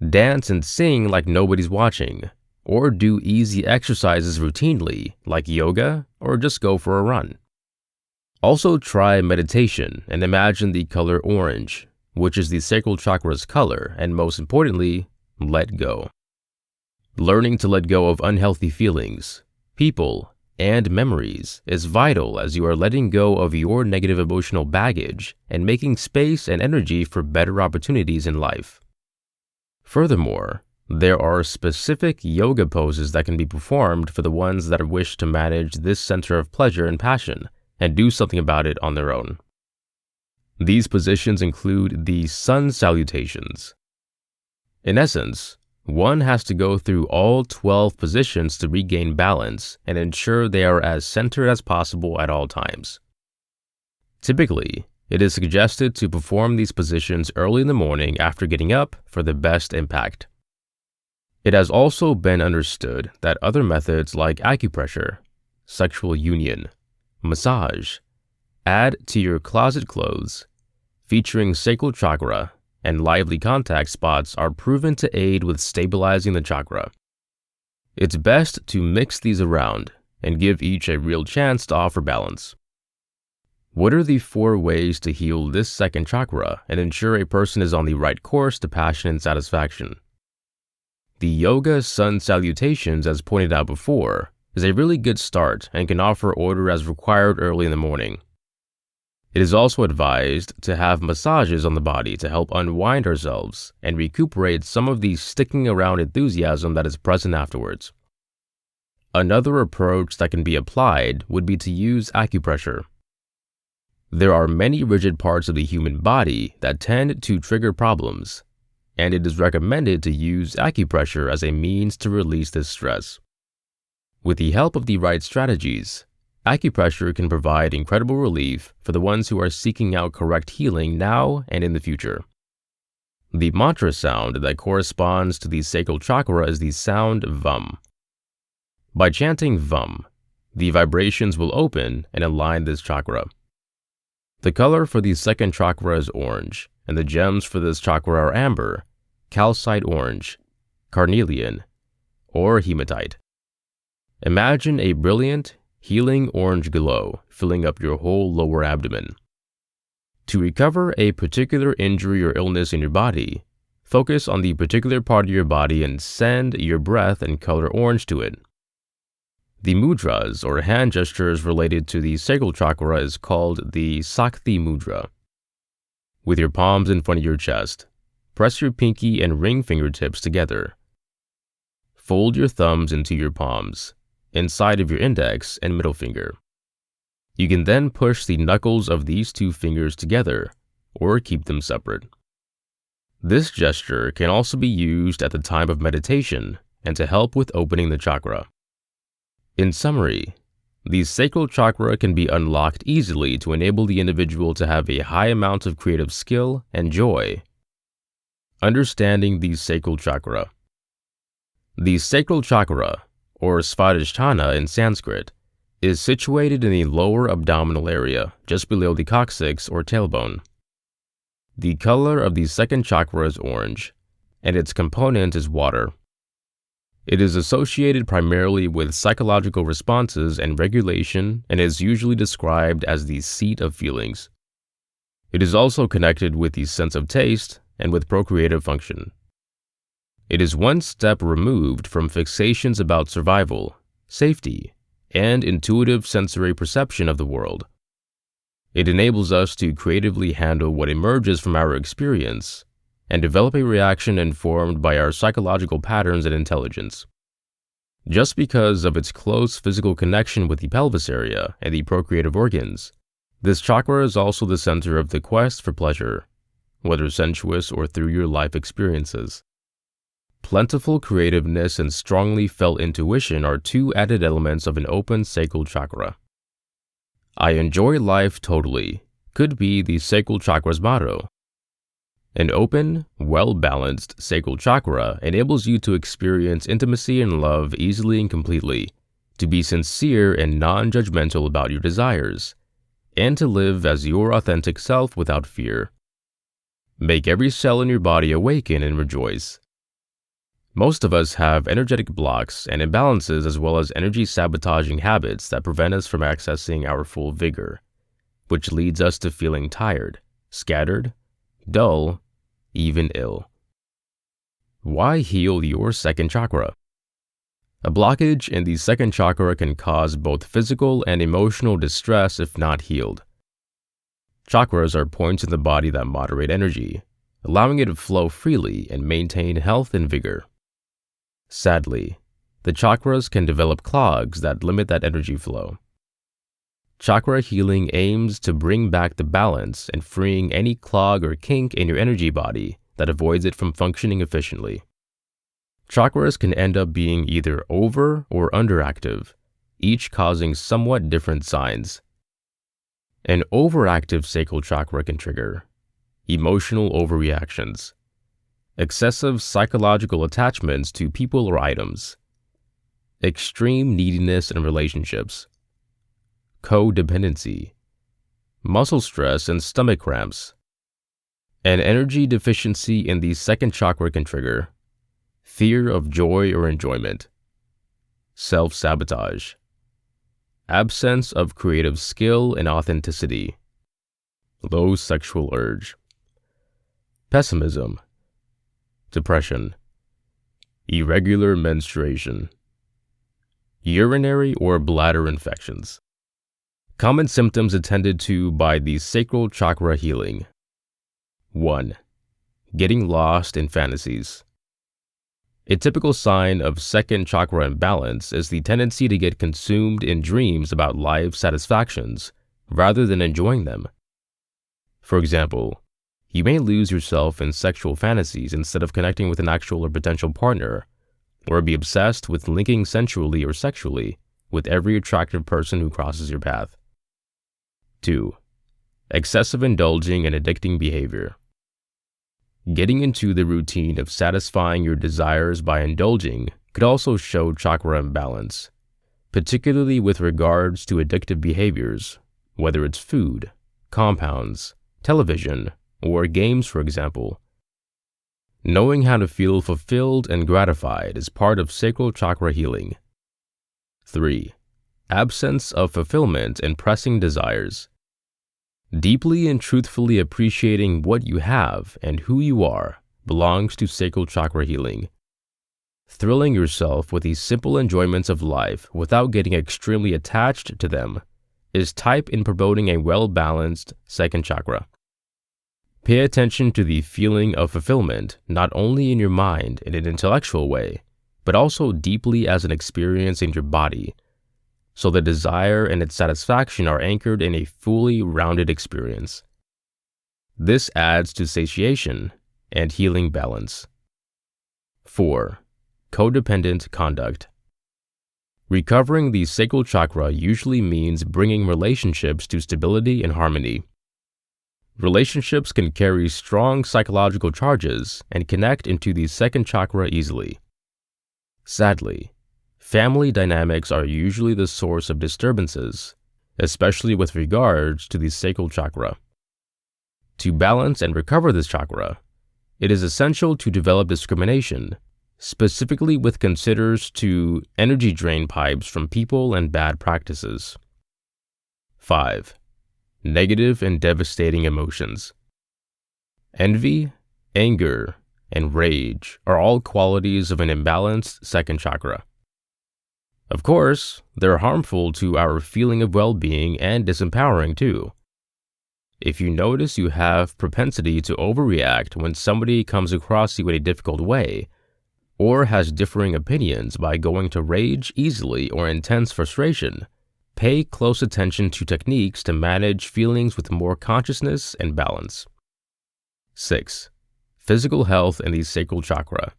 Dance and sing like nobody's watching, or do easy exercises routinely like yoga, or just go for a run. Also try meditation and imagine the color orange, which is the sacral chakra's color, and most importantly, let go. Learning to let go of unhealthy feelings, people, and memories is vital as you are letting go of your negative emotional baggage and making space and energy for better opportunities in life. Furthermore, there are specific yoga poses that can be performed for the ones that wish to manage this center of pleasure and passion and do something about it on their own. These positions include the sun salutations. In essence, one has to go through all 12 positions to regain balance and ensure they are as centered as possible at all times. Typically, it is suggested to perform these positions early in the morning after getting up for the best impact. It has also been understood that other methods like acupressure, sexual union, massage, add to your closet clothes, featuring sacral chakra, and lively contact spots are proven to aid with stabilizing the chakra. It's best to mix these around and give each a real chance to offer balance. What are the 4 ways to heal this second chakra and ensure a person is on the right course to passion and satisfaction? The yoga sun salutations, as pointed out before, is a really good start and can offer order as required early in the morning. It is also advised to have massages on the body to help unwind ourselves and recuperate some of the sticking around enthusiasm that is present afterwards. Another approach that can be applied would be to use acupressure. There are many rigid parts of the human body that tend to trigger problems, and it is recommended to use acupressure as a means to release this stress. With the help of the right strategies, acupressure can provide incredible relief for the ones who are seeking out correct healing now and in the future. The mantra sound that corresponds to the sacral chakra is the sound VUM. By chanting VUM, the vibrations will open and align this chakra. The color for the second chakra is orange, and the gems for this chakra are amber, calcite orange, carnelian, or hematite. Imagine a brilliant, healing orange glow filling up your whole lower abdomen. To recover a particular injury or illness in your body, focus on the particular part of your body and send your breath and color orange to it. The mudras, or hand gestures related to the sacral chakra, is called the Sakti mudra. With your palms in front of your chest, press your pinky and ring fingertips together. Fold your thumbs into your palms, inside of your index and middle finger. You can then push the knuckles of these 2 fingers together, or keep them separate. This gesture can also be used at the time of meditation and to help with opening the chakra. In summary, the sacral chakra can be unlocked easily to enable the individual to have a high amount of creative skill and joy. Understanding the sacral chakra. The sacral chakra, or Svadhisthana in Sanskrit, is situated in the lower abdominal area, just below the coccyx or tailbone. The color of the second chakra is orange, and its component is water. It is associated primarily with psychological responses and regulation and is usually described as the seat of feelings. It is also connected with the sense of taste and with procreative function. It is one step removed from fixations about survival, safety, and intuitive sensory perception of the world. It enables us to creatively handle what emerges from our experience and develop a reaction informed by our psychological patterns and intelligence. Just because of its close physical connection with the pelvis area and the procreative organs, this chakra is also the center of the quest for pleasure, whether sensuous or through your life experiences. Plentiful creativeness and strongly felt intuition are 2 added elements of an open sacral chakra. I enjoy life totally could be the sacral chakra's motto. An open, well-balanced sacral chakra enables you to experience intimacy and love easily and completely, to be sincere and non-judgmental about your desires, and to live as your authentic self without fear. Make every cell in your body awaken and rejoice. Most of us have energetic blocks and imbalances as well as energy-sabotaging habits that prevent us from accessing our full vigor, which leads us to feeling tired, scattered, dull, even ill. Why heal your second chakra? A blockage in the second chakra can cause both physical and emotional distress if not healed. Chakras are points in the body that moderate energy, allowing it to flow freely and maintain health and vigor. Sadly, the chakras can develop clogs that limit that energy flow. Chakra healing aims to bring back the balance and freeing any clog or kink in your energy body that avoids it from functioning efficiently. Chakras can end up being either over or underactive, each causing somewhat different signs. An overactive sacral chakra can trigger emotional overreactions, excessive psychological attachments to people or items, extreme neediness in relationships, codependency, muscle stress and stomach cramps. An energy deficiency in the second chakra can trigger fear of joy or enjoyment, self-sabotage, absence of creative skill and authenticity, low sexual urge, pessimism, depression, irregular menstruation, urinary or bladder infections. Common symptoms attended to by the sacral chakra healing. 1. Getting lost in fantasies. A typical sign of second chakra imbalance is the tendency to get consumed in dreams about life's satisfactions rather than enjoying them. For example, you may lose yourself in sexual fantasies instead of connecting with an actual or potential partner, or be obsessed with linking sensually or sexually with every attractive person who crosses your path. 2. Excessive indulging and addicting behavior. Getting into the routine of satisfying your desires by indulging could also show chakra imbalance, particularly with regards to addictive behaviors, whether it's food, compounds, television, or games, for example. Knowing how to feel fulfilled and gratified is part of sacral chakra healing. 3. Absence of fulfillment and pressing desires. Deeply and truthfully appreciating what you have and who you are belongs to sacral chakra healing. Thrilling yourself with the simple enjoyments of life without getting extremely attached to them is type in promoting a well-balanced second chakra. Pay attention to the feeling of fulfillment not only in your mind in an intellectual way, but also deeply as an experience in your body, so the desire and its satisfaction are anchored in a fully rounded experience. This adds to satiation and healing balance. 4. Codependent conduct. Recovering the sacral chakra usually means bringing relationships to stability and harmony. Relationships can carry strong psychological charges and connect into the second chakra easily. Sadly, family dynamics are usually the source of disturbances, especially with regards to the sacral chakra. To balance and recover this chakra, it is essential to develop discrimination, specifically with considers to energy drain pipes from people and bad practices. 5. Negative and devastating emotions. Envy, anger, and rage are all qualities of an imbalanced second chakra. Of course, they're harmful to our feeling of well-being and disempowering too. If you notice you have propensity to overreact when somebody comes across you in a difficult way, or has differing opinions by going to rage easily or intense frustration, pay close attention to techniques to manage feelings with more consciousness and balance. 6. Physical health in the sacral chakra.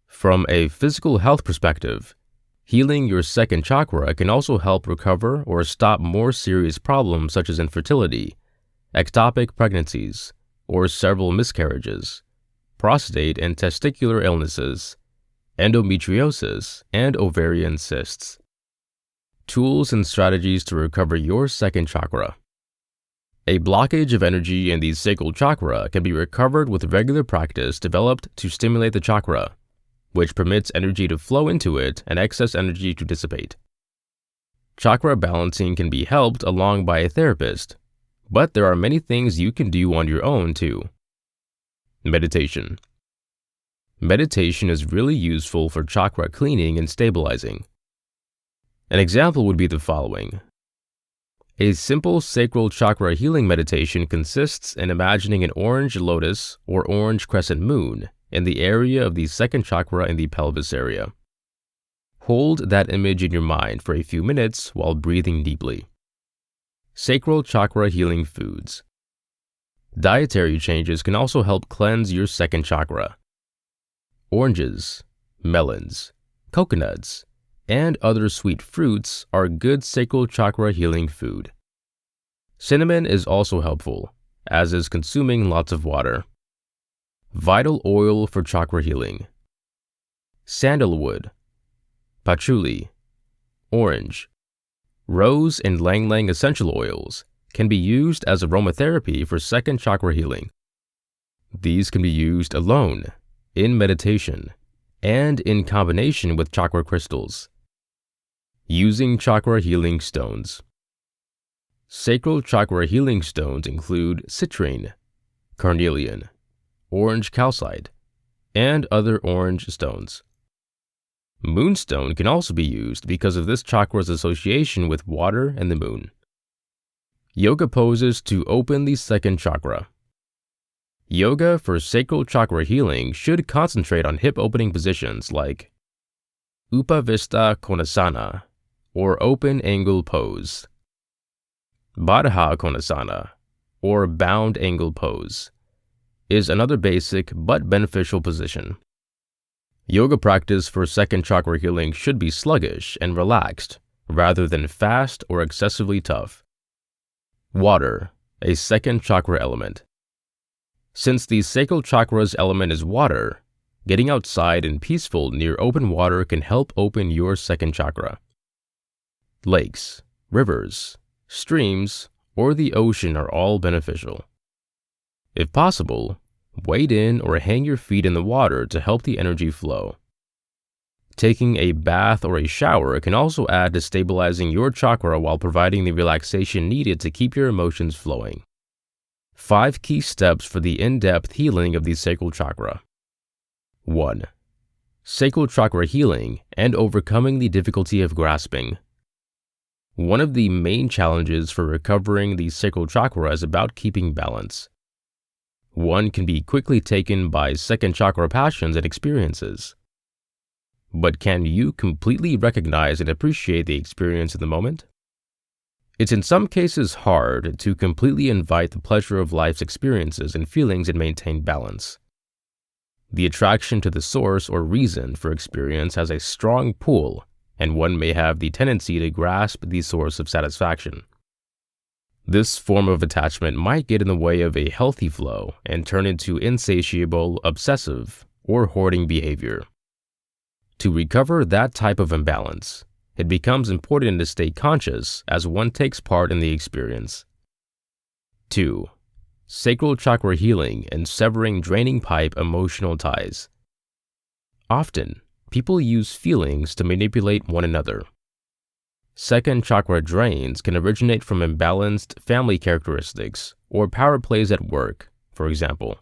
From a physical health perspective, healing your second chakra can also help recover or stop more serious problems such as infertility, ectopic pregnancies, or several miscarriages, prostate and testicular illnesses, endometriosis, and ovarian cysts. Tools and strategies to recover your second chakra. A blockage of energy in the sacral chakra can be recovered with regular practice developed to stimulate the chakra, which permits energy to flow into it and excess energy to dissipate. Chakra balancing can be helped along by a therapist, but there are many things you can do on your own too. Meditation. Meditation is really useful for chakra cleaning and stabilizing. An example would be the following. A simple sacral chakra healing meditation consists in imagining an orange lotus or orange crescent moon in the area of the second chakra in the pelvis area. Hold that image in your mind for a few minutes while breathing deeply. Sacral chakra healing foods. Dietary changes can also help cleanse your second chakra. Oranges, melons, coconuts, and other sweet fruits are good sacral chakra healing food. Cinnamon is also helpful, as is consuming lots of water. Vital oil for chakra healing. Sandalwood, patchouli, orange, rose and ylang-ylang essential oils can be used as aromatherapy for second chakra healing. These can be used alone, in meditation, and in combination with chakra crystals. Using chakra healing stones. Sacral chakra healing stones include citrine, carnelian, orange calcite, and other orange stones. Moonstone can also be used because of this chakra's association with water and the moon. Yoga poses to open the second chakra. Yoga for sacral chakra healing should concentrate on hip opening positions like Upavista Konasana, or open angle pose. Baddha Konasana, or bound angle pose, is another basic but beneficial position. Yoga practice for second chakra healing should be sluggish and relaxed, rather than fast or excessively tough. Water, a second chakra element. Since the sacral chakra's element is water, getting outside and peaceful near open water can help open your second chakra. Lakes, rivers, streams, or the ocean are all beneficial. If possible, wade in or hang your feet in the water to help the energy flow. Taking a bath or a shower can also add to stabilizing your chakra while providing the relaxation needed to keep your emotions flowing. 5 key steps for the in-depth healing of the sacral chakra. 1. Sacral chakra healing and overcoming the difficulty of grasping. One of the main challenges for recovering the sacral chakra is about keeping balance. One can be quickly taken by second chakra passions and experiences. But can you completely recognize and appreciate the experience in the moment? It's in some cases hard to completely invite the pleasure of life's experiences and feelings and maintain balance. The attraction to the source or reason for experience has a strong pull, and one may have the tendency to grasp the source of satisfaction. This form of attachment might get in the way of a healthy flow and turn into insatiable, obsessive, or hoarding behavior. To recover that type of imbalance, it becomes important to stay conscious as one takes part in the experience. 2. Sacral chakra healing and severing draining pipe emotional ties. Often, people use feelings to manipulate one another. Second chakra drains can originate from imbalanced family characteristics or power plays at work, for example.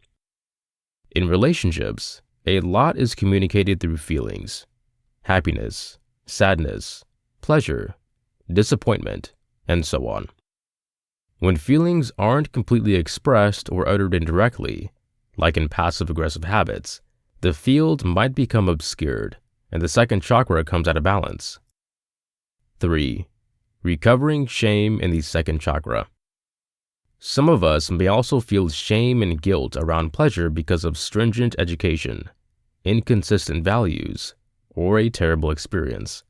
In relationships, a lot is communicated through feelings: happiness, sadness, pleasure, disappointment, and so on. When feelings aren't completely expressed or uttered indirectly, like in passive-aggressive habits, the field might become obscured, and the second chakra comes out of balance. 3. Recovering shame in the second chakra. Some of us may also feel shame and guilt around pleasure because of stringent education, inconsistent values, or a terrible experience.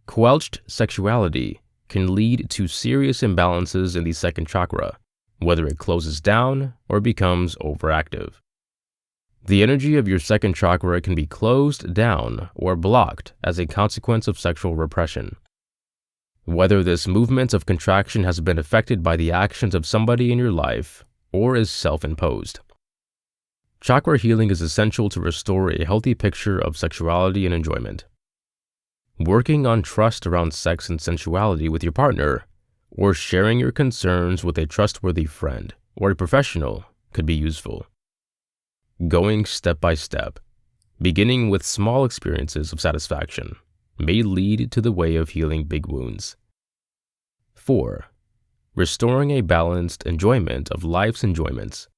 Quelched sexuality can lead to serious imbalances in the second chakra, whether it closes down or becomes overactive. The energy of your second chakra can be closed down or blocked as a consequence of sexual repression. Whether this movement of contraction has been affected by the actions of somebody in your life or is self-imposed. Chakra healing is essential to restore a healthy picture of sexuality and enjoyment. Working on trust around sex and sensuality with your partner, or sharing your concerns with a trustworthy friend or a professional could be useful. Going step by step, beginning with small experiences of satisfaction, may lead to the way of healing big wounds. 4. Restoring a balanced enjoyment of life's enjoyments.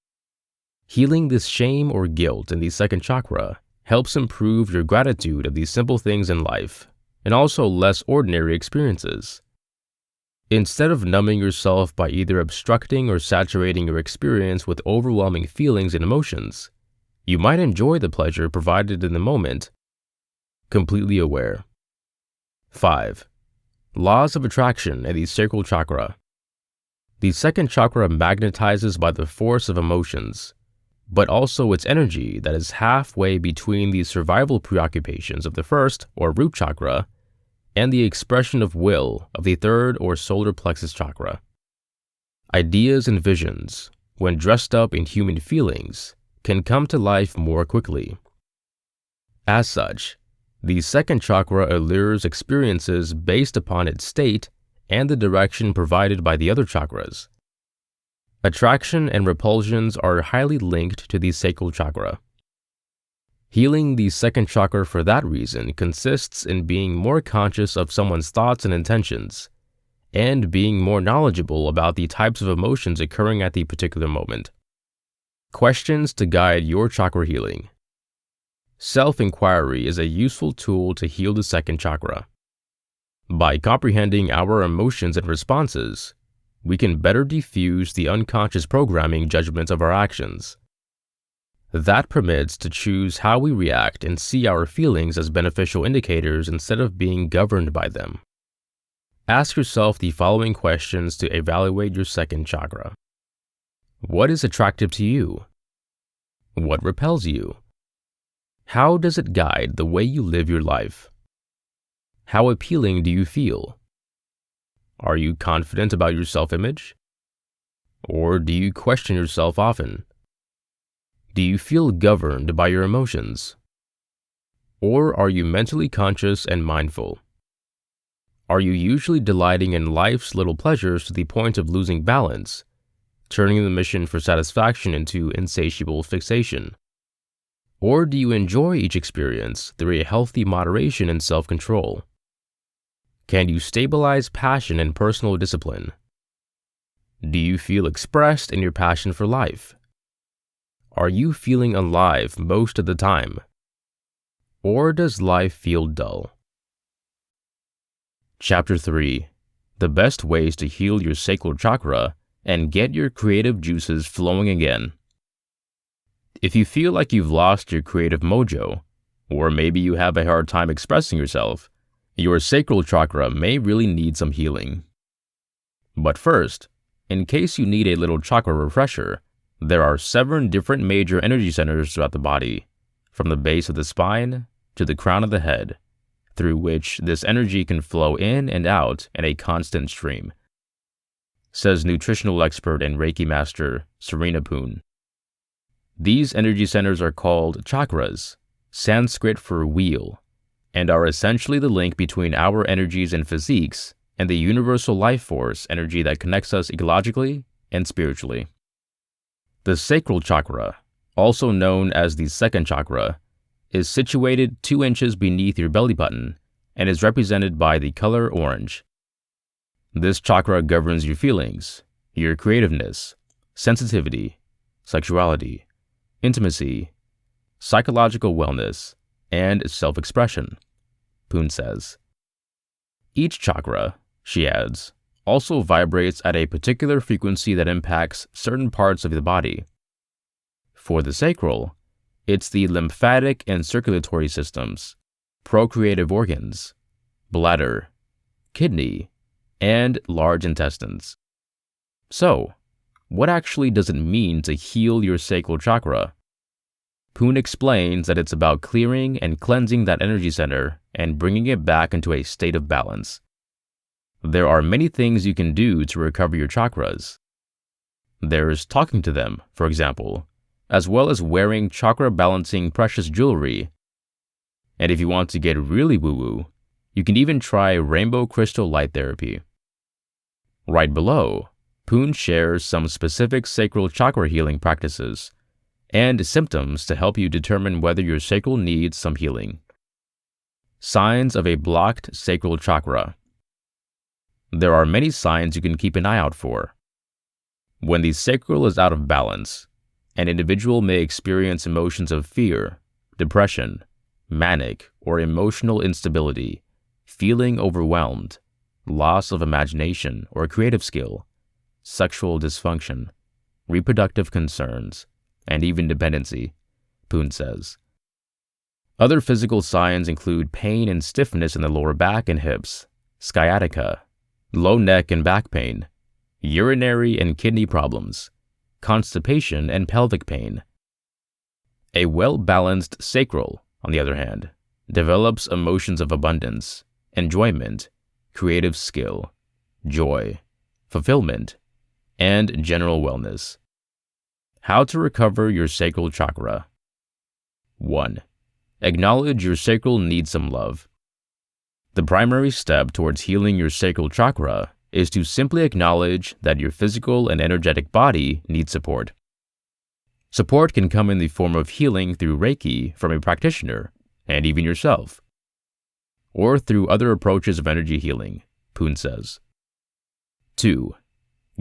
Healing this shame or guilt in the second chakra helps improve your gratitude of these simple things in life and also less ordinary experiences. Instead of numbing yourself by either obstructing or saturating your experience with overwhelming feelings and emotions, you might enjoy the pleasure provided in the moment, completely aware. 5. Laws of attraction and the sacral chakra. The second chakra magnetizes by the force of emotions, but also its energy that is halfway between the survival preoccupations of the first or root chakra and the expression of will of the third or solar plexus chakra. Ideas and visions, when dressed up in human feelings, can come to life more quickly. As such, the second chakra allures experiences based upon its state and the direction provided by the other chakras. Attraction and repulsions are highly linked to the sacral chakra. Healing the second chakra for that reason consists in being more conscious of someone's thoughts and intentions, and being more knowledgeable about the types of emotions occurring at the particular moment. Questions to guide your chakra healing. Self-inquiry is a useful tool to heal the second chakra. By comprehending our emotions and responses, we can better diffuse the unconscious programming judgments of our actions. That permits to choose how we react and see our feelings as beneficial indicators instead of being governed by them. Ask yourself the following questions to evaluate your second chakra. What is attractive to you? What repels you? How does it guide the way you live your life? How appealing do you feel? Are you confident about your self-image? Or do you question yourself often? Do you feel governed by your emotions? Or are you mentally conscious and mindful? Are you usually delighting in life's little pleasures to the point of losing balance, turning the mission for satisfaction into insatiable fixation? Or do you enjoy each experience through a healthy moderation and self-control? Can you stabilize passion and personal discipline? Do you feel expressed in your passion for life? Are you feeling alive most of the time? Or does life feel dull? Chapter 3. The best ways to heal your sacral chakra and get your creative juices flowing again. If you feel like you've lost your creative mojo, or maybe you have a hard time expressing yourself, your sacral chakra may really need some healing. But first, in case you need a little chakra refresher, there are 7 different major energy centers throughout the body, from the base of the spine to the crown of the head, through which this energy can flow in and out in a constant stream, says nutritional expert and Reiki master Serena Poon. These energy centers are called chakras, Sanskrit for wheel, and are essentially the link between our energies and physiques and the universal life force energy that connects us ecologically and spiritually. The sacral chakra, also known as the second chakra, is situated 2 inches beneath your belly button and is represented by the color orange. This chakra governs your feelings, your creativeness, sensitivity, sexuality, intimacy, psychological wellness, and self-expression, Poon says. Each chakra, she adds, also vibrates at a particular frequency that impacts certain parts of the body. For the sacral, it's the lymphatic and circulatory systems, procreative organs, bladder, kidney, and large intestines. So, what actually does it mean to heal your sacral chakra? Poon explains that it's about clearing and cleansing that energy center and bringing it back into a state of balance. There are many things you can do to recover your chakras. There's talking to them, for example, as well as wearing chakra-balancing precious jewelry. And if you want to get really woo-woo, you can even try rainbow crystal light therapy. Right below, Poon shares some specific sacral chakra healing practices and symptoms to help you determine whether your sacral needs some healing. Signs of a blocked sacral chakra. There are many signs you can keep an eye out for. When the sacral is out of balance, an individual may experience emotions of fear, depression, manic or emotional instability, feeling overwhelmed, loss of imagination or creative skill, sexual dysfunction, reproductive concerns, and even dependency, Poon says. Other physical signs include pain and stiffness in the lower back and hips, sciatica, low neck and back pain, urinary and kidney problems, constipation and pelvic pain. A well-balanced sacral, on the other hand, develops emotions of abundance, enjoyment, creative skill, joy, fulfillment, and general wellness. How to recover your sacral chakra. 1. Acknowledge your sacral needs some love. The primary step towards healing your sacral chakra is to simply acknowledge that your physical and energetic body needs support. Support can come in the form of healing through Reiki from a practitioner, and even yourself, or through other approaches of energy healing, Poon says. 2.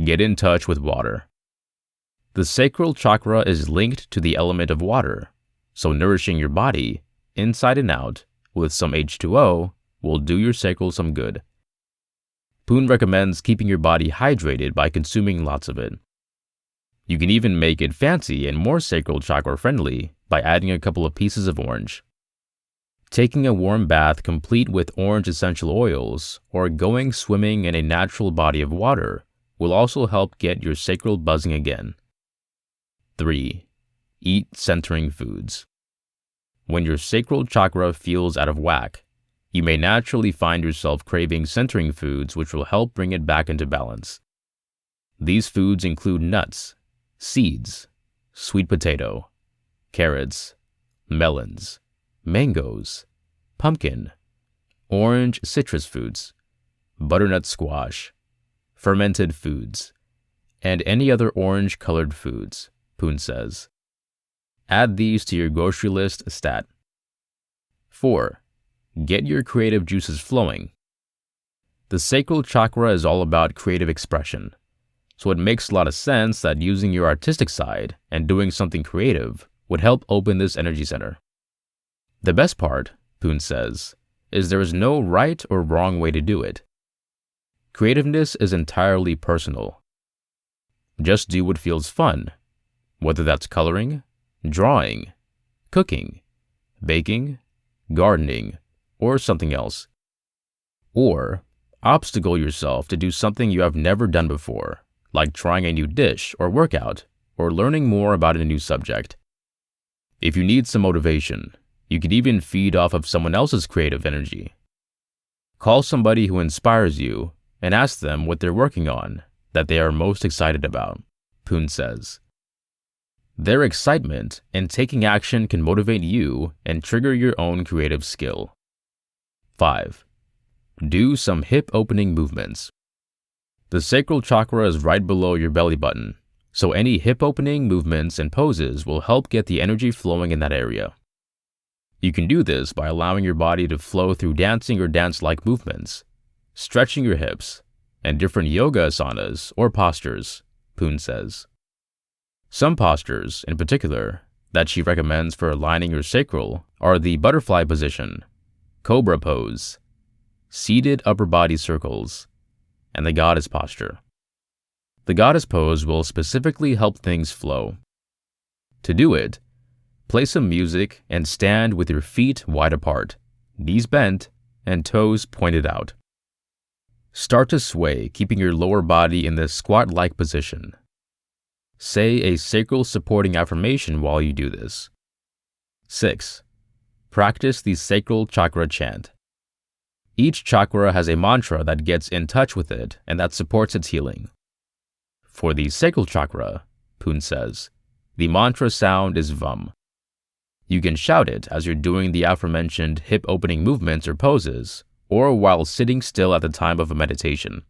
Get in touch with water. The sacral chakra is linked to the element of water, so nourishing your body, inside and out, with some H2O will do your sacral some good. Poon recommends keeping your body hydrated by consuming lots of it. You can even make it fancy and more sacral chakra friendly by adding a couple of pieces of orange. Taking a warm bath complete with orange essential oils or going swimming in a natural body of water will also help get your sacral buzzing again. 3. Eat centering foods. When your sacral chakra feels out of whack, you may naturally find yourself craving centering foods which will help bring it back into balance. These foods include nuts, seeds, sweet potato, carrots, melons, mangoes, pumpkin, orange citrus fruits, butternut squash, fermented foods, and any other orange-colored foods, Poon says. Add these to your grocery list stat. 4. Get your creative juices flowing. The sacral chakra is all about creative expression, so it makes a lot of sense that using your artistic side and doing something creative would help open this energy center. The best part, Poon says, is there is no right or wrong way to do it. Creativeness is entirely personal. Just do what feels fun, whether that's coloring, drawing, cooking, baking, gardening, or something else. Or obstacle yourself to do something you have never done before, like trying a new dish or workout, or learning more about a new subject. If you need some motivation, you could even feed off of someone else's creative energy. Call somebody who inspires you and ask them what they're working on that they are most excited about, Poon says. Their excitement and taking action can motivate you and trigger your own creative skill. 5. Do some hip opening movements. The sacral chakra is right below your belly button, so any hip opening movements and poses will help get the energy flowing in that area. You can do this by allowing your body to flow through dancing or dance-like movements, stretching your hips, and different yoga asanas or postures, Poon says. Some postures, in particular, that she recommends for aligning your sacral are the butterfly position, cobra pose, seated upper body circles, and the goddess posture. The goddess pose will specifically help things flow. To do it, play some music and stand with your feet wide apart, knees bent, and toes pointed out. Start to sway, keeping your lower body in this squat-like position. Say a sacral supporting affirmation while you do this. 6. Practice the sacral chakra chant. Each chakra has a mantra that gets in touch with it and that supports its healing. For the sacral chakra, Poon says, the mantra sound is VUM. You can shout it as you're doing the aforementioned hip opening movements or poses, or while sitting still at the time of a meditation.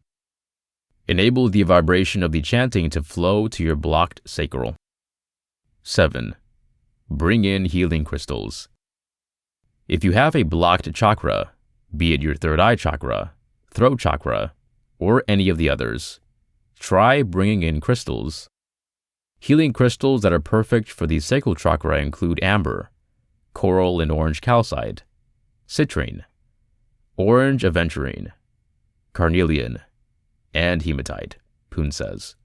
Enable the vibration of the chanting to flow to your blocked sacral. 7. Bring in healing crystals. If you have a blocked chakra, be it your third eye chakra, throat chakra, or any of the others, try bringing in crystals. Healing crystals that are perfect for the sacral chakra include amber, coral and orange calcite, citrine, orange aventurine, carnelian, and hematite, Poon says.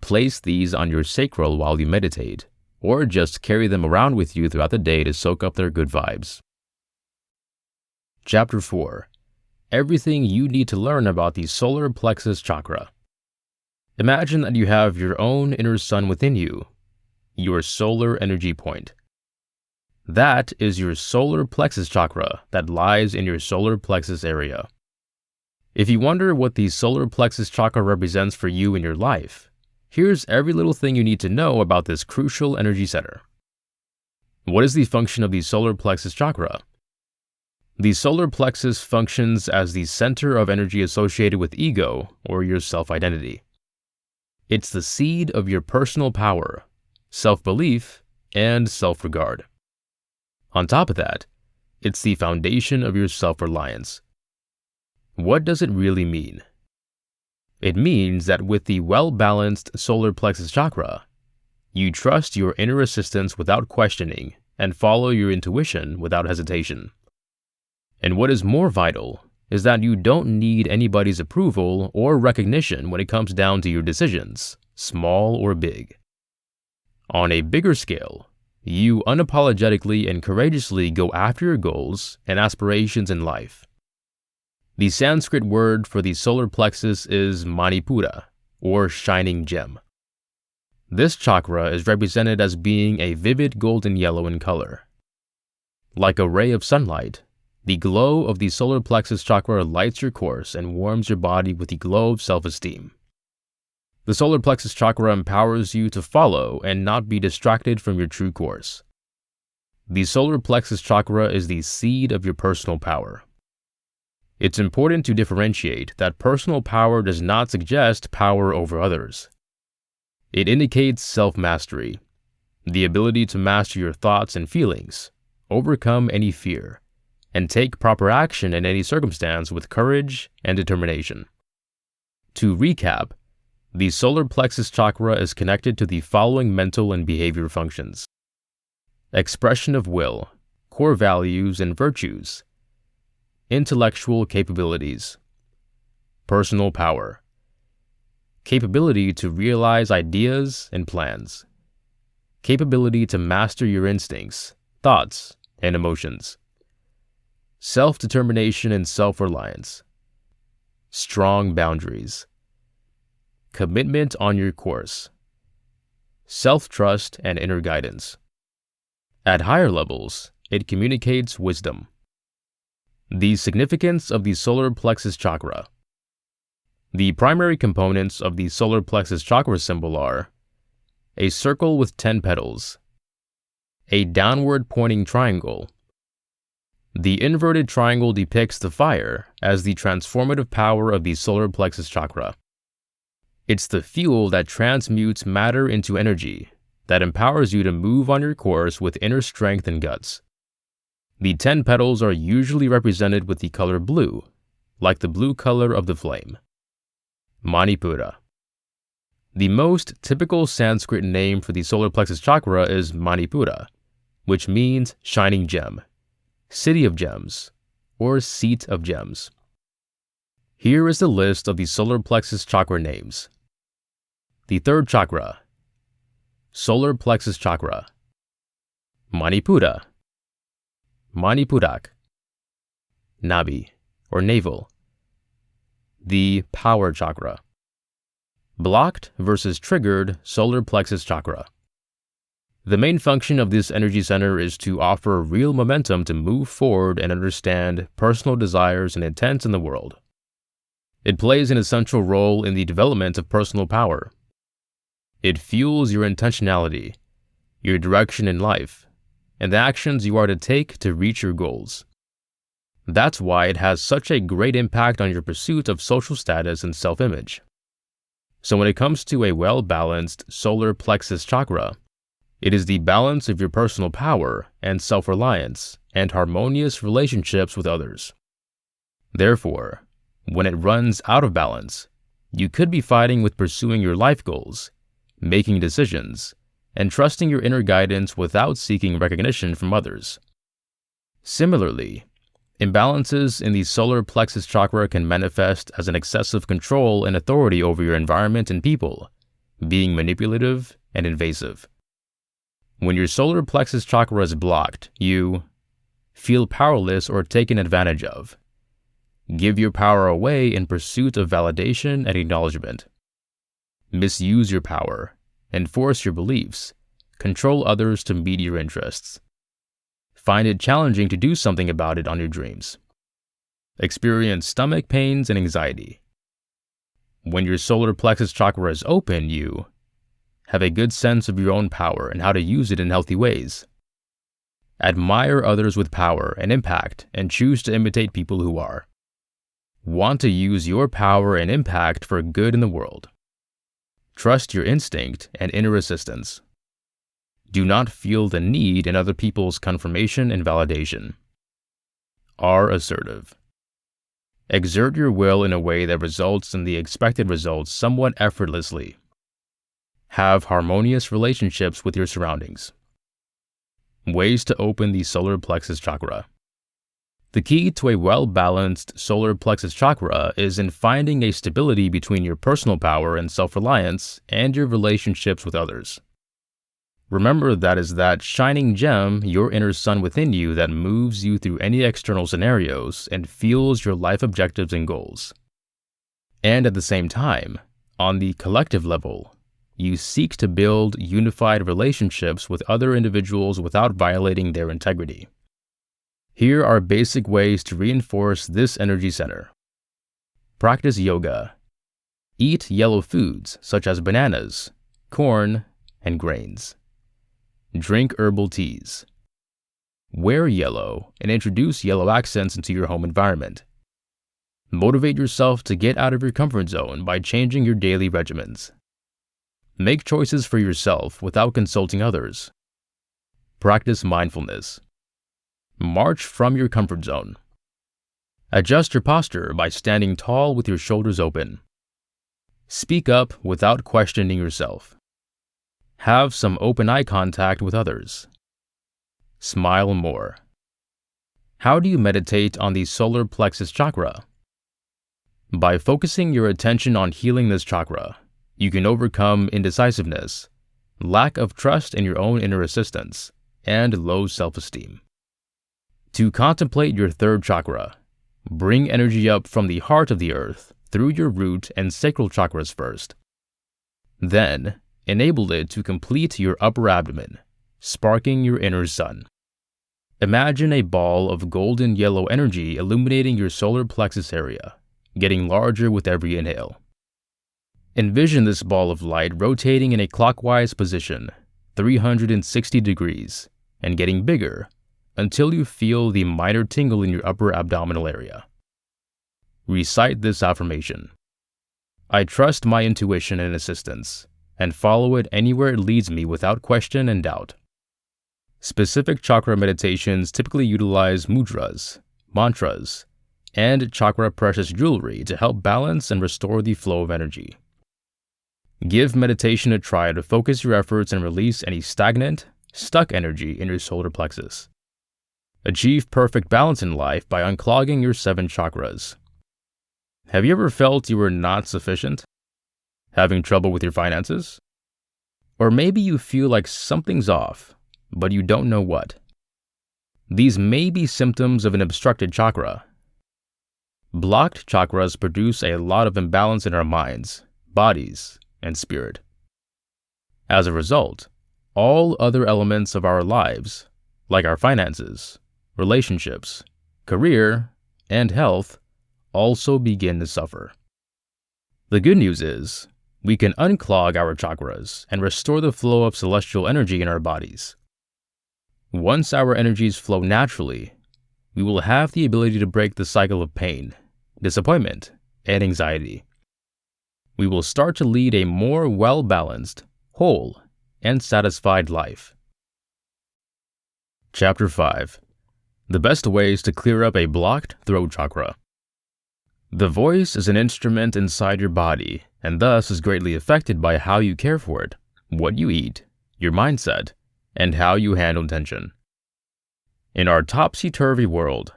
Place these on your sacral while you meditate, or just carry them around with you throughout the day to soak up their good vibes. Chapter 4. Everything you need to learn about the solar plexus chakra. Imagine that you have your own inner sun within you, your solar energy point. That is your solar plexus chakra that lies in your solar plexus area. If you wonder what the solar plexus chakra represents for you in your life, here's every little thing you need to know about this crucial energy center. What is the function of the solar plexus chakra? The solar plexus functions as the center of energy associated with ego, or your self-identity. It's the seed of your personal power, self-belief, and self-regard. On top of that, it's the foundation of your self-reliance. What does it really mean? It means that with the well-balanced solar plexus chakra, you trust your inner assistance without questioning and follow your intuition without hesitation. And what is more vital is that you don't need anybody's approval or recognition when it comes down to your decisions, small or big. On a bigger scale, you unapologetically and courageously go after your goals and aspirations in life. The Sanskrit word for the solar plexus is Manipura, or shining gem. This chakra is represented as being a vivid golden yellow in color. Like a ray of sunlight, the glow of the solar plexus chakra lights your course and warms your body with the glow of self-esteem. The solar plexus chakra empowers you to follow and not be distracted from your true course. The solar plexus chakra is the seed of your personal power. It's important to differentiate that personal power does not suggest power over others. It indicates self-mastery, the ability to master your thoughts and feelings, overcome any fear, and take proper action in any circumstance with courage and determination. To recap, the solar plexus chakra is connected to the following mental and behavior functions: expression of will, core values and virtues, intellectual capabilities, personal power, capability to realize ideas and plans, capability to master your instincts, thoughts, and emotions, self-determination and self-reliance, strong boundaries, commitment on your course, self-trust and inner guidance. At higher levels, it communicates wisdom. The significance of the solar plexus chakra. The primary components of the solar plexus chakra symbol are a circle with 10 petals, a downward pointing triangle. The inverted triangle depicts the fire as the transformative power of the solar plexus chakra. It's the fuel that transmutes matter into energy, that empowers you to move on your course with inner strength and guts. The 10 petals are usually represented with the color blue, like the blue color of the flame. Manipura. The most typical Sanskrit name for the solar plexus chakra is Manipura, which means shining gem, city of gems, or seat of gems. Here is the list of the solar plexus chakra names. The third chakra, solar plexus chakra. Manipura, Manipurak. Nabi, or navel. The power chakra. Blocked versus triggered solar plexus chakra. The main function of this energy center is to offer real momentum to move forward and understand personal desires and intents in the world. It plays an essential role in the development of personal power. It fuels your intentionality, your direction in life, and the actions you are to take to reach your goals. That's why it has such a great impact on your pursuit of social status and self-image. So when it comes to a well-balanced solar plexus chakra, it is the balance of your personal power and self-reliance and harmonious relationships with others. Therefore, when it runs out of balance, you could be fighting with pursuing your life goals, making decisions, and trusting your inner guidance without seeking recognition from others. Similarly, imbalances in the solar plexus chakra can manifest as an excessive control and authority over your environment and people, being manipulative and invasive. When your solar plexus chakra is blocked, you feel powerless or taken advantage of. Give your power away in pursuit of validation and acknowledgement. Misuse your power, enforce your beliefs, control others to meet your interests. Find it challenging to do something about it on your dreams. Experience stomach pains and anxiety. When your solar plexus chakra is open, you have a good sense of your own power and how to use it in healthy ways. Admire others with power and impact and choose to imitate people who are. Want to use your power and impact for good in the world. Trust your instinct and inner assistance. Do not feel the need in other people's confirmation and validation. Are assertive. Exert your will in a way that results in the expected results somewhat effortlessly. Have harmonious relationships with your surroundings. Ways to open the solar plexus chakra. The key to a well-balanced solar plexus chakra is in finding a stability between your personal power and self-reliance and your relationships with others. Remember that is that shining gem, your inner sun within you, that moves you through any external scenarios and fuels your life objectives and goals. And at the same time, on the collective level, you seek to build unified relationships with other individuals without violating their integrity. Here are basic ways to reinforce this energy center. Practice yoga. Eat yellow foods such as bananas, corn, and grains. Drink herbal teas. Wear yellow and introduce yellow accents into your home environment. Motivate yourself to get out of your comfort zone by changing your daily regimens. Make choices for yourself without consulting others. Practice mindfulness. March from your comfort zone. Adjust your posture by standing tall with your shoulders open. Speak up without questioning yourself. Have some open eye contact with others. Smile more. How do you meditate on the solar plexus chakra? By focusing your attention on healing this chakra, you can overcome indecisiveness, lack of trust in your own inner assistance, and low self-esteem. To contemplate your third chakra, bring energy up from the heart of the earth through your root and sacral chakras first. Then, enable it to complete your upper abdomen, sparking your inner sun. Imagine a ball of golden yellow energy illuminating your solar plexus area, getting larger with every inhale. Envision this ball of light rotating in a clockwise position, 360 degrees, and getting bigger until you feel the minor tingle in your upper abdominal area. Recite this affirmation. I trust my intuition and assistance, and follow it anywhere it leads me without question and doubt. Specific chakra meditations typically utilize mudras, mantras, and chakra precious jewelry to help balance and restore the flow of energy. Give meditation a try to focus your efforts and release any stagnant, stuck energy in your solar plexus. Achieve perfect balance in life by unclogging your 7 chakras. Have you ever felt you were not sufficient? Having trouble with your finances? Or maybe you feel like something's off, but you don't know what. These may be symptoms of an obstructed chakra. Blocked chakras produce a lot of imbalance in our minds, bodies, and spirit. As a result, all other elements of our lives, like our finances, relationships, career, and health, also begin to suffer. The good news is, we can unclog our chakras and restore the flow of celestial energy in our bodies. Once our energies flow naturally, we will have the ability to break the cycle of pain, disappointment, and anxiety. We will start to lead a more well-balanced, whole, and satisfied life. Chapter 5. The best ways to clear up a blocked throat chakra. The voice is an instrument inside your body and thus is greatly affected by how you care for it, what you eat, your mindset, and how you handle tension. In our topsy-turvy world,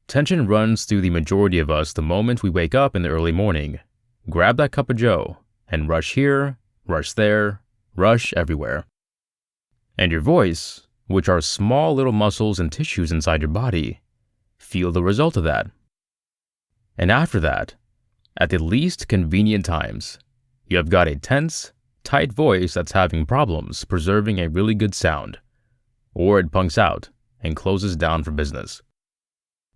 tension runs through the majority of us the moment we wake up in the early morning, grab that cup of joe, and rush here, rush there, rush everywhere. And your voice, which are small little muscles and tissues inside your body, feel the result of that. And after that, at the least convenient times, you have got a tense, tight voice that's having problems preserving a really good sound, or it punks out and closes down for business.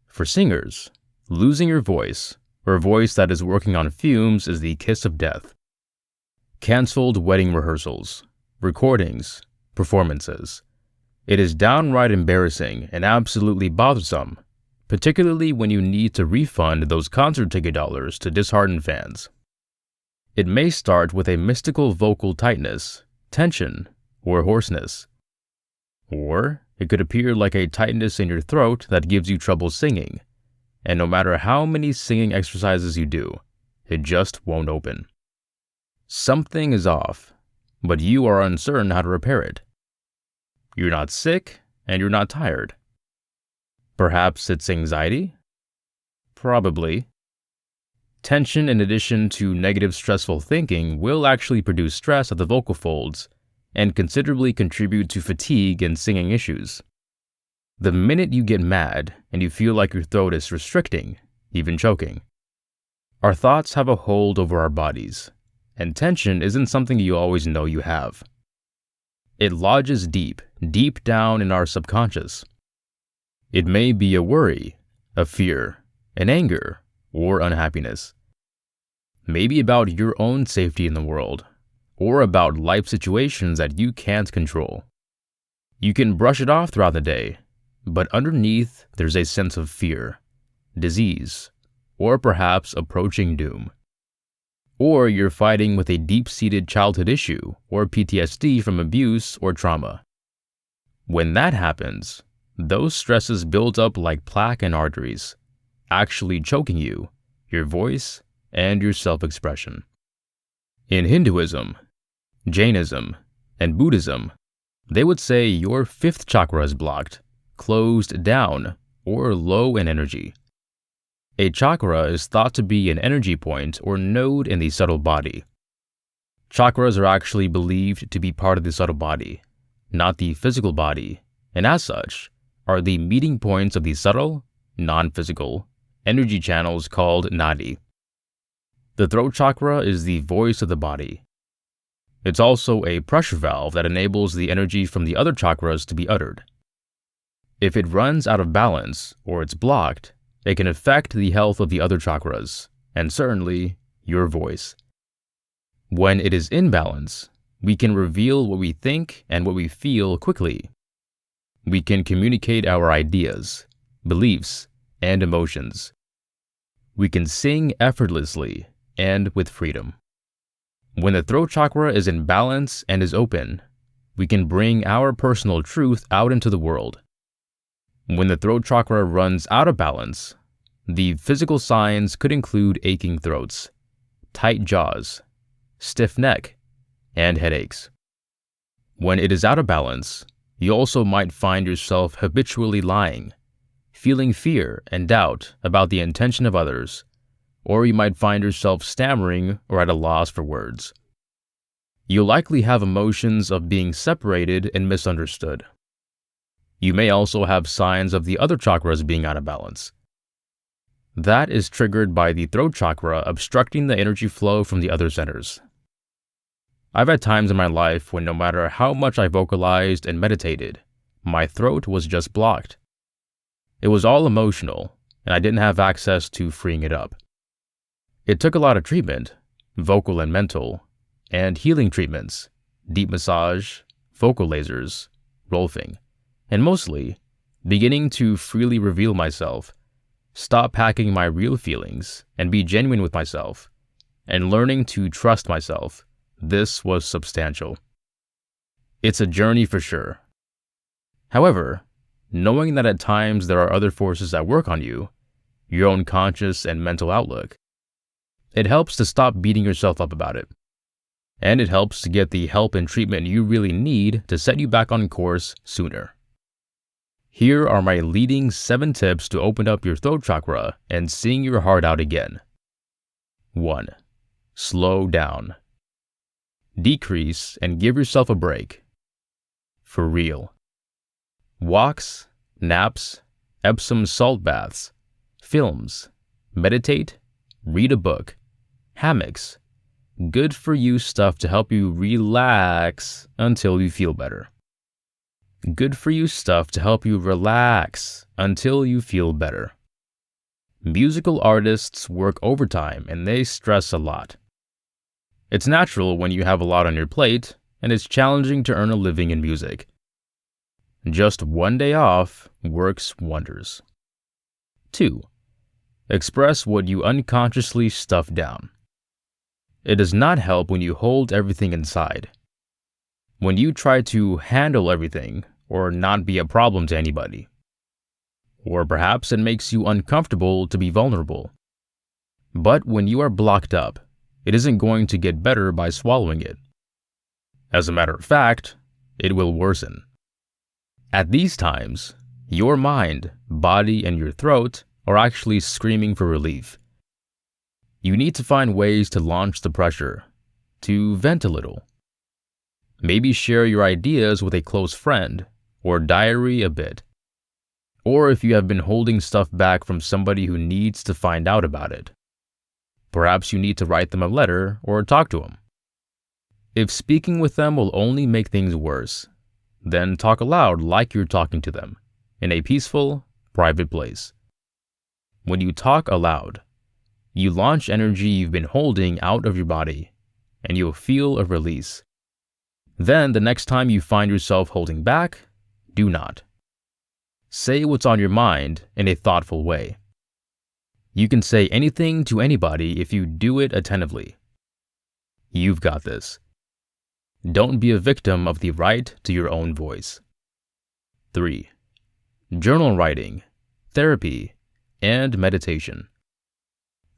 For singers, losing your voice, or a voice that is working on fumes, is the kiss of death. Cancelled wedding rehearsals, recordings, performances. It is downright embarrassing and absolutely bothersome, particularly when you need to refund those concert ticket dollars to disheartened fans. It may start with a mystical vocal tightness, tension, or hoarseness. Or it could appear like a tightness in your throat that gives you trouble singing, and no matter how many singing exercises you do, it just won't open. Something is off, but you are uncertain how to repair it. You're not sick, and you're not tired. Perhaps it's anxiety? Probably. Tension in addition to negative stressful thinking will actually produce stress at the vocal folds and considerably contribute to fatigue and singing issues. The minute you get mad and you feel like your throat is restricting, even choking. Our thoughts have a hold over our bodies, and tension isn't something you always know you have. It lodges deep, deep down in our subconscious. It may be a worry, a fear, an anger, or unhappiness. Maybe about your own safety in the world, or about life situations that you can't control. You can brush it off throughout the day, but underneath there's a sense of fear, disease, or perhaps approaching doom. Or you're fighting with a deep-seated childhood issue or PTSD from abuse or trauma. When that happens, those stresses build up like plaque in arteries, actually choking you, your voice, and your self-expression. In Hinduism, Jainism, and Buddhism, they would say your fifth chakra is blocked, closed down, or low in energy. A chakra is thought to be an energy point or node in the subtle body. Chakras are actually believed to be part of the subtle body, not the physical body, and as such, are the meeting points of the subtle, non-physical, energy channels called nadi. The throat chakra is the voice of the body. It's also a pressure valve that enables the energy from the other chakras to be uttered. If it runs out of balance or it's blocked, it can affect the health of the other chakras, and certainly your voice. When it is in balance, we can reveal what we think and what we feel quickly. We can communicate our ideas, beliefs, and emotions. We can sing effortlessly and with freedom. When the throat chakra is in balance and is open, we can bring our personal truth out into the world. When the throat chakra runs out of balance, the physical signs could include aching throats, tight jaws, stiff neck, and headaches. When it is out of balance, you also might find yourself habitually lying, feeling fear and doubt about the intention of others, or you might find yourself stammering or at a loss for words. You'll likely have emotions of being separated and misunderstood. You may also have signs of the other chakras being out of balance. That is triggered by the throat chakra obstructing the energy flow from the other centers. I've had times in my life when no matter how much I vocalized and meditated, my throat was just blocked. It was all emotional, and I didn't have access to freeing it up. It took a lot of treatment, vocal and mental, and healing treatments, deep massage, vocal lasers, rolfing, and mostly, beginning to freely reveal myself, stop hacking my real feelings, and be genuine with myself, and learning to trust myself. This was substantial. It's a journey for sure. However, knowing that at times there are other forces at work on you, your own conscious and mental outlook, it helps to stop beating yourself up about it. And it helps to get the help and treatment you really need to set you back on course sooner. Here are my leading 7 tips to open up your throat chakra and sing your heart out again. 1. Slow down. Decrease and give yourself a break. For real. Walks, naps, Epsom salt baths, films, meditate, read a book, hammocks, good for you stuff to help you relax until you feel better. Good for you stuff to help you relax until you feel better. Musical artists work overtime and they stress a lot. It's natural when you have a lot on your plate, and it's challenging to earn a living in music. Just one day off works wonders. 2. Express what you unconsciously stuff down. It does not help when you hold everything inside. When you try to handle everything or not be a problem to anybody. Or perhaps it makes you uncomfortable to be vulnerable. But when you are blocked up, it isn't going to get better by swallowing it. As a matter of fact, it will worsen. At these times, your mind, body, and your throat are actually screaming for relief. You need to find ways to launch the pressure, to vent a little. Maybe share your ideas with a close friend, or diary a bit. Or if you have been holding stuff back from somebody who needs to find out about it. Perhaps you need to write them a letter or talk to them. If speaking with them will only make things worse, then talk aloud like you're talking to them, in a peaceful, private place. When you talk aloud, you launch energy you've been holding out of your body, and you'll feel a release. Then the next time you find yourself holding back, do not. Say what's on your mind in a thoughtful way. You can say anything to anybody if you do it attentively. You've got this. Don't be a victim of the right to your own voice. 3. Journal writing, therapy, and meditation.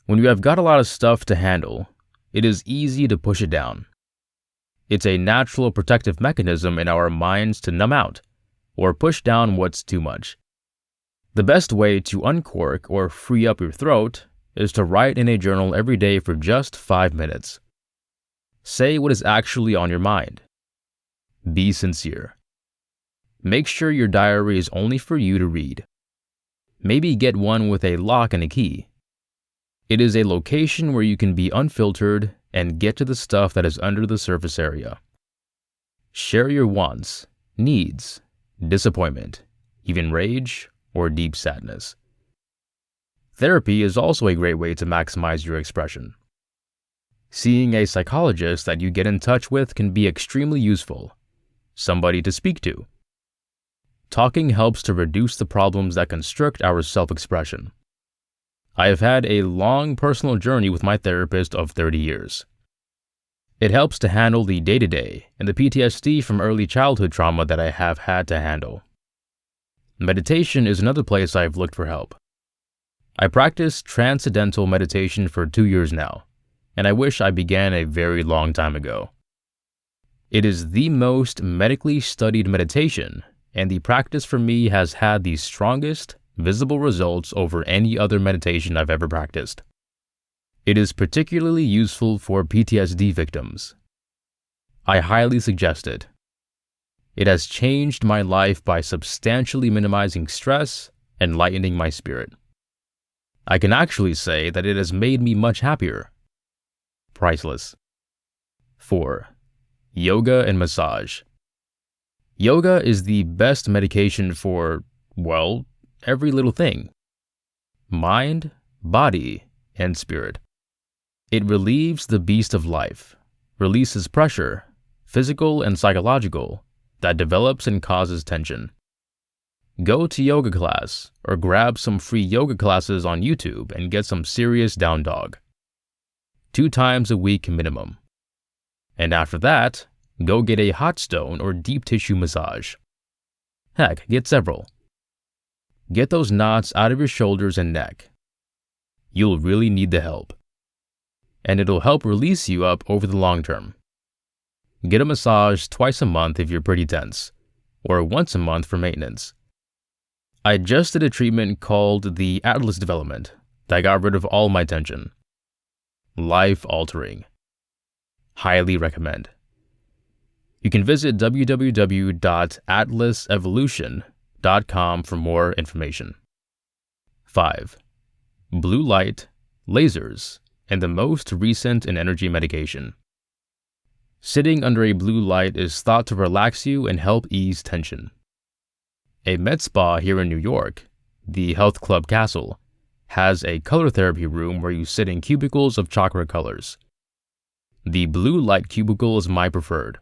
When you have got a lot of stuff to handle, it is easy to push it down. It's a natural protective mechanism in our minds to numb out or push down what's too much. The best way to uncork or free up your throat is to write in a journal every day for just 5 minutes. Say what is actually on your mind. Be sincere. Make sure your diary is only for you to read. Maybe get one with a lock and a key. It is a location where you can be unfiltered and get to the stuff that is under the surface area. Share your wants, needs, disappointment, even rage, or deep sadness. Therapy is also a great way to maximize your expression. Seeing a psychologist that you get in touch with can be extremely useful. Somebody to speak to. Talking helps to reduce the problems that constrict our self-expression. I have had a long personal journey with my therapist of 30 years. It helps to handle the day-to-day and the PTSD from early childhood trauma that I have had to handle. Meditation is another place I've looked for help. I practice transcendental meditation for 2 years now, and I wish I began a very long time ago. It is the most medically studied meditation, and the practice for me has had the strongest, visible results over any other meditation I've ever practiced. It is particularly useful for PTSD victims. I highly suggest it. It has changed my life by substantially minimizing stress and lightening my spirit. I can actually say that it has made me much happier. Priceless. 4. yoga and massage. Yoga is the best medication for, well, every little thing. Mind, body, and spirit. It relieves the beast of life, releases pressure, physical and psychological, that develops and causes tension. Go to yoga class or grab some free yoga classes on YouTube and get some serious down dog. 2 times a week minimum. And after that, go get a hot stone or deep tissue massage. Heck, get several. Get those knots out of your shoulders and neck. You'll really need the help. And it'll help release you up over the long term. Get a massage twice a month if you're pretty tense, or once a month for maintenance. I just did a treatment called the Atlas Development that got rid of all my tension. Life-altering. Highly recommend. You can visit www.atlasevolution.com for more information. 5. Blue light, lasers, and the most recent in energy medication. Sitting under a blue light is thought to relax you and help ease tension. A med spa here in New York, the Health Club Castle, has a color therapy room where you sit in cubicles of chakra colors. The blue light cubicle is my preferred.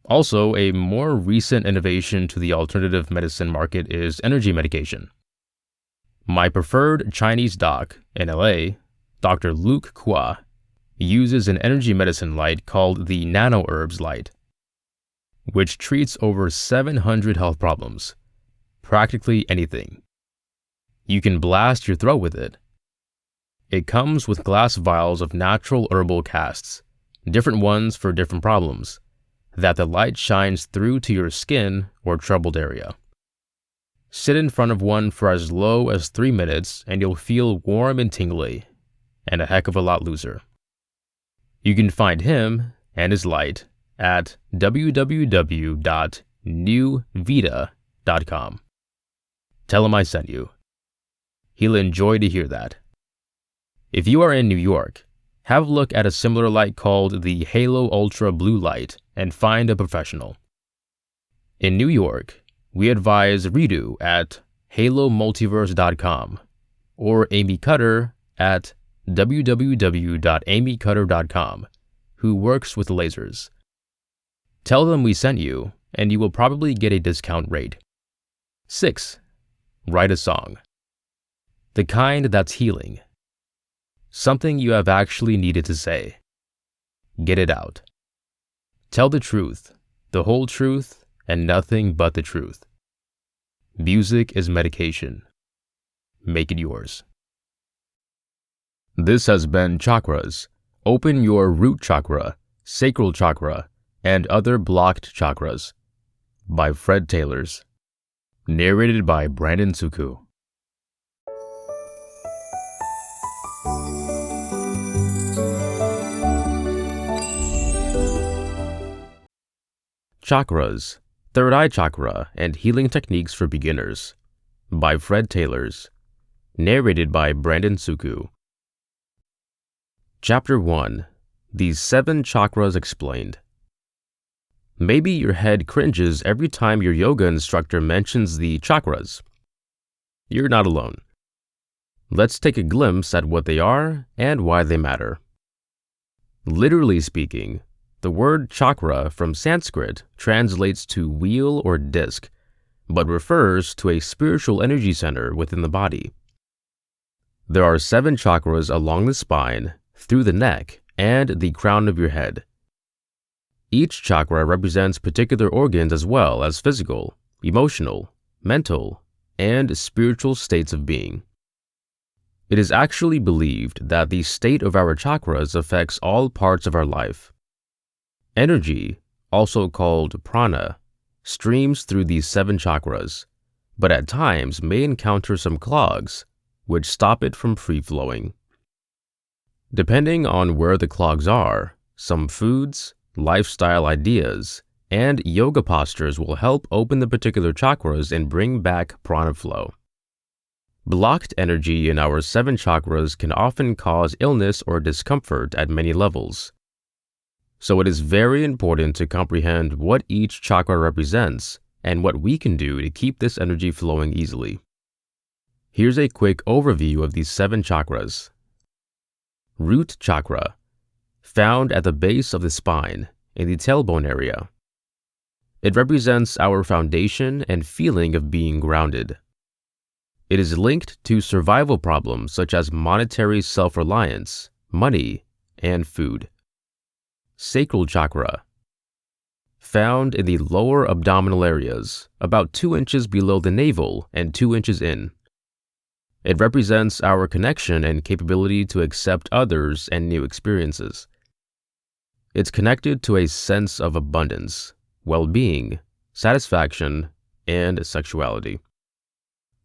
Also, a more recent innovation to the alternative medicine market is energy medication. My preferred Chinese doc in LA, Dr. Luke Kua, uses an energy medicine light called the Nano Herbs light, which treats over 700 health problems, practically anything. You can blast your throat with it. It comes with glass vials of natural herbal casts, different ones for different problems, that the light shines through to your skin or troubled area. Sit in front of one for as low as 3 minutes and you'll feel warm and tingly, and a heck of a lot looser. You can find him and his light at www.newvita.com. Tell him I sent you. He'll enjoy to hear that. If you are in New York, have a look at a similar light called the Halo Ultra Blue Light and find a professional. In New York, we advise Ritu at halomultiverse.com or Amy Cutter at www.amycutter.com, who works with lasers. Tell them we sent you, and you will probably get a discount rate. 6. Write a song. The kind that's healing. Something you have actually needed to say. Get it out. Tell the truth, the whole truth, and nothing but the truth. Music is medication. Make it yours. This has been Chakras. Open your root chakra, sacral chakra, and other blocked chakras by Fred Taylors. Narrated by Brandon Suku. Chakras, Third Eye Chakra, and Healing Techniques for Beginners by Fred Taylors. Narrated by Brandon Suku. Chapter 1. These 7 Chakras Explained. Maybe your head cringes every time your yoga instructor mentions the chakras. You're not alone. Let's take a glimpse at what they are and why they matter. Literally speaking, the word chakra from Sanskrit translates to wheel or disc, but refers to a spiritual energy center within the body. There are 7 chakras along the spine, through the neck, and the crown of your head. Each chakra represents particular organs as well as physical, emotional, mental, and spiritual states of being. It is actually believed that the state of our chakras affects all parts of our life. Energy, also called prana, streams through these 7 chakras, but at times may encounter some clogs, which stop it from free-flowing. Depending on where the clogs are, some foods, lifestyle ideas, and yoga postures will help open the particular chakras and bring back prana flow. Blocked energy in our 7 chakras can often cause illness or discomfort at many levels. So it is very important to comprehend what each chakra represents and what we can do to keep this energy flowing easily. Here's a quick overview of these 7 chakras. Root chakra, found at the base of the spine in the tailbone area. It represents our foundation and feeling of being grounded. It is linked to survival problems such as monetary self-reliance, money, and food. Sacral chakra, found in the lower abdominal areas, about 2 inches below the navel and 2 inches in. It represents our connection and capability to accept others and new experiences. It's connected to a sense of abundance, well-being, satisfaction, and sexuality.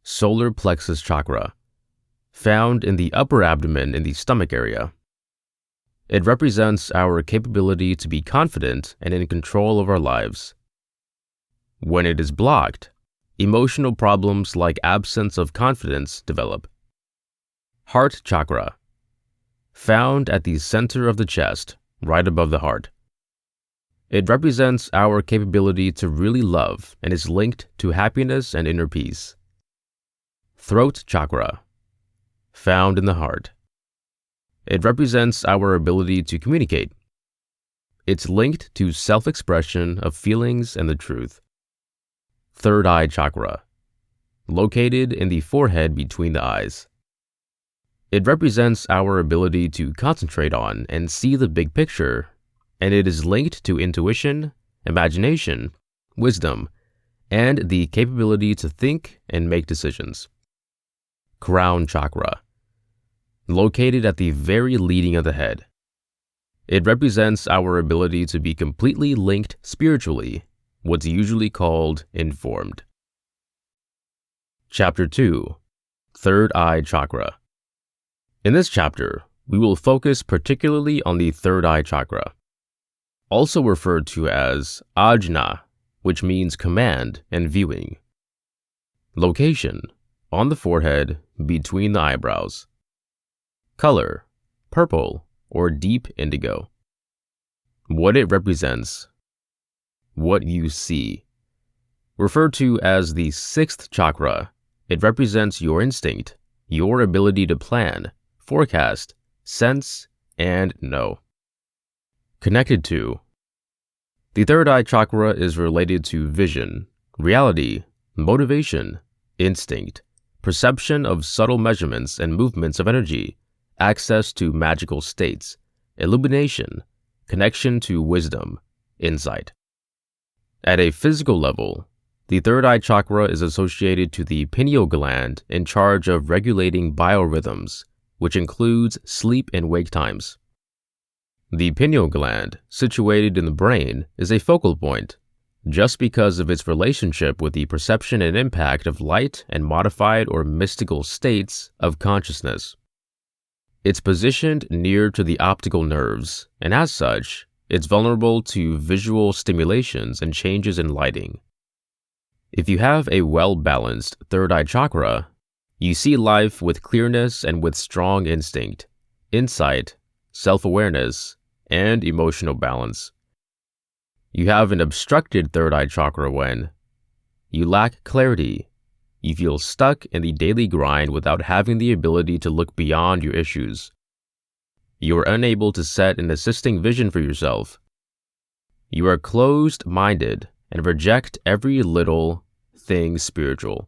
Solar plexus chakra, found in the upper abdomen in the stomach area. It represents our capability to be confident and in control of our lives. When it is blocked, emotional problems like absence of confidence develop. Heart chakra, found at the center of the chest, right above the heart. It represents our capability to really love and is linked to happiness and inner peace. Throat chakra, found in the heart. It represents our ability to communicate. It's linked to self-expression of feelings and the truth. Third eye chakra, located in the forehead between the eyes. It represents our ability to concentrate on and see the big picture, and it is linked to intuition, imagination, wisdom, and the capability to think and make decisions. Crown chakra, located at the very leading of the head. It represents our ability to be completely linked spiritually, what's usually called informed. Chapter 2. Third Eye Chakra. In this chapter, we will focus particularly on the third eye chakra, also referred to as ajna, which means command and viewing. Location: on the forehead, between the eyebrows. Color: purple or deep indigo. What it represents: what you see. Referred to as the 6th chakra, it represents your instinct, your ability to plan, forecast, sense, and know. Connected to. The third eye chakra is related to vision, reality, motivation, instinct, perception of subtle measurements and movements of energy, access to magical states, illumination, connection to wisdom, insight. At a physical level, the third eye chakra is associated to the pineal gland in charge of regulating biorhythms, which includes sleep and wake times. The pineal gland, situated in the brain, is a focal point, just because of its relationship with the perception and impact of light and modified or mystical states of consciousness. It's positioned near to the optical nerves, and as such, it's vulnerable to visual stimulations and changes in lighting. If you have a well-balanced third eye chakra, you see life with clearness and with strong instinct, insight, self-awareness, and emotional balance. You have an obstructed third eye chakra when you lack clarity. You feel stuck in the daily grind without having the ability to look beyond your issues. You are unable to set an assisting vision for yourself. You are closed-minded and reject every little thing spiritual.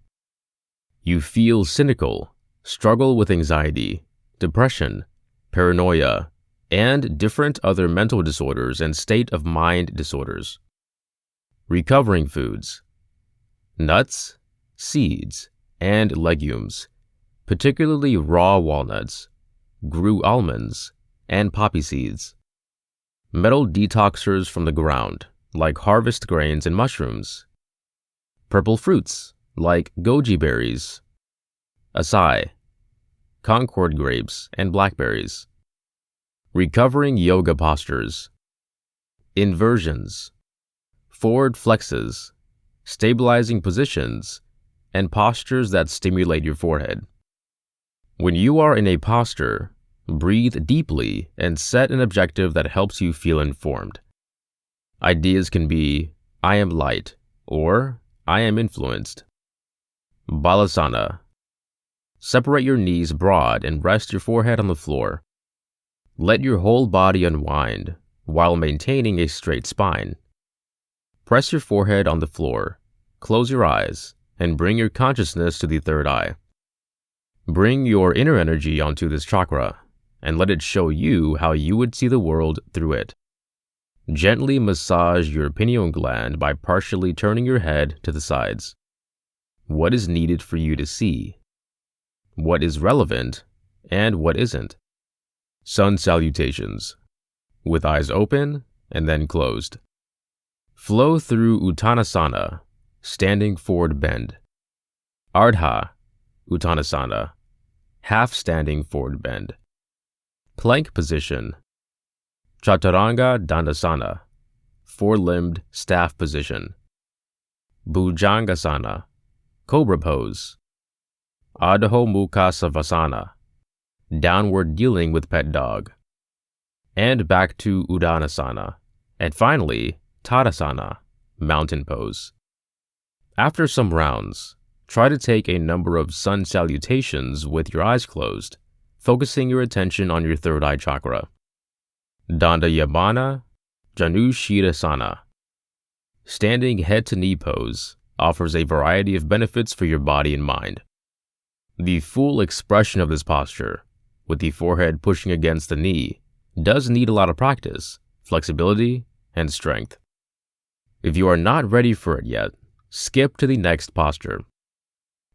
You feel cynical, struggle with anxiety, depression, paranoia, and different other mental disorders and state of mind disorders. Recovering foods: nuts, seeds, and legumes, particularly raw walnuts, GRU almonds, and poppy seeds. Metal detoxers from the ground, like harvest grains and mushrooms. Purple fruits, like goji berries, acai, Concord grapes, and blackberries. Recovering yoga postures: inversions, forward flexes, stabilizing positions, and postures that stimulate your forehead. When you are in a posture, Breathe deeply and set an objective that helps you feel informed. Ideas can be, I am light, or I am influenced. Balasana. Separate your knees broad and rest your forehead on the floor. Let your whole body unwind while maintaining a straight spine. Press your forehead on the floor, close your eyes, and bring your consciousness to the third eye. Bring your inner energy onto this chakra and let it show you how you would see the world through it. Gently massage your pineal gland by partially turning your head to the sides. What is needed for you to see? What is relevant and what isn't? Sun salutations. With eyes open and then closed. Flow through Uttanasana, standing forward bend. Ardha Uttanasana, half standing forward bend. Plank position. Chaturanga Dandasana, four-limbed staff position. Bhujangasana, cobra pose. Adho Mukha Savasana, downward dealing with pet dog. And back to Uddanasana. And finally, Tadasana, mountain pose. After some rounds, try to take a number of sun salutations with your eyes closed, focusing your attention on your third eye chakra. Dandayamana Janushirasana. Standing head to knee pose offers a variety of benefits for your body and mind. The full expression of this posture, with the forehead pushing against the knee, does need a lot of practice, flexibility, and strength. If you are not ready for it yet, skip to the next posture.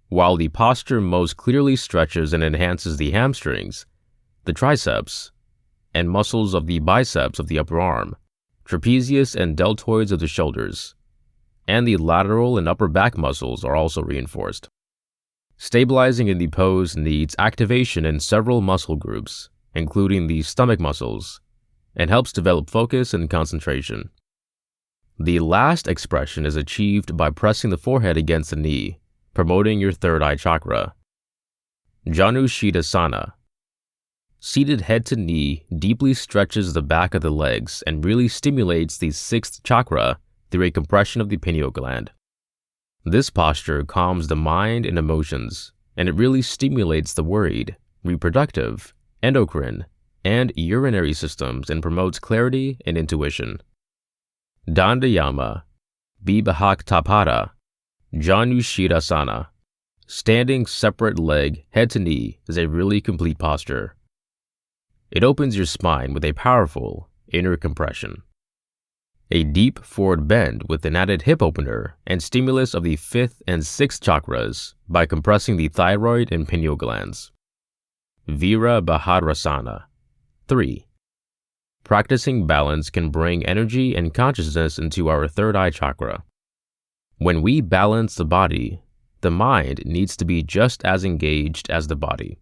While the posture most clearly stretches and enhances the hamstrings, the triceps, and muscles of the biceps of the upper arm, trapezius and deltoids of the shoulders, and the lateral and upper back muscles are also reinforced. Stabilizing in the pose needs activation in several muscle groups, including the stomach muscles, and helps develop focus and concentration. The last expression is achieved by pressing the forehead against the knee, promoting your third eye chakra. Janushirasana. Seated head to knee deeply stretches the back of the legs and really stimulates the sixth chakra through a compression of the pineal gland. This posture calms the mind and emotions, and it really stimulates the worried, reproductive, endocrine, and urinary systems and promotes clarity and intuition. Dandayama Vibhaktapada Janushirasana. Standing separate leg head to knee is a really complete posture. It opens your spine with a powerful inner compression. A deep forward bend with an added hip opener and stimulus of the fifth and sixth chakras by compressing the thyroid and pineal glands. Virabhadrasana. 3. Practicing balance can bring energy and consciousness into our third eye chakra. When we balance the body, the mind needs to be just as engaged as the body.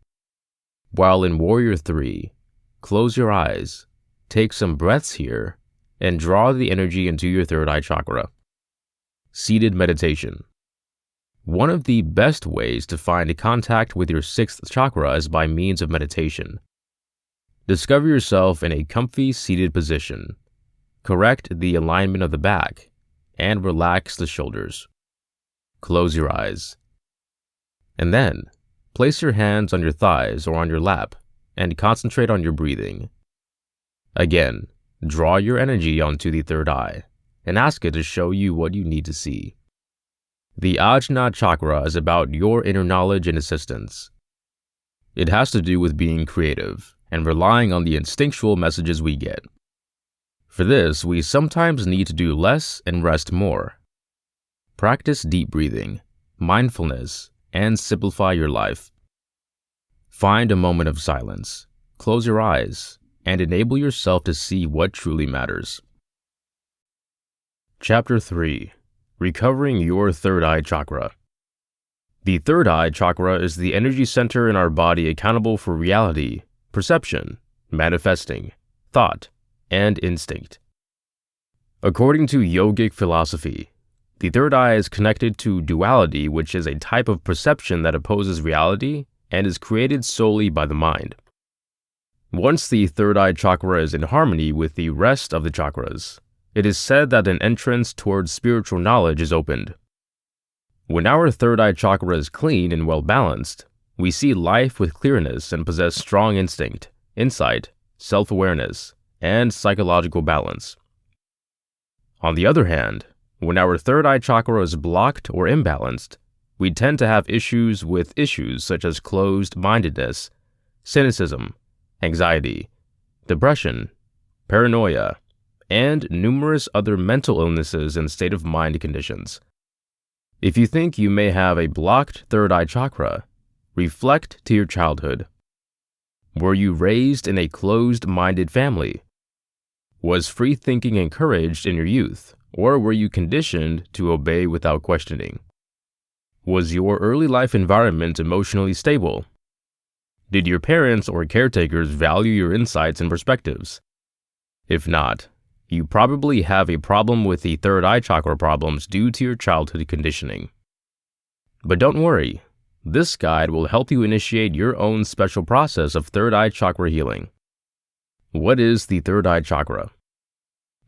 While in Warrior 3, close your eyes, take some breaths here, and draw the energy into your third eye chakra. Seated meditation. One of the best ways to find contact with your sixth chakra is by means of meditation. Discover yourself in a comfy seated position. Correct the alignment of the back, and relax the shoulders. Close your eyes. And then, place your hands on your thighs or on your lap, and concentrate on your breathing. Again, draw your energy onto the third eye, and ask it to show you what you need to see. The Ajna chakra is about your inner knowledge and assistance. It has to do with being creative and relying on the instinctual messages we get. For this, we sometimes need to do less and rest more. Practice deep breathing, mindfulness, and simplify your life. Find a moment of silence, close your eyes, and enable yourself to see what truly matters. Chapter 3. Recovering your third eye chakra. The third eye chakra is the energy center in our body accountable for reality, perception, manifesting, thought, and instinct. According to yogic philosophy, the third eye is connected to duality, which is a type of perception that opposes reality and is created solely by the mind. Once the third eye chakra is in harmony with the rest of the chakras, it is said that an entrance towards spiritual knowledge is opened. When our third eye chakra is clean and well balanced, we see life with clearness and possess strong instinct, insight, self-awareness, and psychological balance. On the other hand, when our third eye chakra is blocked or imbalanced, we tend to have issues such as closed-mindedness, cynicism, anxiety, depression, paranoia, and numerous other mental illnesses and state-of-mind conditions. If you think you may have a blocked third eye chakra, reflect to your childhood. Were you raised in a closed-minded family? Was free thinking encouraged in your youth, or were you conditioned to obey without questioning? Was your early life environment emotionally stable? Did your parents or caretakers value your insights and perspectives? If not, you probably have a problem with the third eye chakra problems due to your childhood conditioning. But don't worry, this guide will help you initiate your own special process of third eye chakra healing. What is the third eye chakra?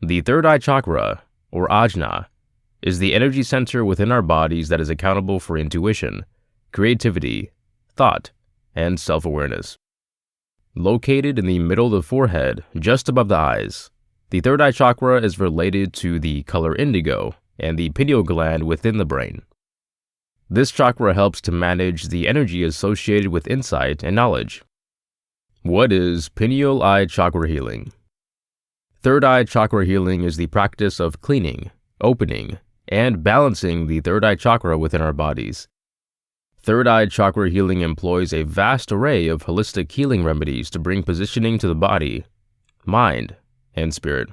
The third eye chakra, or ajna, is the energy center within our bodies that is accountable for intuition, creativity, thought, and self-awareness. Located in the middle of the forehead, just above the eyes, the third eye chakra is related to the color indigo and the pineal gland within the brain. This chakra helps to manage the energy associated with insight and knowledge. What is pineal eye chakra healing? Third eye chakra healing is the practice of cleaning, opening, and balancing the third eye chakra within our bodies. Third eye chakra healing employs a vast array of holistic healing remedies to bring positioning to the body, mind, and spirit.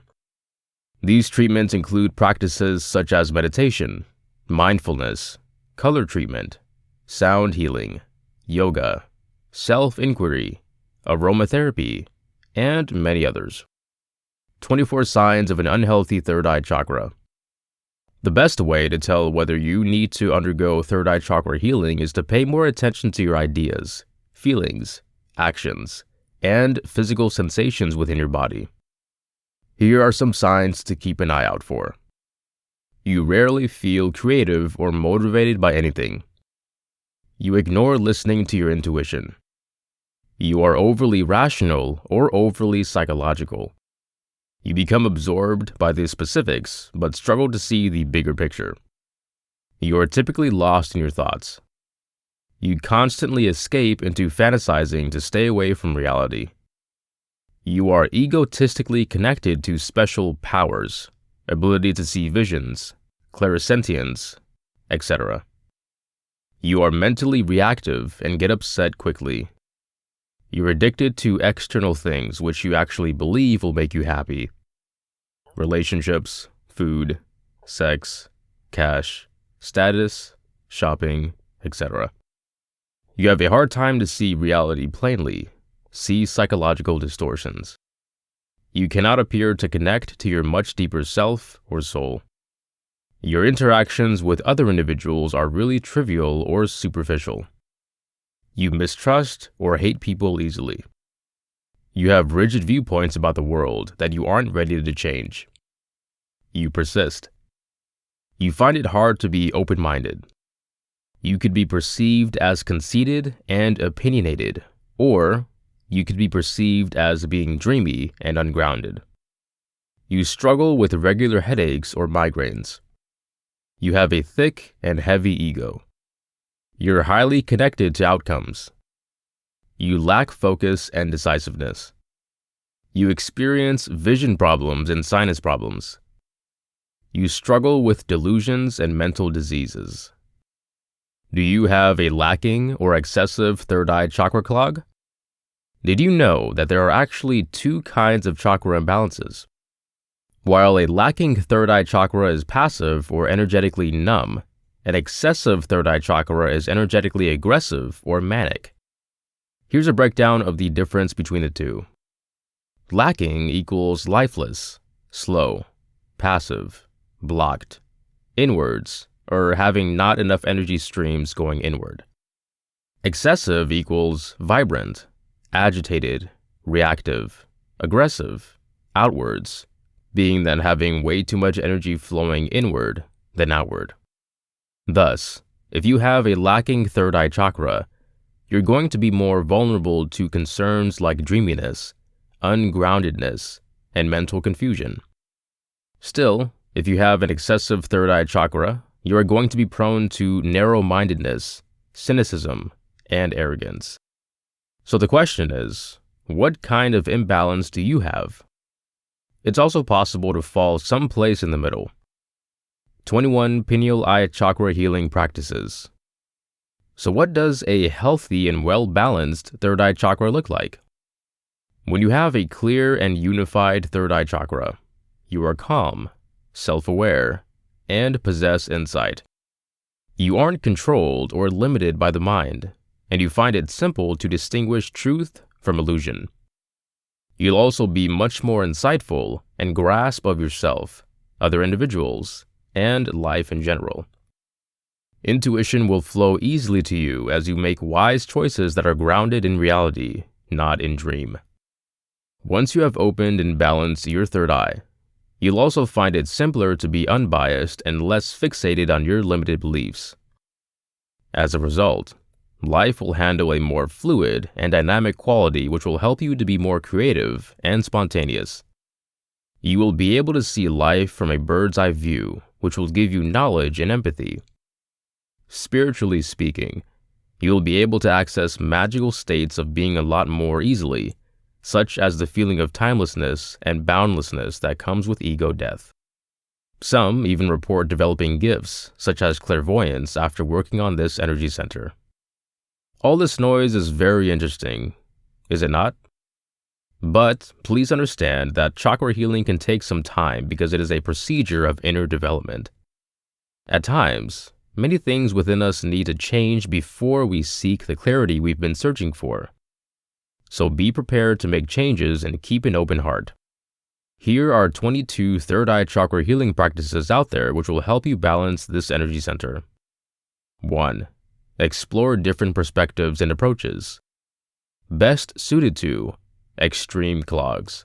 These treatments include practices such as meditation, mindfulness, color treatment, sound healing, yoga, self-inquiry, aromatherapy, and many others. 24 signs of an unhealthy third eye chakra. The best way to tell whether you need to undergo third eye chakra healing is to pay more attention to your ideas, feelings, actions, and physical sensations within your body. Here are some signs to keep an eye out for. You rarely feel creative or motivated by anything. You ignore listening to your intuition. You are overly rational or overly psychological. You become absorbed by the specifics but struggle to see the bigger picture. You are typically lost in your thoughts. You constantly escape into fantasizing to stay away from reality. You are egotistically connected to special powers, ability to see visions, clairsentience, etc. You are mentally reactive and get upset quickly. You're addicted to external things which you actually believe will make you happy. Relationships, food, sex, cash, status, shopping, etc. You have a hard time to see reality plainly, see psychological distortions. You cannot appear to connect to your much deeper self or soul. Your interactions with other individuals are really trivial or superficial. You mistrust or hate people easily. You have rigid viewpoints about the world that you aren't ready to change. You persist. You find it hard to be open-minded. You could be perceived as conceited and opinionated, or you could be perceived as being dreamy and ungrounded. You struggle with regular headaches or migraines. You have a thick and heavy ego. You're highly connected to outcomes. You lack focus and decisiveness. You experience vision problems and sinus problems. You struggle with delusions and mental diseases. Do you have a lacking or excessive third eye chakra clog? Did you know that there are actually two kinds of chakra imbalances? While a lacking third eye chakra is passive or energetically numb, an excessive third eye chakra is energetically aggressive or manic. Here's a breakdown of the difference between the two. Lacking equals lifeless, slow, passive, blocked, inwards, or having not enough energy streams going inward. Excessive equals vibrant, agitated, reactive, aggressive, outwards, being than having way too much energy flowing inward than outward. Thus, if you have a lacking third eye chakra, you're going to be more vulnerable to concerns like dreaminess, ungroundedness, and mental confusion. Still, if you have an excessive third eye chakra, you are going to be prone to narrow-mindedness, cynicism, and arrogance. So the question is, what kind of imbalance do you have? It's also possible to fall someplace in the middle. 21 pineal eye chakra healing practices. So what does a healthy and well-balanced third eye chakra look like? When you have a clear and unified third eye chakra, you are calm, self-aware, and possess insight. You aren't controlled or limited by the mind, and you find it simple to distinguish truth from illusion. You'll also be much more insightful and grasp of yourself, other individuals, and life in general. Intuition will flow easily to you as you make wise choices that are grounded in reality, not in dream. Once you have opened and balanced your third eye, you'll also find it simpler to be unbiased and less fixated on your limited beliefs. As a result, life will handle a more fluid and dynamic quality which will help you to be more creative and spontaneous. You will be able to see life from a bird's eye view, which will give you knowledge and empathy. Spiritually speaking, you'll be able to access magical states of being a lot more easily, such as the feeling of timelessness and boundlessness that comes with ego death. Some even report developing gifts, such as clairvoyance, after working on this energy center. All this noise is very interesting, is it not? But please understand that chakra healing can take some time because it is a procedure of inner development. At times, many things within us need to change before we seek the clarity we've been searching for. So be prepared to make changes and keep an open heart. Here are 22 third eye chakra healing practices out there which will help you balance this energy center. 1. Explore different perspectives and approaches. Best suited to extreme clogs.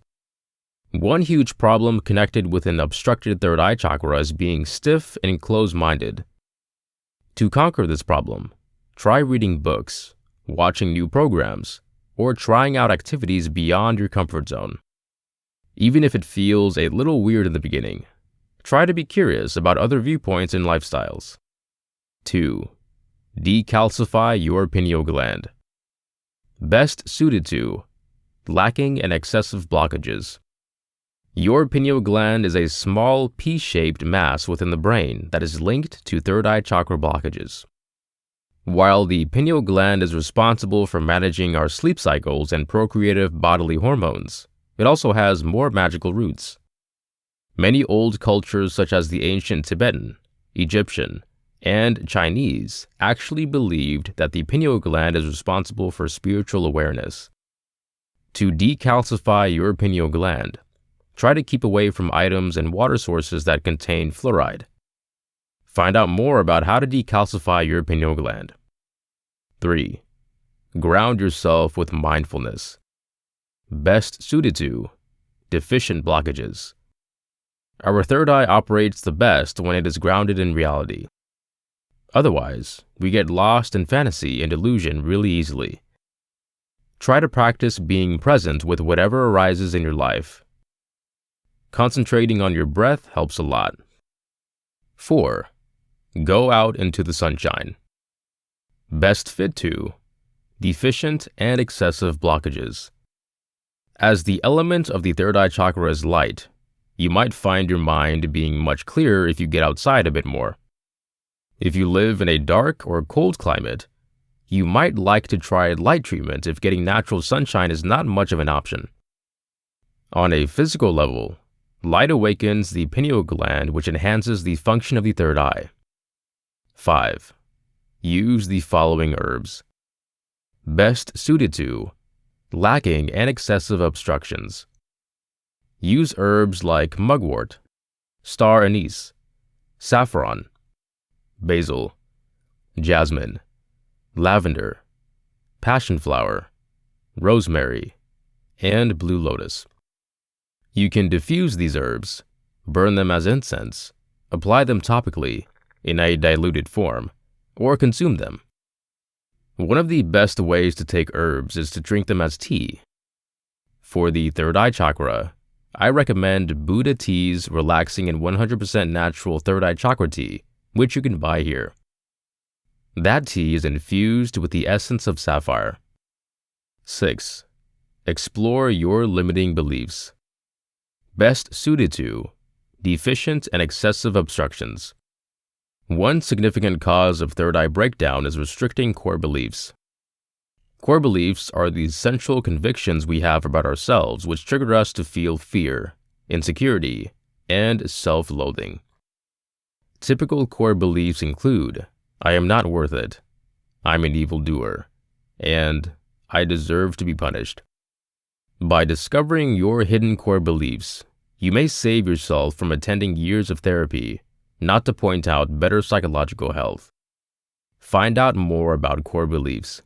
One huge problem connected with an obstructed third eye chakra is being stiff and closed-minded. To conquer this problem, try reading books, watching new programs, or trying out activities beyond your comfort zone. Even if it feels a little weird in the beginning, try to be curious about other viewpoints and lifestyles. 2. Decalcify your pineal gland. Best suited to lacking and excessive blockages. Your pineal gland is a small pea-shaped mass within the brain that is linked to third eye chakra blockages. While the pineal gland is responsible for managing our sleep cycles and procreative bodily hormones, it also has more magical roots. Many old cultures such as the ancient Tibetan, Egyptian, and Chinese actually believed that the pineal gland is responsible for spiritual awareness. To decalcify your pineal gland, try to keep away from items and water sources that contain fluoride. Find out more about how to decalcify your pineal gland. 3. Ground yourself with mindfulness. Best suited to deficient blockages. Our third eye operates the best when it is grounded in reality. Otherwise, we get lost in fantasy and illusion really easily. Try to practice being present with whatever arises in your life. Concentrating on your breath helps a lot. 4. Go out into the sunshine. Best fit to deficient and excessive blockages. As the element of the third eye chakra is light, you might find your mind being much clearer if you get outside a bit more. If you live in a dark or cold climate, you might like to try light treatment if getting natural sunshine is not much of an option. On a physical level, light awakens the pineal gland, which enhances the function of the third eye. 5. Use the following herbs. Best suited to lacking and excessive obstructions. Use herbs like mugwort, star anise, saffron, basil, jasmine, lavender, passion flower, rosemary, and blue lotus. You can diffuse these herbs, burn them as incense, apply them topically in a diluted form, or consume them. One of the best ways to take herbs is to drink them as tea. For the third eye chakra, I recommend Buddha Tea's relaxing and 100% natural third eye chakra tea, which you can buy here. That tea is infused with the essence of sapphire. 6. Explore your limiting beliefs. Best suited to deficient and excessive obstructions. One significant cause of third eye breakdown is restricting core beliefs. Core beliefs are the central convictions we have about ourselves which trigger us to feel fear, insecurity, and self-loathing. Typical core beliefs include, I am not worth it, I'm an evildoer, and I deserve to be punished. By discovering your hidden core beliefs, you may save yourself from attending years of therapy, not to point out better psychological health. Find out more about core beliefs.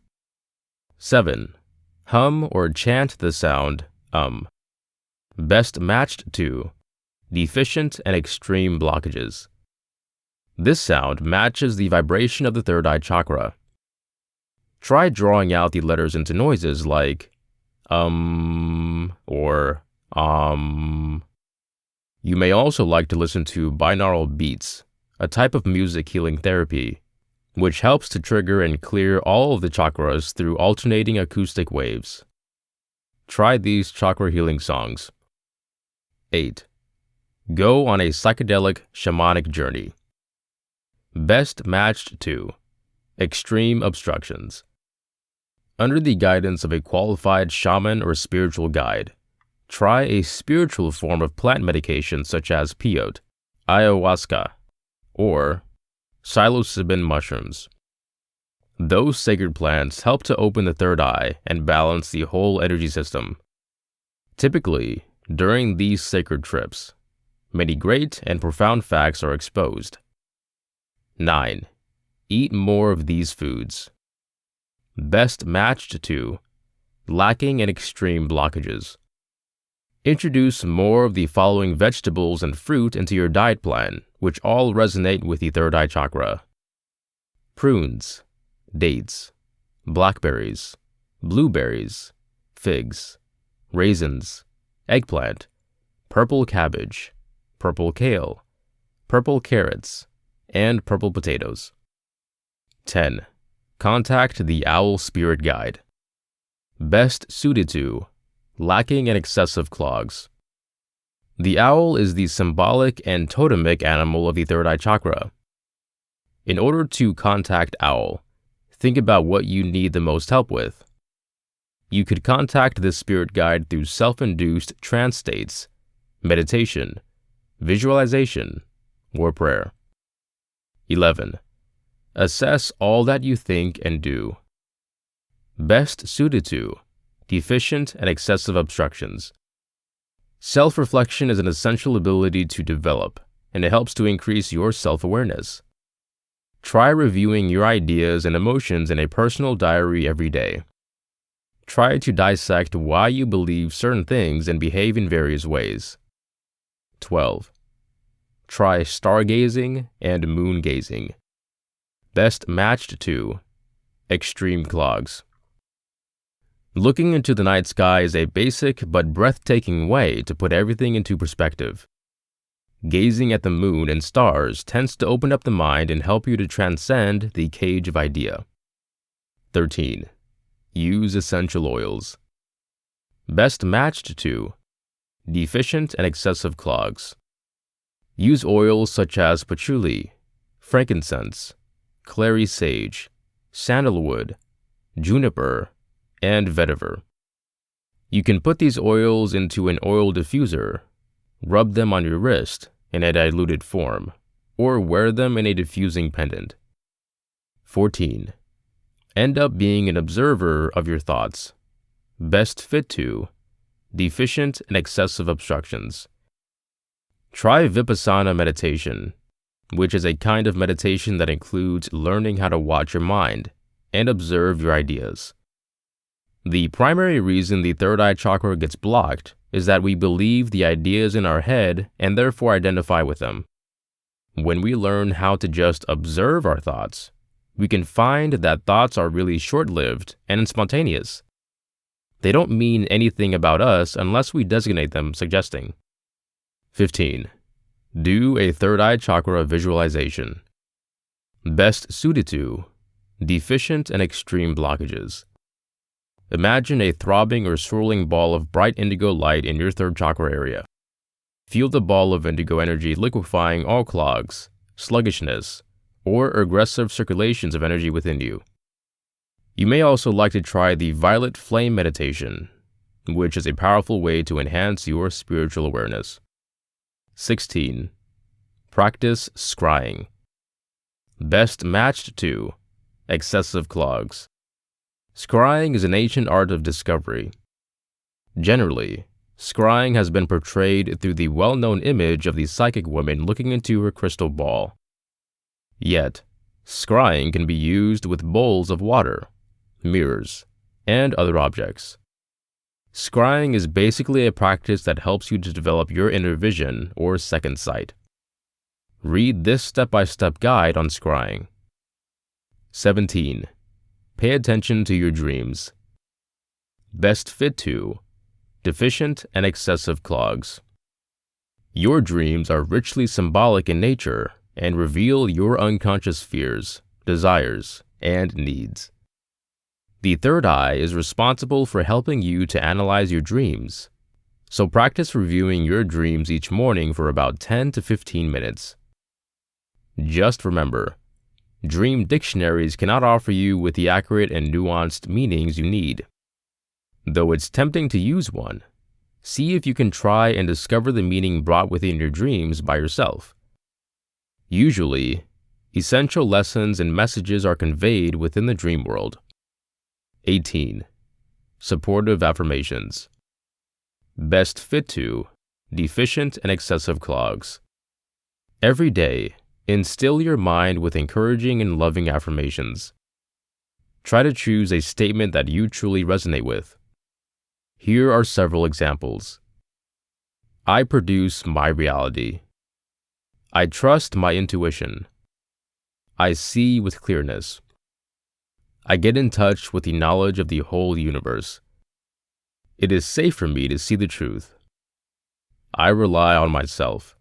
7. Hum or chant the sound Best matched to deficient and extreme blockages. This sound matches the vibration of the third eye chakra. Try drawing out the letters into noises like or You may also like to listen to binaural beats, a type of music healing therapy, which helps to trigger and clear all of the chakras through alternating acoustic waves. Try these chakra healing songs. 8. Go on a psychedelic shamanic journey. Best matched to extreme obstructions. Under the guidance of a qualified shaman or spiritual guide, try a spiritual form of plant medication such as peyote, ayahuasca, or psilocybin mushrooms. Those sacred plants help to open the third eye and balance the whole energy system. Typically, during these sacred trips, many great and profound facts are exposed. 9. Eat more of these foods. Best matched to lacking in extreme blockages. Introduce more of the following vegetables and fruit into your diet plan, which all resonate with the third eye chakra. Prunes, dates, blackberries, blueberries, figs, raisins, eggplant, purple cabbage, purple kale, purple carrots, and purple potatoes. 10. Contact the owl spirit guide. Best suited to lacking in excessive clogs. The owl is the symbolic and totemic animal of the third eye chakra. In order to contact owl, think about what you need the most help with. You could contact this spirit guide through self-induced trance states, meditation, visualization, or prayer. 11. Assess all that you think and do. Best suited to deficient and excessive obstructions. Self-reflection is an essential ability to develop, and it helps to increase your self-awareness. Try reviewing your ideas and emotions in a personal diary every day. Try to dissect why you believe certain things and behave in various ways. 12. Try stargazing and moon gazing. Best matched to extreme clogs. Looking into the night sky is a basic but breathtaking way to put everything into perspective. Gazing at the moon and stars tends to open up the mind and help you to transcend the cage of idea. 13. Use essential oils. Best matched to deficient and excessive clogs. Use oils such as patchouli, frankincense, clary sage, sandalwood, juniper, and vetiver. You can put these oils into an oil diffuser, rub them on your wrist in a diluted form, or wear them in a diffusing pendant. 14. End up being an observer of your thoughts. Best fit to deficient and excessive obstructions. Try Vipassana meditation, which is a kind of meditation that includes learning how to watch your mind and observe your ideas. The primary reason the third eye chakra gets blocked is that we believe the ideas in our head and therefore identify with them. When we learn how to just observe our thoughts, we can find that thoughts are really short-lived and spontaneous. They don't mean anything about us unless we designate them suggesting. 15. Do a third eye chakra visualization. Best suited to deficient and extreme blockages. Imagine a throbbing or swirling ball of bright indigo light in your third chakra area. Feel the ball of indigo energy liquefying all clogs, sluggishness, or aggressive circulations of energy within you. You may also like to try the violet flame meditation, which is a powerful way to enhance your spiritual awareness. 16. Practice scrying. Best matched to excessive clogs. Scrying is an ancient art of discovery. Generally, scrying has been portrayed through the well-known image of the psychic woman looking into her crystal ball. Yet, scrying can be used with bowls of water, mirrors, and other objects. Scrying is basically a practice that helps you to develop your inner vision or second sight. Read this step-by-step guide on scrying. 17. Pay attention to your dreams. Best fit to deficient and excessive clogs. Your dreams are richly symbolic in nature and reveal your unconscious fears, desires, and needs. The third eye is responsible for helping you to analyze your dreams, so practice reviewing your dreams each morning for about 10 to 15 minutes. Just remember, dream dictionaries cannot offer you with the accurate and nuanced meanings you need. Though it's tempting to use one, see if you can try and discover the meaning brought within your dreams by yourself. Usually, essential lessons and messages are conveyed within the dream world. 18. Supportive affirmations. Best fit to deficient and excessive clogs. Every day, instill your mind with encouraging and loving affirmations. Try to choose a statement that you truly resonate with. Here are several examples. I produce my reality. I trust my intuition. I see with clearness. I get in touch with the knowledge of the whole universe. It is safe for me to see the truth. I rely on myself.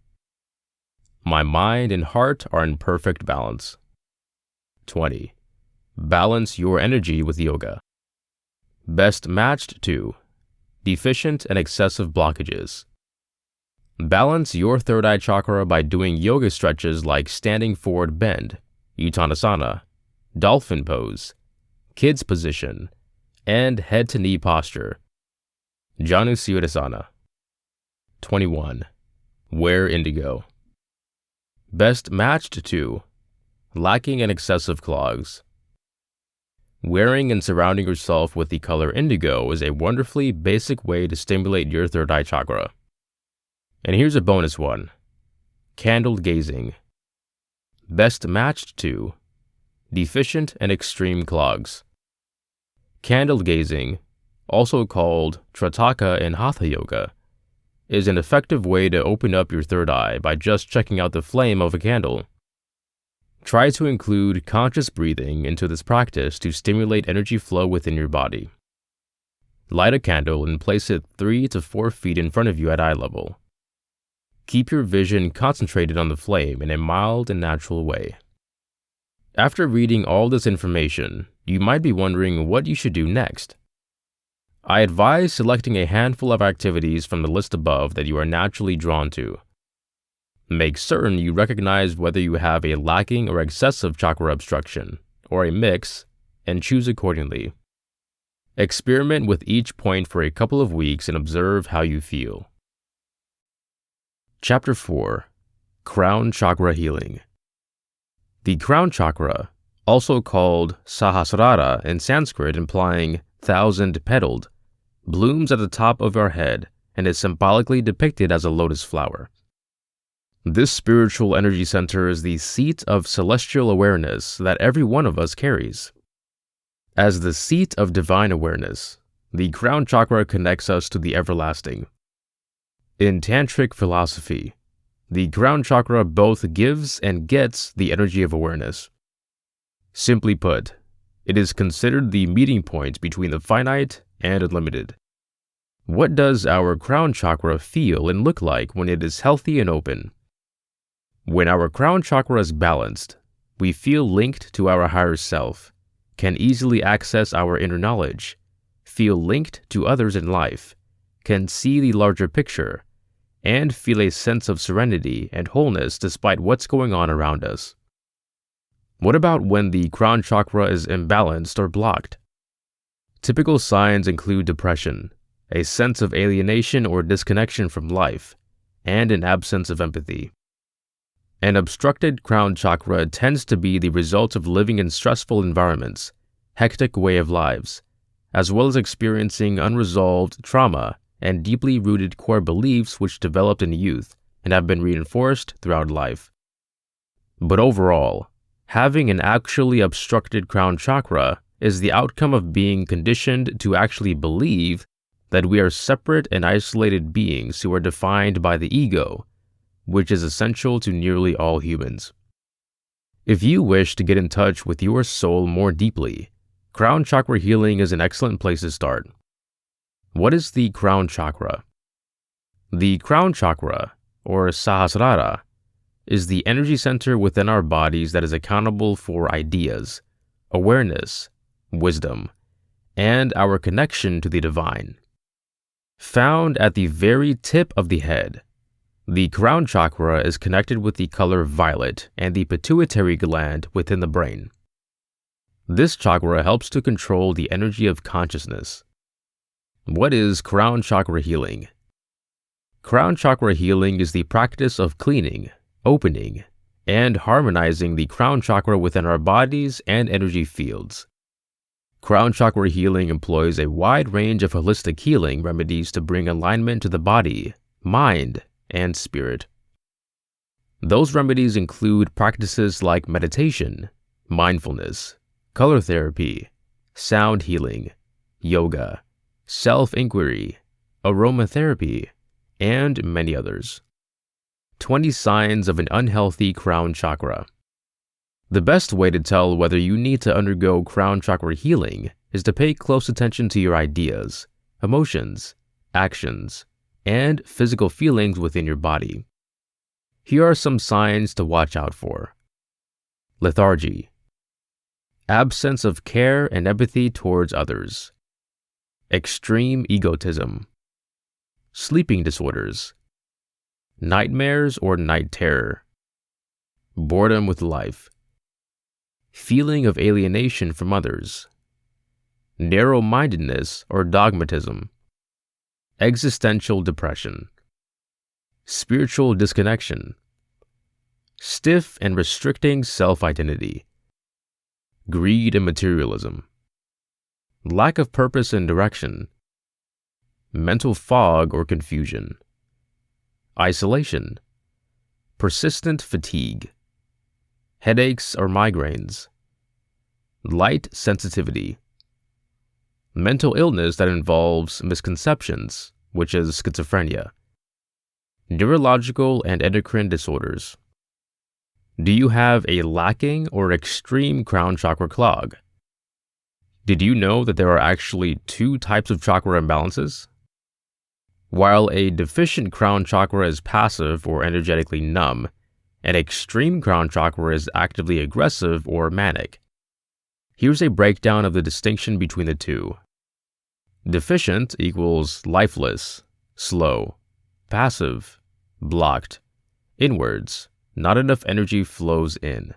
My mind and heart are in perfect balance. 20. Balance your energy with yoga. Best matched to deficient and excessive blockages. Balance your third eye chakra by doing yoga stretches like standing forward bend, uttanasana, dolphin pose, kid's position, and head to knee posture, Janusirsasana. 21. Wear indigo. Best matched to lacking in excessive clogs. Wearing and surrounding yourself with the color indigo is a wonderfully basic way to stimulate your third eye chakra. And here's a bonus one. Candle gazing. Best matched to deficient and extreme clogs. Candle gazing, also called Tritaka in Hatha Yoga, is an effective way to open up your third eye by just checking out the flame of a candle. Try to include conscious breathing into this practice to stimulate energy flow within your body. Light a candle and place it 3 to 4 feet in front of you at eye level. Keep your vision concentrated on the flame in a mild and natural way. After reading all this information, you might be wondering what you should do next. I advise selecting a handful of activities from the list above that you are naturally drawn to. Make certain you recognize whether you have a lacking or excessive chakra obstruction, or a mix, and choose accordingly. Experiment with each point for a couple of weeks and observe how you feel. Chapter 4. Crown Chakra Healing. The crown chakra, also called Sahasrara in Sanskrit implying thousand-petaled, blooms at the top of our head and is symbolically depicted as a lotus flower. This spiritual energy center is the seat of celestial awareness that every one of us carries. As the seat of divine awareness, The crown chakra connects us to the everlasting. In tantric philosophy, the crown chakra both gives and gets the energy of awareness. Simply put, it is considered the meeting point between the finite and unlimited. What does our crown chakra feel and look like when it is healthy and open? When our crown chakra is balanced, we feel linked to our higher self, can easily access our inner knowledge, feel linked to others in life, can see the larger picture, and feel a sense of serenity and wholeness despite what's going on around us. What about when the crown chakra is imbalanced or blocked? Typical signs include depression, a sense of alienation or disconnection from life, and an absence of empathy. An obstructed crown chakra tends to be the result of living in stressful environments, hectic way of lives, as well as experiencing unresolved trauma and deeply rooted core beliefs which developed in youth and have been reinforced throughout life. But overall, having an actually obstructed crown chakra is the outcome of being conditioned to actually believe that we are separate and isolated beings who are defined by the ego, which is essential to nearly all humans. If you wish to get in touch with your soul more deeply, crown chakra healing is an excellent place to start. What is the crown chakra? The crown chakra, or Sahasrara, is the energy center within our bodies that is accountable for ideas, awareness, wisdom, and our connection to the divine. Found at the very tip of the head, the crown chakra is connected with the color violet and the pituitary gland within the brain. This chakra helps to control the energy of consciousness. What is crown chakra healing? Crown chakra healing is the practice of cleaning, opening, and harmonizing the crown chakra within our bodies and energy fields. Crown chakra healing employs a wide range of holistic healing remedies to bring alignment to the body, mind, and spirit. Those remedies include practices like meditation, mindfulness, color therapy, sound healing, yoga, self-inquiry, aromatherapy, and many others. 20 signs of an unhealthy crown chakra. The best way to tell whether you need to undergo crown chakra healing is to pay close attention to your ideas, emotions, actions, and physical feelings within your body. Here are some signs to watch out for. Lethargy. Absence of care and empathy towards others. Extreme egotism. Sleeping disorders. Nightmares or night terror. Boredom with life. Feeling of alienation from others. Narrow-mindedness or dogmatism. Existential depression. Spiritual disconnection. Stiff and restricting self-identity. Greed and materialism. Lack of purpose and direction. Mental fog or confusion. Isolation. Persistent fatigue. Headaches or migraines. Light sensitivity. Mental illness that involves misconceptions, which is schizophrenia. Neurological and endocrine disorders. Do you have a lacking or extreme crown chakra clog? Did you know that there are actually 2 types of chakra imbalances? While a deficient crown chakra is passive or energetically numb, an extreme crown chakra is actively aggressive or manic. Here's a breakdown of the distinction between the two. Deficient equals lifeless, slow, passive, blocked, inwards, not enough energy flows in.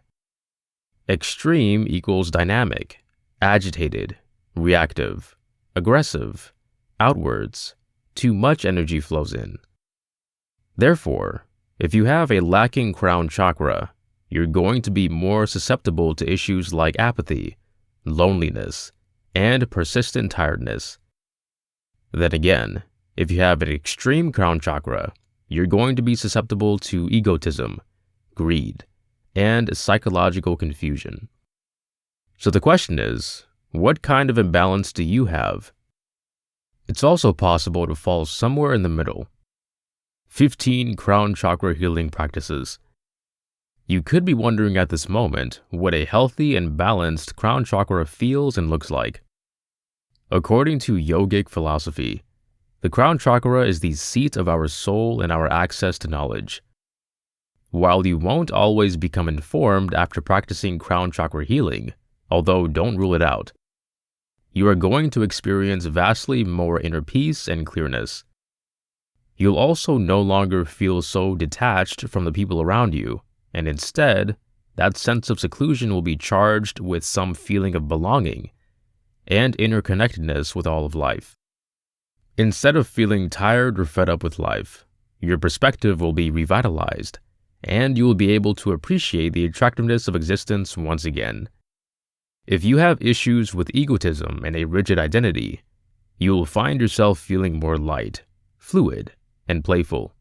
Extreme equals dynamic, agitated, reactive, aggressive, outwards, too much energy flows in. Therefore, if you have a lacking crown chakra, you're going to be more susceptible to issues like apathy, loneliness, and persistent tiredness. Then again, if you have an extreme crown chakra, you're going to be susceptible to egotism, greed, and psychological confusion. So the question is, what kind of imbalance do you have? It's also possible to fall somewhere in the middle. 15 crown chakra healing practices. You could be wondering at this moment what a healthy and balanced crown chakra feels and looks like. According to yogic philosophy, the crown chakra is the seat of our soul and our access to knowledge. While you won't always become informed after practicing crown chakra healing, although don't rule it out, you are going to experience vastly more inner peace and clearness. You'll also no longer feel so detached from the people around you, and instead, that sense of seclusion will be charged with some feeling of belonging and interconnectedness with all of life. Instead of feeling tired or fed up with life, your perspective will be revitalized, and you will be able to appreciate the attractiveness of existence once again. If you have issues with egotism and a rigid identity, you will find yourself feeling more light, fluid, and playful.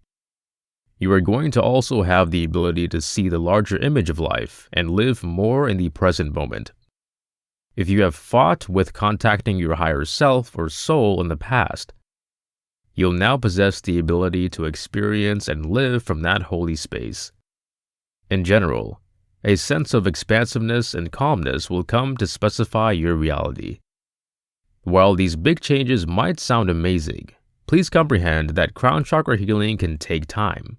You are going to also have the ability to see the larger image of life and live more in the present moment. If you have fought with contacting your higher self or soul in the past, you'll now possess the ability to experience and live from that holy space. In general, a sense of expansiveness and calmness will come to specify your reality. While these big changes might sound amazing, please comprehend that crown chakra healing can take time.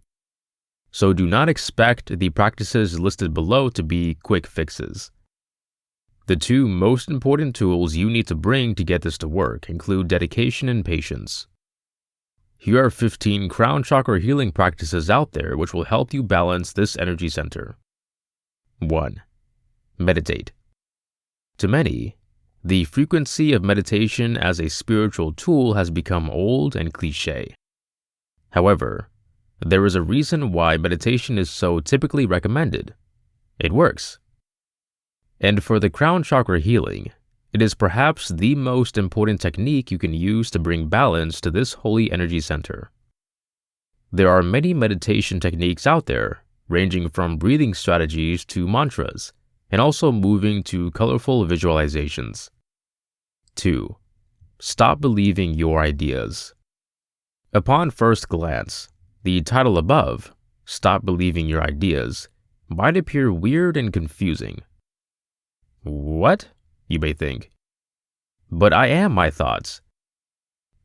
So do not expect the practices listed below to be quick fixes. The two most important tools you need to bring to get this to work include dedication and patience. Here are 15 crown chakra healing practices out there which will help you balance this energy center. 1. Meditate. To many, the frequency of meditation as a spiritual tool has become old and cliché. However, there is a reason why meditation is so typically recommended. It works. And for the crown chakra healing, it is perhaps the most important technique you can use to bring balance to this holy energy center. There are many meditation techniques out there, ranging from breathing strategies to mantras, and also moving to colorful visualizations. 2. Stop believing your ideas. Upon first glance, the title above, Stop Believing Your Ideas, might appear weird and confusing. What? You may think. But I am my thoughts.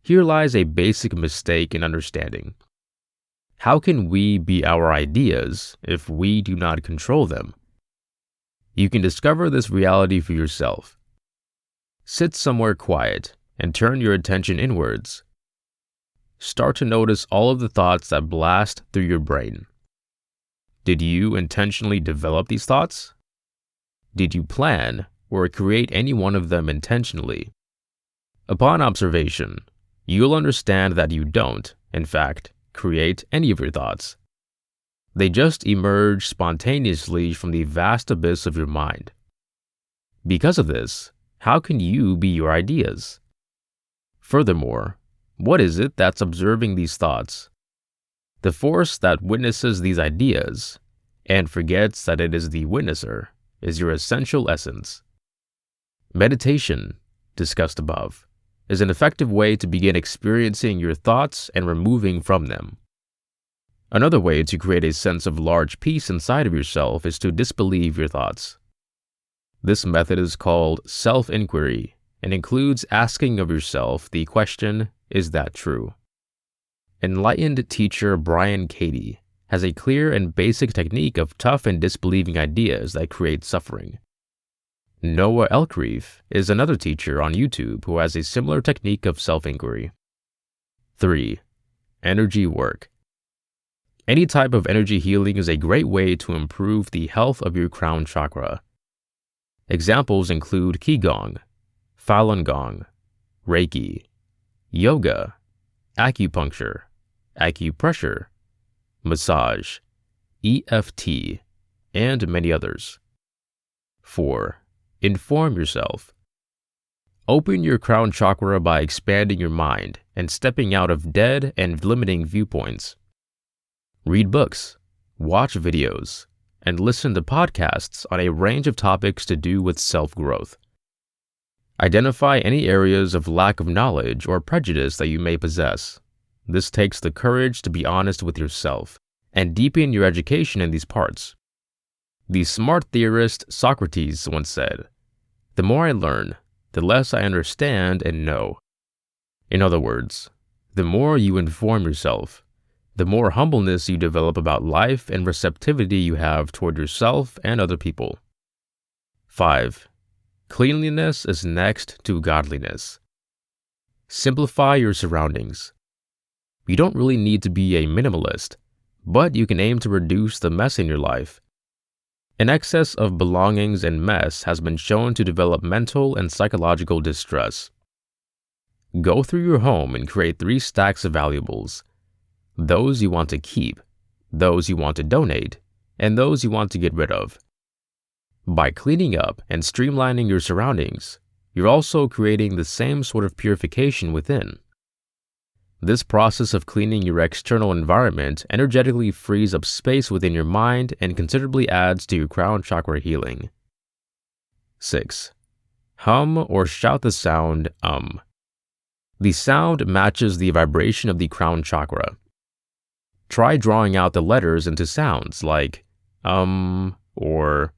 Here lies a basic mistake in understanding. How can we be our ideas if we do not control them? You can discover this reality for yourself. Sit somewhere quiet and turn your attention inwards. Start to notice all of the thoughts that blast through your brain. Did you intentionally develop these thoughts? Did you plan or create any one of them intentionally? Upon observation, you'll understand that you don't, in fact, create any of your thoughts. They just emerge spontaneously from the vast abyss of your mind. Because of this, how can you be your ideas? Furthermore, what is it that's observing these thoughts? The force that witnesses these ideas, and forgets that it is the witnesser, is your essential essence. Meditation, discussed above, is an effective way to begin experiencing your thoughts and removing from them. Another way to create a sense of large peace inside of yourself is to disbelieve your thoughts. This method is called self-inquiry and includes asking of yourself the question, is that true? Enlightened teacher Brian Cady has a clear and basic technique of tough and disbelieving ideas that create suffering. Noah Elkreef is another teacher on YouTube who has a similar technique of self-inquiry. 3. Energy work. Any type of energy healing is a great way to improve the health of your crown chakra. Examples include Qigong, Falun Gong, Reiki, yoga, acupuncture, acupressure, massage, EFT, and many others. 4. Inform yourself. Open your crown chakra by expanding your mind and stepping out of dead and limiting viewpoints. Read books, watch videos, and listen to podcasts on a range of topics to do with self-growth. Identify any areas of lack of knowledge or prejudice that you may possess. This takes the courage to be honest with yourself and deepen your education in these parts. The smart theorist Socrates once said, "The more I learn, the less I understand and know." In other words, the more you inform yourself, the more humbleness you develop about life and receptivity you have toward yourself and other people. 5. Cleanliness is next to godliness. Simplify your surroundings. You don't really need to be a minimalist, but you can aim to reduce the mess in your life. An excess of belongings and mess has been shown to develop mental and psychological distress. Go through your home and create 3 stacks of valuables: those you want to keep, those you want to donate, and those you want to get rid of. By cleaning up and streamlining your surroundings, you're also creating the same sort of purification within. This process of cleaning your external environment energetically frees up space within your mind and considerably adds to your crown chakra healing. 6. Hum or shout the sound The sound matches the vibration of the crown chakra. Try drawing out the letters into sounds like or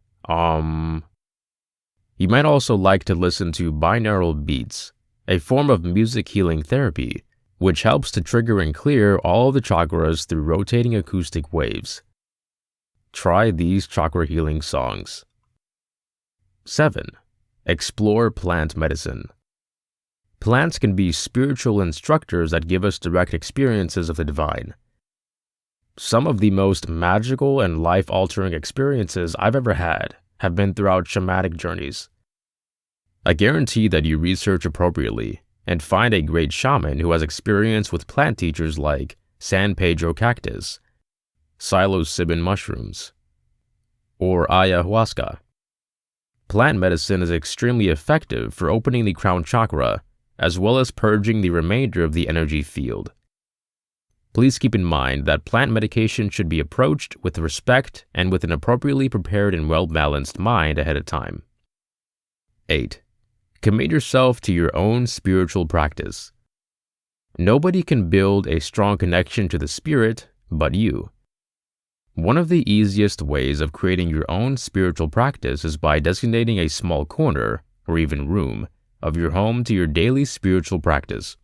You might also like to listen to binaural beats, a form of music healing therapy, which helps to trigger and clear all of the chakras through rotating acoustic waves. Try these chakra healing songs. 7. Explore plant medicine. Plants can be spiritual instructors that give us direct experiences of the divine. Some of the most magical and life-altering experiences I've ever had have been throughout shamanic journeys. I guarantee that you research appropriately and find a great shaman who has experience with plant teachers like San Pedro cactus, psilocybin mushrooms, or ayahuasca. Plant medicine is extremely effective for opening the crown chakra as well as purging the remainder of the energy field. Please keep in mind that plant medication should be approached with respect and with an appropriately prepared and well-balanced mind ahead of time. 8. Commit yourself to your own spiritual practice. Nobody can build a strong connection to the spirit but you. One of the easiest ways of creating your own spiritual practice is by designating a small corner, or even room, of your home to your daily spiritual practice.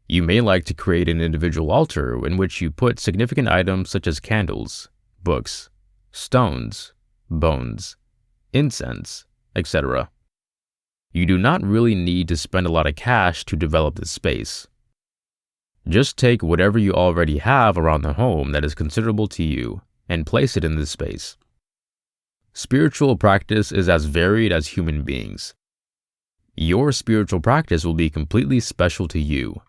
You may like to create an individual altar in which you put significant items such as candles, books, stones, bones, incense, etc. You do not really need to spend a lot of cash to develop this space. Just take whatever you already have around the home that is considerable to you and place it in this space. Spiritual practice is as varied as human beings. Your spiritual practice will be completely special to you.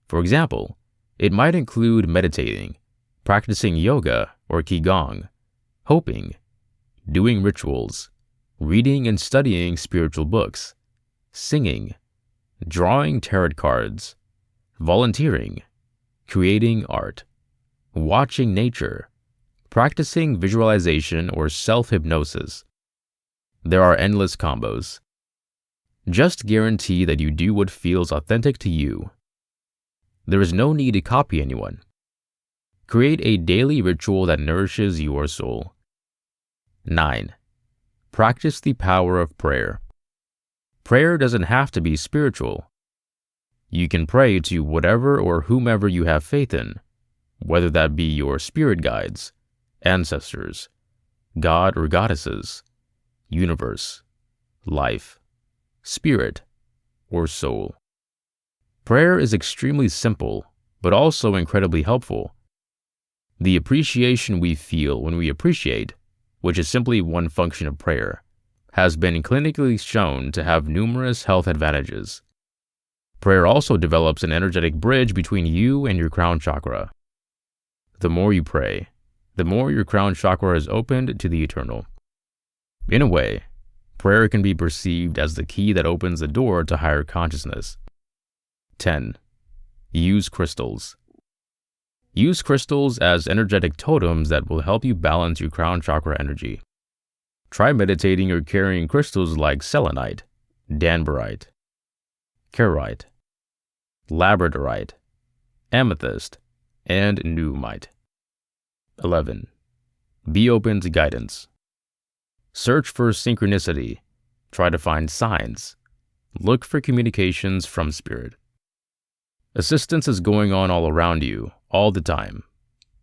For example, it might include meditating, practicing yoga or qigong, hoping, doing rituals, reading and studying spiritual books, singing, drawing tarot cards, volunteering, creating art, watching nature, practicing visualization or self-hypnosis. There are endless combos. Just guarantee that you do what feels authentic to you. There is no need to copy anyone. Create a daily ritual that nourishes your soul. 9. Practice the power of prayer. Prayer doesn't have to be spiritual. You can pray to whatever or whomever you have faith in, whether that be your spirit guides, ancestors, God or goddesses, universe, life, spirit, or soul. Prayer is extremely simple, but also incredibly helpful. The appreciation we feel when we appreciate, which is simply one function of prayer, has been clinically shown to have numerous health advantages. Prayer also develops an energetic bridge between you and your crown chakra. The more you pray, the more your crown chakra is opened to the eternal. In a way, prayer can be perceived as the key that opens the door to higher consciousness. 10. Use crystals. Use crystals as energetic totems that will help you balance your crown chakra energy. Try meditating or carrying crystals like selenite, danbarite, kerite, labradorite, amethyst, and nuumite. 11. Be open to guidance. Search for synchronicity. Try to find signs. Look for communications from spirit. Assistance is going on all around you, all the time,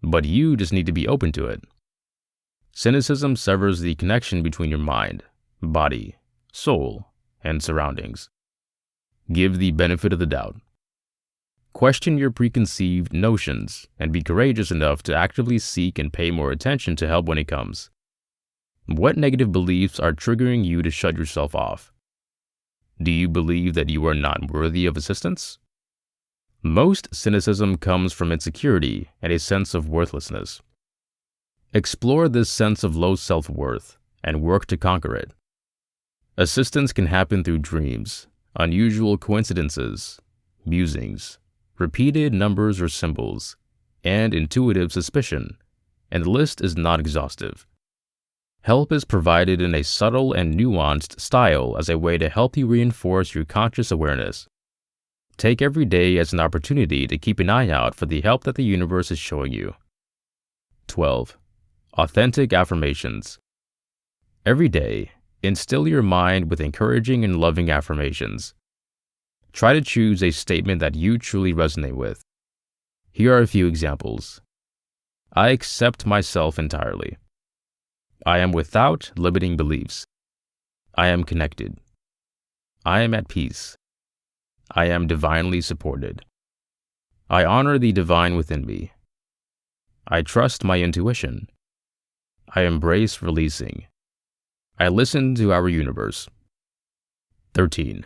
but you just need to be open to it. Cynicism severs the connection between your mind, body, soul, and surroundings. Give the benefit of the doubt. Question your preconceived notions and be courageous enough to actively seek and pay more attention to help when it comes. What negative beliefs are triggering you to shut yourself off? Do you believe that you are not worthy of assistance? Most cynicism comes from insecurity and a sense of worthlessness. Explore this sense of low self-worth and work to conquer it. Assistance can happen through dreams, unusual coincidences, musings, repeated numbers or symbols, and intuitive suspicion, and the list is not exhaustive. Help is provided in a subtle and nuanced style as a way to help you reinforce your conscious awareness. Take every day as an opportunity to keep an eye out for the help that the universe is showing you. 12. Authentic affirmations. Every day, instill your mind with encouraging and loving affirmations. Try to choose a statement that you truly resonate with. Here are a few examples. I accept myself entirely. I am without limiting beliefs. I am connected. I am at peace. I am divinely supported. I honor the divine within me. I trust my intuition. I embrace releasing. I listen to our universe. 13.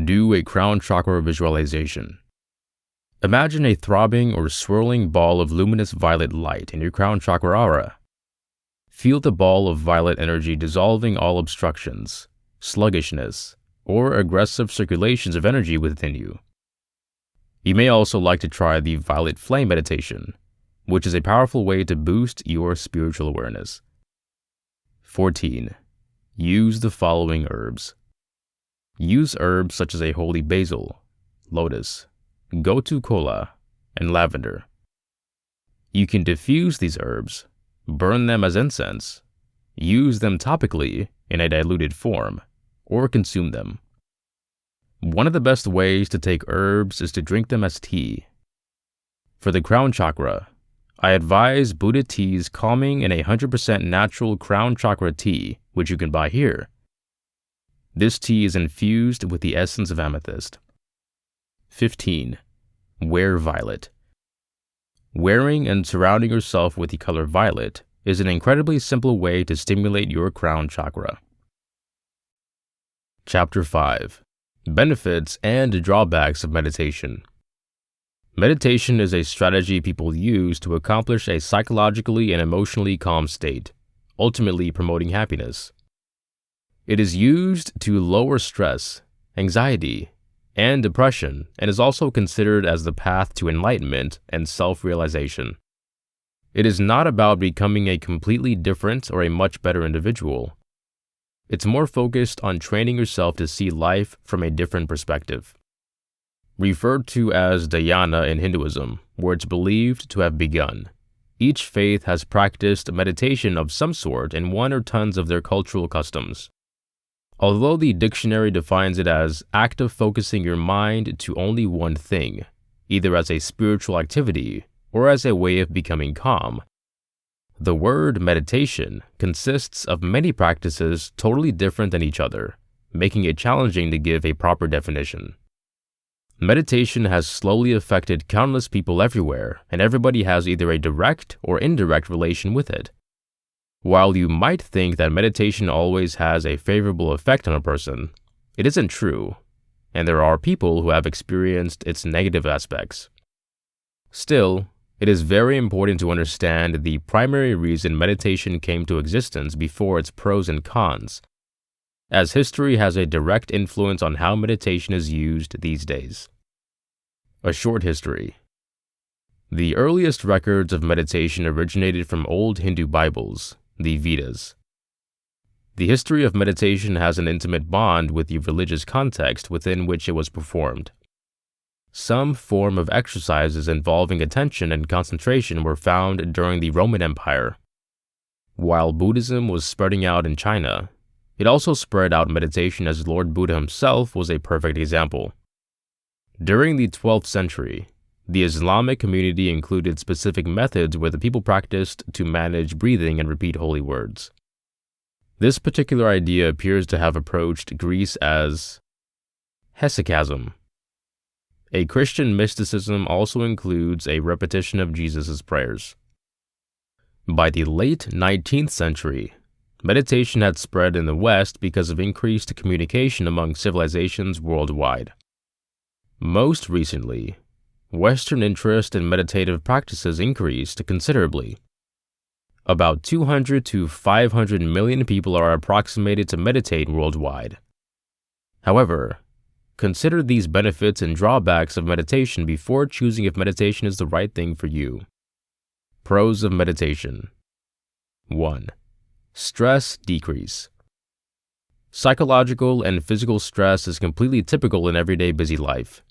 Do a crown chakra visualization. Imagine a throbbing or swirling ball of luminous violet light in your crown chakra aura. Feel the ball of violet energy dissolving all obstructions, sluggishness, or aggressive circulations of energy within you. You may also like to try the violet flame meditation, which is a powerful way to boost your spiritual awareness. 14. Use the following herbs. Use herbs such as a holy basil, lotus, gotu kola, and lavender. You can diffuse these herbs, burn them as incense, use them topically in a diluted form, or consume them. One of the best ways to take herbs is to drink them as tea. For the crown chakra, I advise Buddha Tea's calming and 100% natural crown chakra tea, which you can buy here. This tea is infused with the essence of amethyst. 15. Wear violet. Wearing and surrounding yourself with the color violet is an incredibly simple way to stimulate your crown chakra. Chapter 5. Benefits and drawbacks of meditation. Meditation is a strategy people use to accomplish a psychologically and emotionally calm state, ultimately promoting happiness. It is used to lower stress, anxiety, and depression, and is also considered as the path to enlightenment and self-realization. It is not about becoming a completely different or a much better individual. It's more focused on training yourself to see life from a different perspective. Referred to as dhyana in Hinduism, where it's believed to have begun, each faith has practiced meditation of some sort in one or tons of their cultural customs. Although the dictionary defines it as act of focusing your mind to only one thing, either as a spiritual activity or as a way of becoming calm, the word meditation consists of many practices totally different than each other, making it challenging to give a proper definition. Meditation has slowly affected countless people everywhere, and everybody has either a direct or indirect relation with it. While you might think that meditation always has a favorable effect on a person, it isn't true, and there are people who have experienced its negative aspects. Still, it is very important to understand the primary reason meditation came to existence before its pros and cons, as history has a direct influence on how meditation is used these days. A short history. The earliest records of meditation originated from old Hindu Bibles, the Vedas. The history of meditation has an intimate bond with the religious context within which it was performed. Some form of exercises involving attention and concentration were found during the Roman Empire. While Buddhism was spreading out in China, it also spread out meditation, as Lord Buddha himself was a perfect example. During the 12th century, the Islamic community included specific methods where the people practiced to manage breathing and repeat holy words. This particular idea appears to have approached Greece as hesychasm. A Christian mysticism also includes a repetition of Jesus' prayers. By the late 19th century, meditation had spread in the West because of increased communication among civilizations worldwide. Most recently, Western interest in meditative practices increased considerably. About 200 to 500 million people are approximated to meditate worldwide. However, consider these benefits and drawbacks of meditation before choosing if meditation is the right thing for you. Pros of meditation. 1. Stress decrease. Psychological and physical stress is completely typical in everyday busy life.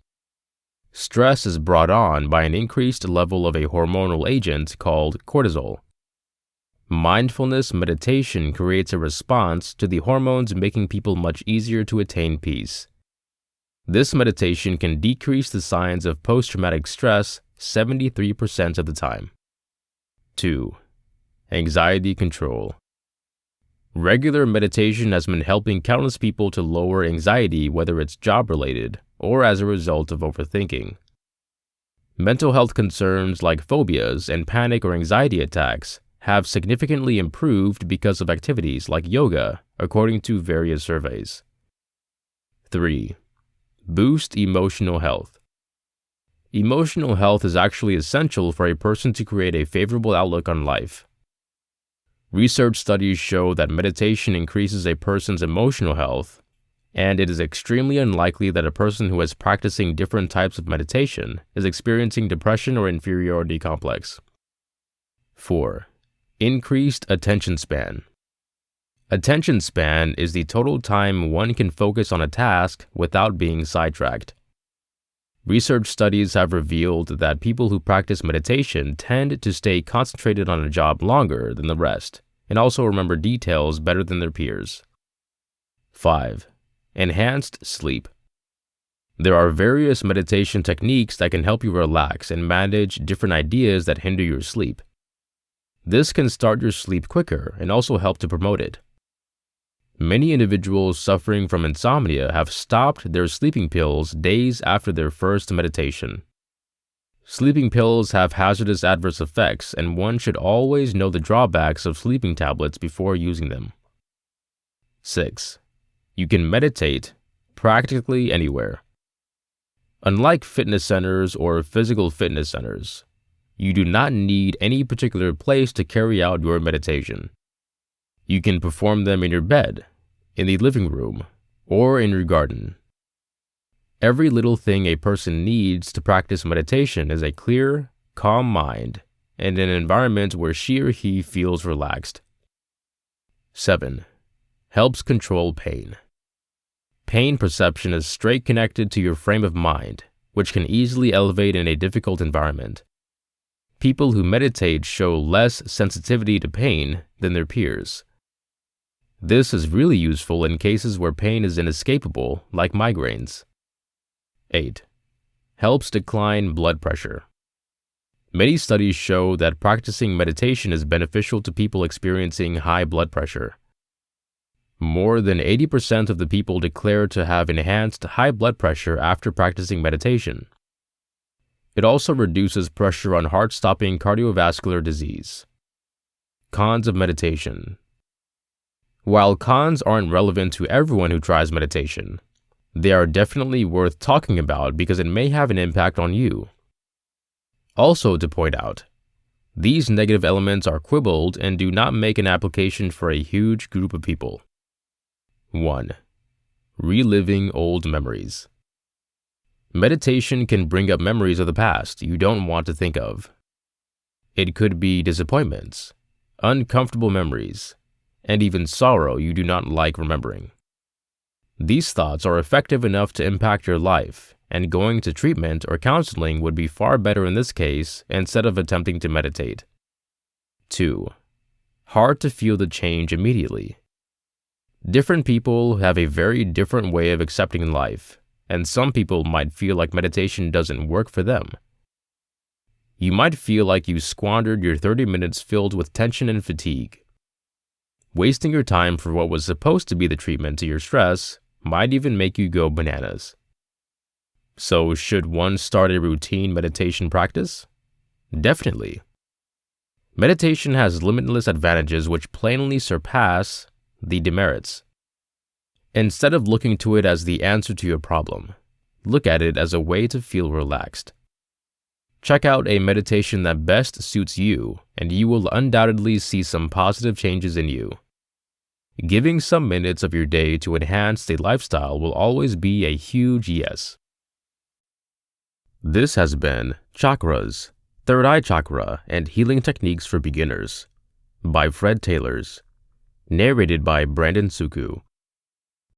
Stress is brought on by an increased level of a hormonal agent called cortisol. Mindfulness meditation creates a response to the hormones, making people much easier to attain peace. This meditation can decrease the signs of post-traumatic stress 73% of the time. 2. Anxiety control. Regular meditation has been helping countless people to lower anxiety, whether it's job-related or as a result of overthinking. Mental health concerns like phobias and panic or anxiety attacks have significantly improved because of activities like yoga, according to various surveys. 3. Boost emotional health. Emotional health is actually essential for a person to create a favorable outlook on life. Research studies show that meditation increases a person's emotional health, and it is extremely unlikely that a person who is practicing different types of meditation is experiencing depression or inferiority complex. 4. Increased attention span. Attention span is the total time one can focus on a task without being sidetracked. Research studies have revealed that people who practice meditation tend to stay concentrated on a job longer than the rest, and also remember details better than their peers. 5. Enhanced sleep. There are various meditation techniques that can help you relax and manage different ideas that hinder your sleep. This can start your sleep quicker and also help to promote it. Many individuals suffering from insomnia have stopped their sleeping pills days after their first meditation. Sleeping pills have hazardous adverse effects, and one should always know the drawbacks of sleeping tablets before using them. 6. You can meditate practically anywhere. Unlike fitness centers or physical fitness centers, you do not need any particular place to carry out your meditation. You can perform them in your bed, in the living room, or in your garden. Every little thing a person needs to practice meditation is a clear, calm mind and an environment where she or he feels relaxed. 7. Helps control pain. Pain perception is straight connected to your frame of mind, which can easily elevate in a difficult environment. People who meditate show less sensitivity to pain than their peers. This is really useful in cases where pain is inescapable, like migraines. 8. Helps decline blood pressure. Many studies show that practicing meditation is beneficial to people experiencing high blood pressure. More than 80% of the people declare to have enhanced high blood pressure after practicing meditation. It also reduces pressure on heart-stopping cardiovascular disease. Cons of meditation. While cons aren't relevant to everyone who tries meditation, they are definitely worth talking about because it may have an impact on you. Also to point out, these negative elements are quibbled and do not make an application for a huge group of people. 1. Reliving old memories. Meditation can bring up memories of the past you don't want to think of. It could be disappointments, uncomfortable memories, and even sorrow you do not like remembering. These thoughts are effective enough to impact your life, and going to treatment or counseling would be far better in this case instead of attempting to meditate. 2. Hard to feel the change immediately. Different people have a very different way of accepting life, and some people might feel like meditation doesn't work for them. You might feel like you squandered your 30 minutes filled with tension and fatigue. Wasting your time for what was supposed to be the treatment to your stress might even make you go bananas. So, should one start a routine meditation practice? Definitely. Meditation has limitless advantages which plainly surpass the demerits. Instead of looking to it as the answer to your problem, look at it as a way to feel relaxed. Check out a meditation that best suits you, and you will undoubtedly see some positive changes in you. Giving some minutes of your day to enhance the lifestyle will always be a huge yes. This has been Chakras, Third Eye Chakra and Healing Techniques for Beginners by Fred Taylors, narrated by Brandon Suku.